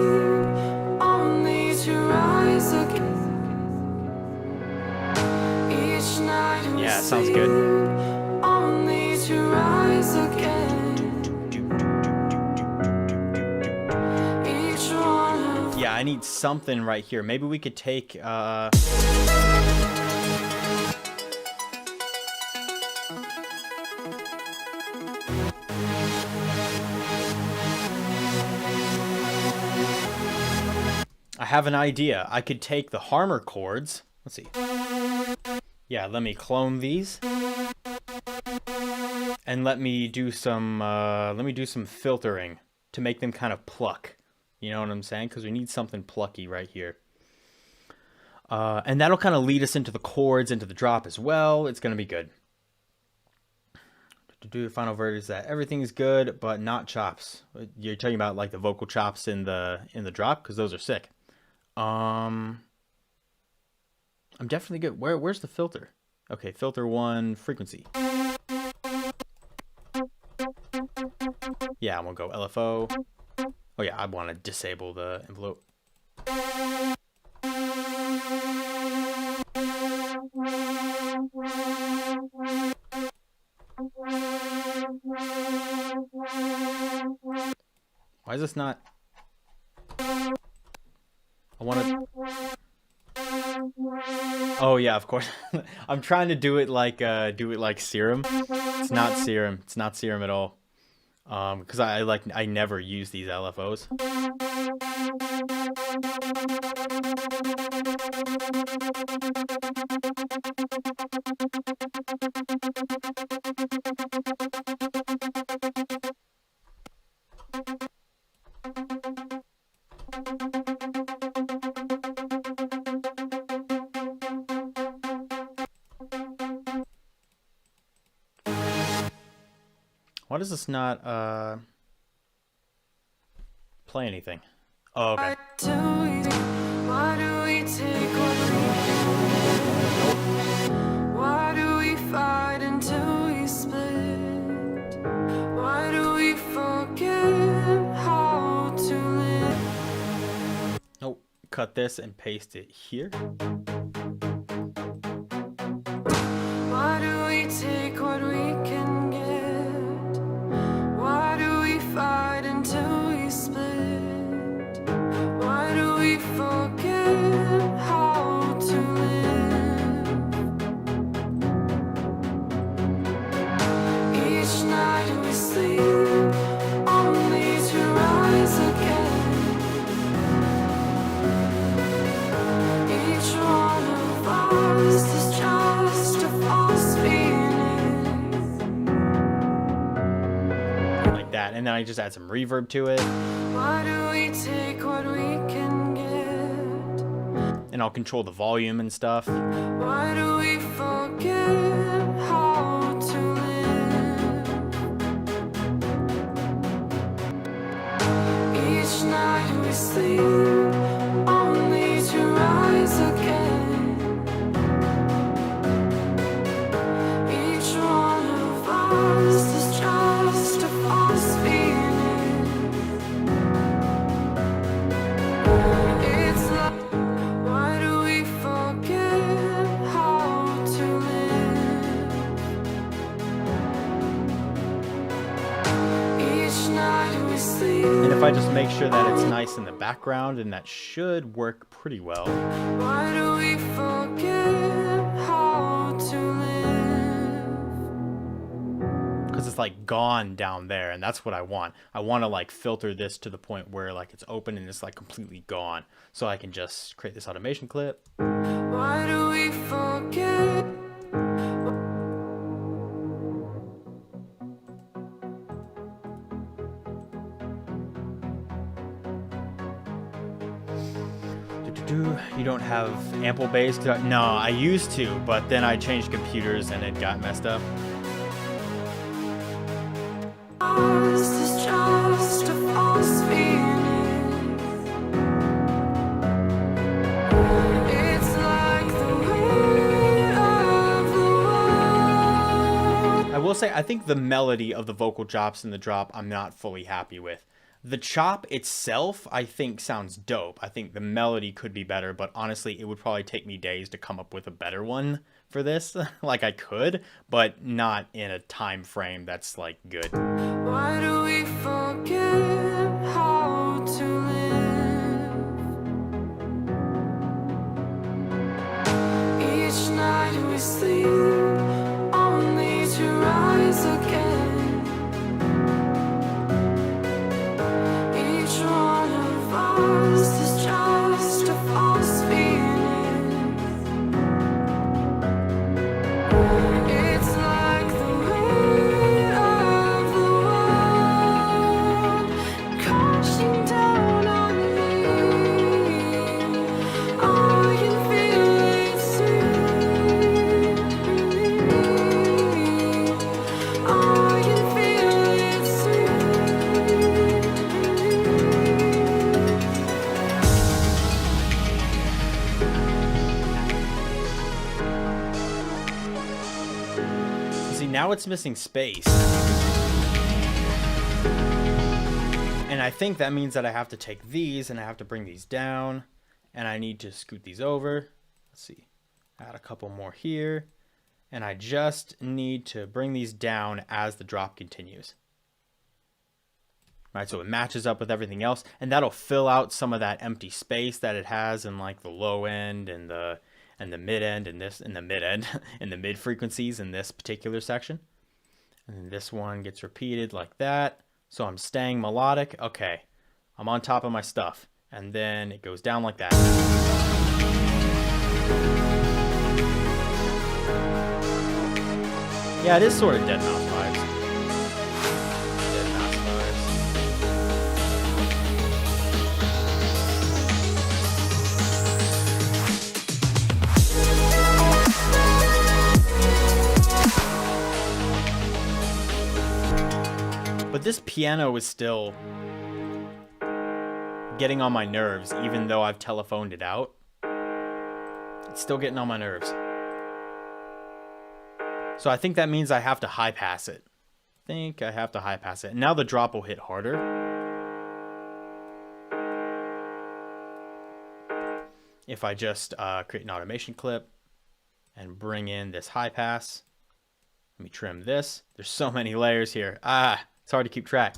B: only to rise again. Each night we
A: Yeah, sounds good.
B: only to rise again. Each one of
A: Yeah, I need something right here. Maybe we could take I have an idea. I could take the Harmor chords. Let's see. Yeah, let me clone these. And let me do some filtering to make them kind of pluck. You know what I'm saying? Because we need something plucky right here. And that'll kind of lead us into the chords, into the drop as well. It's going to be good. To do the final verdict is that everything is good, but not chops. You're talking about like the vocal chops in the drop, because those are sick. I'm definitely good. Where's the filter? Okay, filter 1, frequency. Yeah, I'm gonna go LFO. Oh yeah, I want to disable the envelope. Why is this not? I want to. Oh yeah, of course. I'm trying to do it like Serum. It's not Serum. It's not Serum at all. Because I never use these LFOs. Why does this not play anything? Oh, okay.
B: Why do we take what we Why do we fight until we split? Why do we forget how to live?
A: Oh, cut this and paste it here.
B: Why do we take what we can get? Why do we fight until we split? Why do we forget how to live? Each night we sleep only to rise again. Each one of us is just a false feeling.
A: Like that. And then I just add some reverb to it.
B: Why do we take what we can get?
A: And I'll control the volume and stuff.
B: Why do we forget how to live? Each night we sleep only to rise again. Each one of us is just a false feeling. It's like, why do we forget how to live? Each night we sleep.
A: And if I just make sure that it's nice in the background, and that should work pretty well.
B: Why do we forget how to live?
A: Because it's like gone down there, and that's what I want. I want to like filter this to the point where like it's open and it's like completely gone. So I can just create this automation clip.
B: Why do we forget?
A: You don't have ample bass? No, I used to, but then I changed computers and it got messed up.
B: This is just a false feeling. It's like the weight of the world.
A: I will say, I think the melody of the vocal chops in the drop, I'm not fully happy with. The chop itself, I think, sounds dope. I think the melody could be better, but honestly, it would probably take me days to come up with a better one for this. Like, I could, but not in a time frame that's, like, good.
B: Why do we forget how to live? Each night we sleep only to rise again. Each one of us is just
A: See, now it's missing space. And I think that means that I have to take these and I have to bring these down. And I need to scoot these over. Let's see. Add a couple more here. And I just need to bring these down as the drop continues. Right, so it matches up with everything else. And that'll fill out some of that empty space that it has in like the low end and the mid end and this in the mid end and the mid frequencies in this particular section. And then this one gets repeated like that. So I'm staying melodic. Okay, I'm on top of my stuff. And then it goes down like that. Yeah, it is sort of Dead Mouse vibes. Dead Mouse vibes. But this piano is still getting on my nerves, even though I've telephoned it out. It's still getting on my nerves. So I think that means I have to high pass it. I think I have to high pass it. And now the drop will hit harder. If I just create an automation clip and bring in this high pass. Let me trim this. There's so many layers here. It's hard to keep track.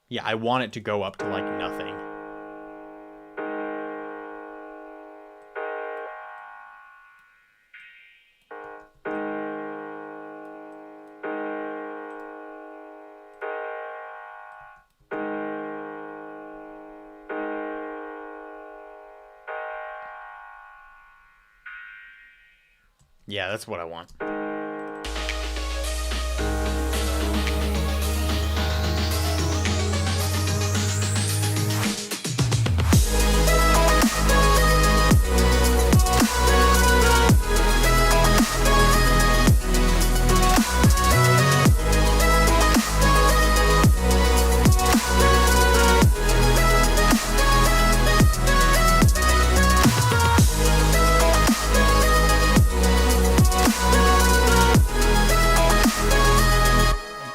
A: Yeah, I want it to go up to like nothing. Yeah, that's what I want.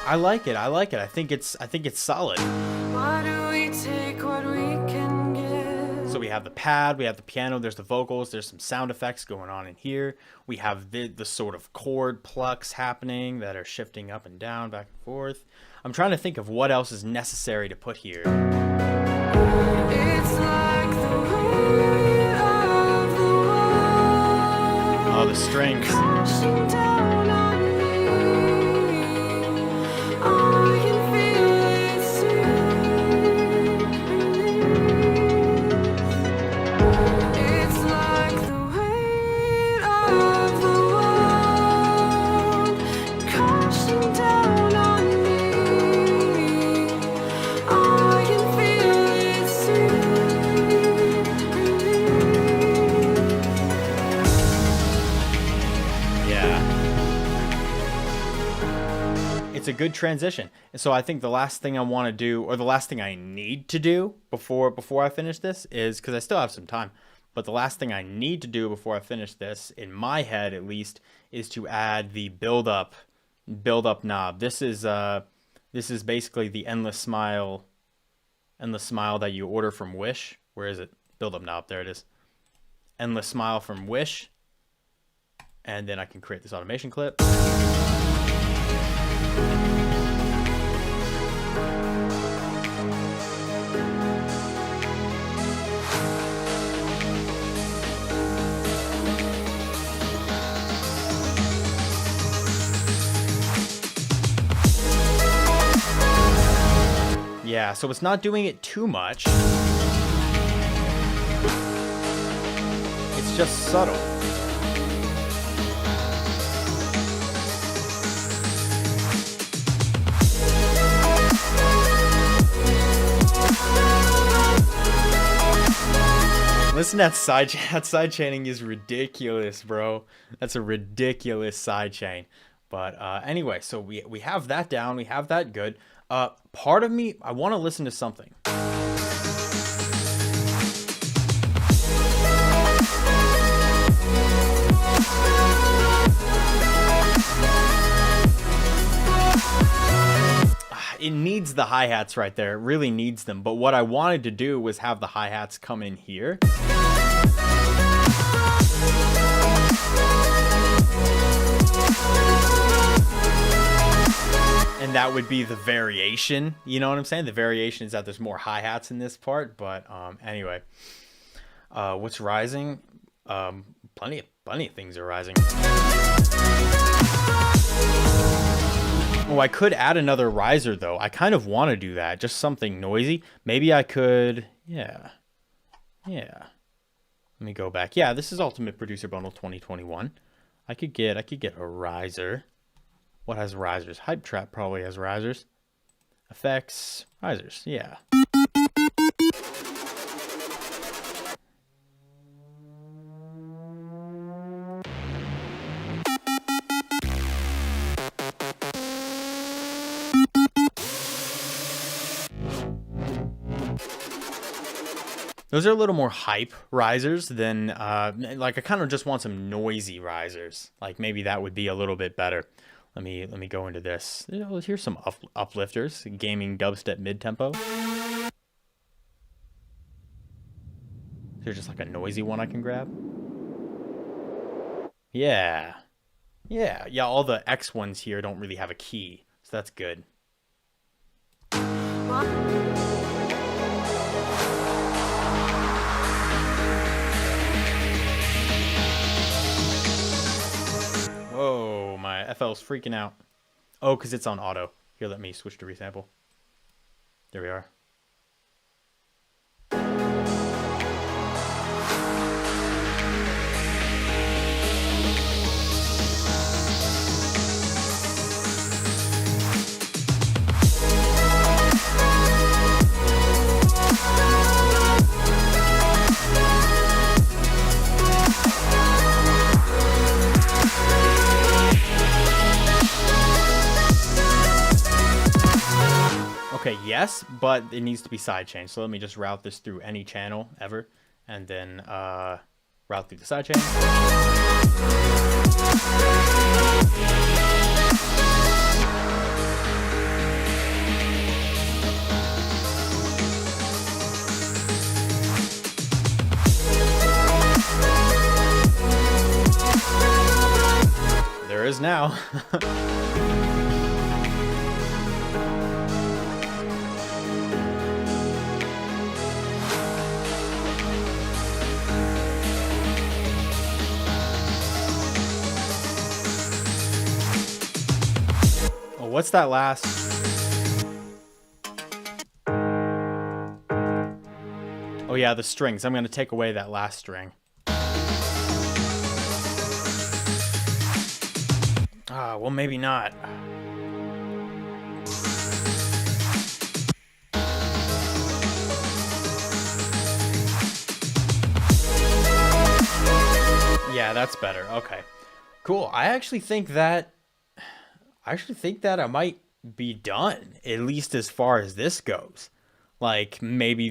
A: I like it. I like it. I think it's solid.
B: Why do we take what we can get?
A: So we have the pad, we have the piano, there's the vocals, there's some sound effects going on in here. We have the sort of chord plucks happening that are shifting up and down, back and forth. I'm trying to think of what else is necessary to put here.
B: It's like the weight of the world.
A: Oh, the strings.
B: Crashing down on me. I can feel it soon. It's like the weight of the world crashing down on me. I can feel it soon.
A: Yeah. It's a good transition. And so I think the last thing I want to do, or the last thing I need to do before I finish this is, because I still have some time, but the last thing I need to do before I finish this, in my head at least, is to add the build up knob. This is basically the endless smile that you order from Wish. Where is it? Build up knob. There it is. Endless smile from Wish. And then I can create this automation clip. Yeah, so it's not doing it too much. It's just subtle. Listen to that side chain. That side chaining is ridiculous, bro. That's a ridiculous side chain. But anyway, so we have that down. We have that good. Part of me, I want to listen to something. it needs the hi-hats right there. It really needs them. But what I wanted to do was have the hi-hats come in here. And that would be the variation. You know what I'm saying? The variation is that there's more hi-hats in this part. But anyway, what's rising? Plenty of things are rising. Oh, I could add another riser though. I kind of want to do that. Just something noisy. Maybe I could. Yeah. Let me go back. Yeah, this is Ultimate Producer Bundle 2021. I could get a riser. What has risers? Hype Trap probably has risers. Effects, risers. Yeah. Those are a little more hype risers than, like I kind of just want some noisy risers. Like maybe that would be a little bit better. Let me go into this. Here's some uplifters. Gaming dubstep mid-tempo. There's just like a noisy one I can grab. Yeah. All the X ones here don't really have a key, so that's good. Whoa, my FL's freaking out. Oh, because it's on auto. Here, let me switch to resample. There we are. Okay, yes, but it needs to be sidechain. So let me just route this through any channel ever, and then route through the sidechain. There is now. What's that last? Oh yeah, the strings. I'm going to take away that last string. Ah, well maybe not. Yeah, that's better. Okay. Cool. I actually think that I might be done, at least as far as this goes. Like maybe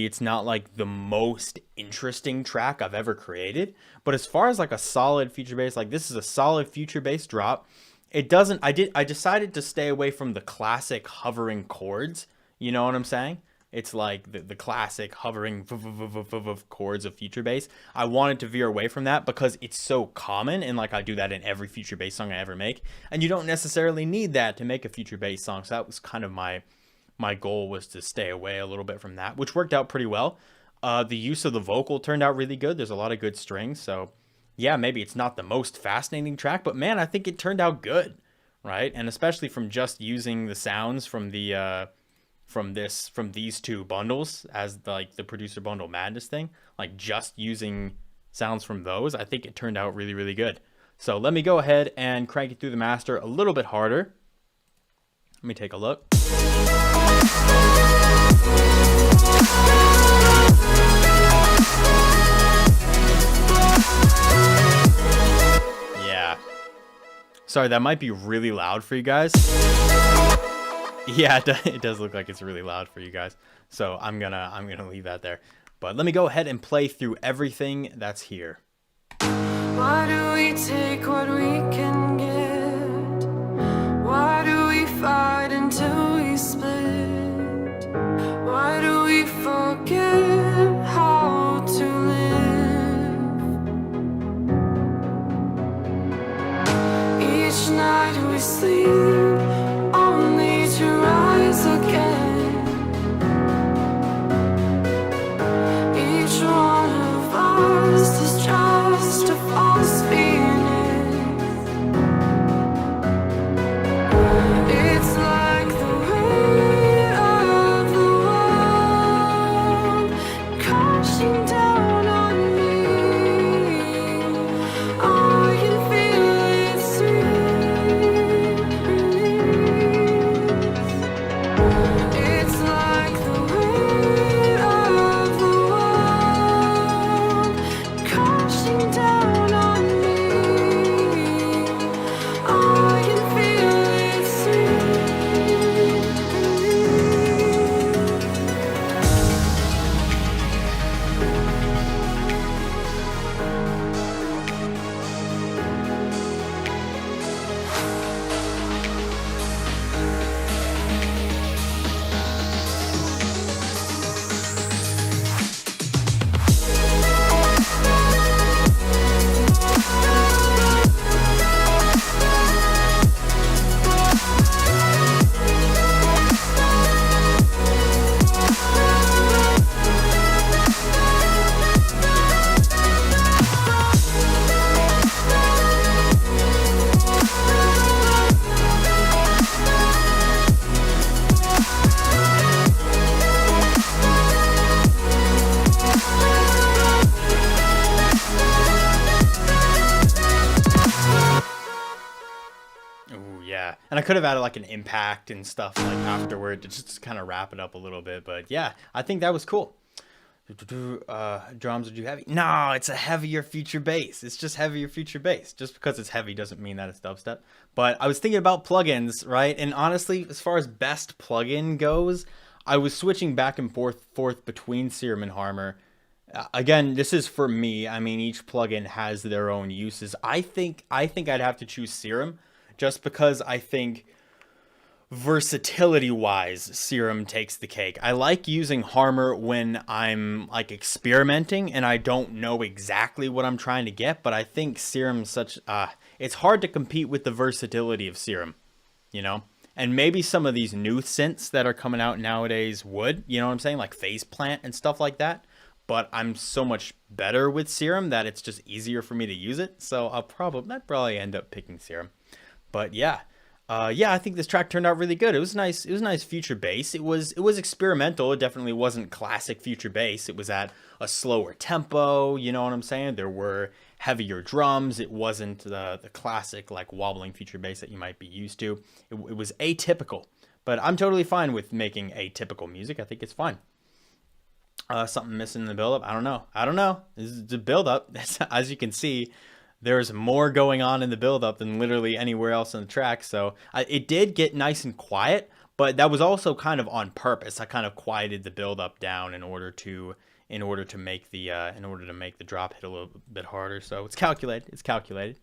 A: it's not like the most interesting track I've ever created, but as far as like a solid future bass, like this is a solid future bass drop. It doesn't. I decided to stay away from the classic hovering chords. You know what I'm saying? It's like the classic hovering chords of future bass. I wanted to veer away from that because it's so common, and like I do that in every future bass song I ever make, and you don't necessarily need that to make a future bass song. So that was kind of my goal, was to stay away a little bit from that, which worked out pretty well. The use of the vocal turned out really good. There's a lot of good strings, so yeah, maybe it's not the most fascinating track, but man, I think it turned out good, right? And especially from just using the sounds from the from these two bundles as like the producer bundle madness thing, like just using sounds from those, I think it turned out really, really good. So let me go ahead and crank it through the master a little bit harder. Let me take a look. Yeah. Sorry, that might be really loud for you guys. Yeah, it does look like it's really loud for you guys. So I'm gonna leave that there. But let me go ahead and play through everything that's here.
B: Why do we take what we can get? Why do we fight until we split?
A: I could have added like an impact and stuff like afterward to just kind of wrap it up a little bit. But yeah, I think that was cool. Drums, are you heavy? No, it's a heavier future bass. It's just heavier future bass. Just because it's heavy doesn't mean that it's dubstep. But I was thinking about plugins, right? And honestly, as far as best plugin goes, I was switching back and forth between Serum and Harmor. Again, this is for me. I mean, each plugin has their own uses. I think I'd have to choose Serum, just because I think versatility wise, Serum takes the cake. I like using Harmor when I'm like experimenting and I don't know exactly what I'm trying to get, but I think Serum's such it's hard to compete with the versatility of Serum, you know? And maybe some of these new synths that are coming out nowadays would, you know what I'm saying? Like Phase Plant and stuff like that. But I'm so much better with Serum that it's just easier for me to use it. So I'd probably end up picking Serum. But yeah. I think this track turned out really good. It was nice. It was nice future bass. It was experimental. It definitely wasn't classic future bass. It was at a slower tempo. You know what I'm saying? There were heavier drums. It wasn't the classic like wobbling future bass that you might be used to. It was atypical. But I'm totally fine with making atypical music. I think it's fine. Something missing in the build-up? I don't know. This is the build-up. As you can see, there's more going on in the build-up than literally anywhere else on the track. So it did get nice and quiet, but that was also kind of on purpose. I kind of quieted the build-up down in order to make the drop hit a little bit harder. So it's calculated. It's calculated.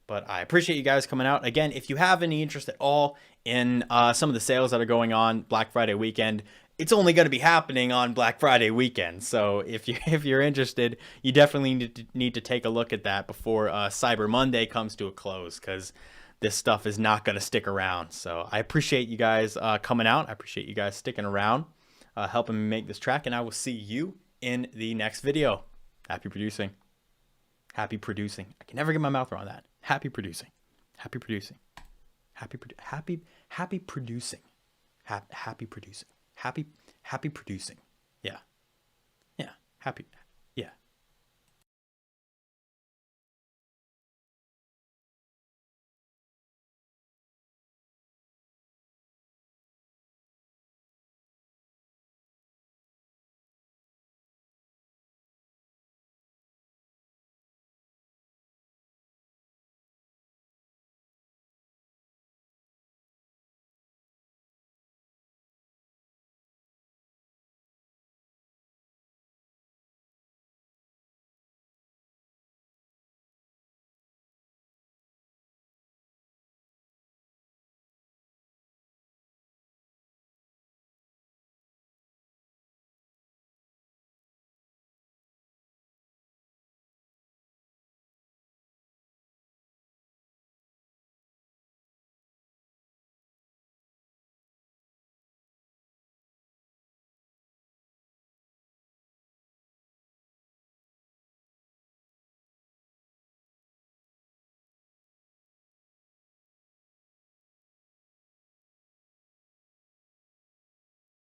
A: But I appreciate you guys coming out. Again, if you have any interest at all in some of the sales that are going on Black Friday weekend, it's only going to be happening on Black Friday weekend. So if you're interested, you definitely need to take a look at that before Cyber Monday comes to a close, because this stuff is not going to stick around. So I appreciate you guys coming out. I appreciate you guys sticking around, helping me make this track, and I will see you in the next video. Happy producing. Happy producing. I can never get my mouth around that. Happy producing. Happy producing. Happy producing. Happy producing. Happy producing. Happy producing. Yeah. Happy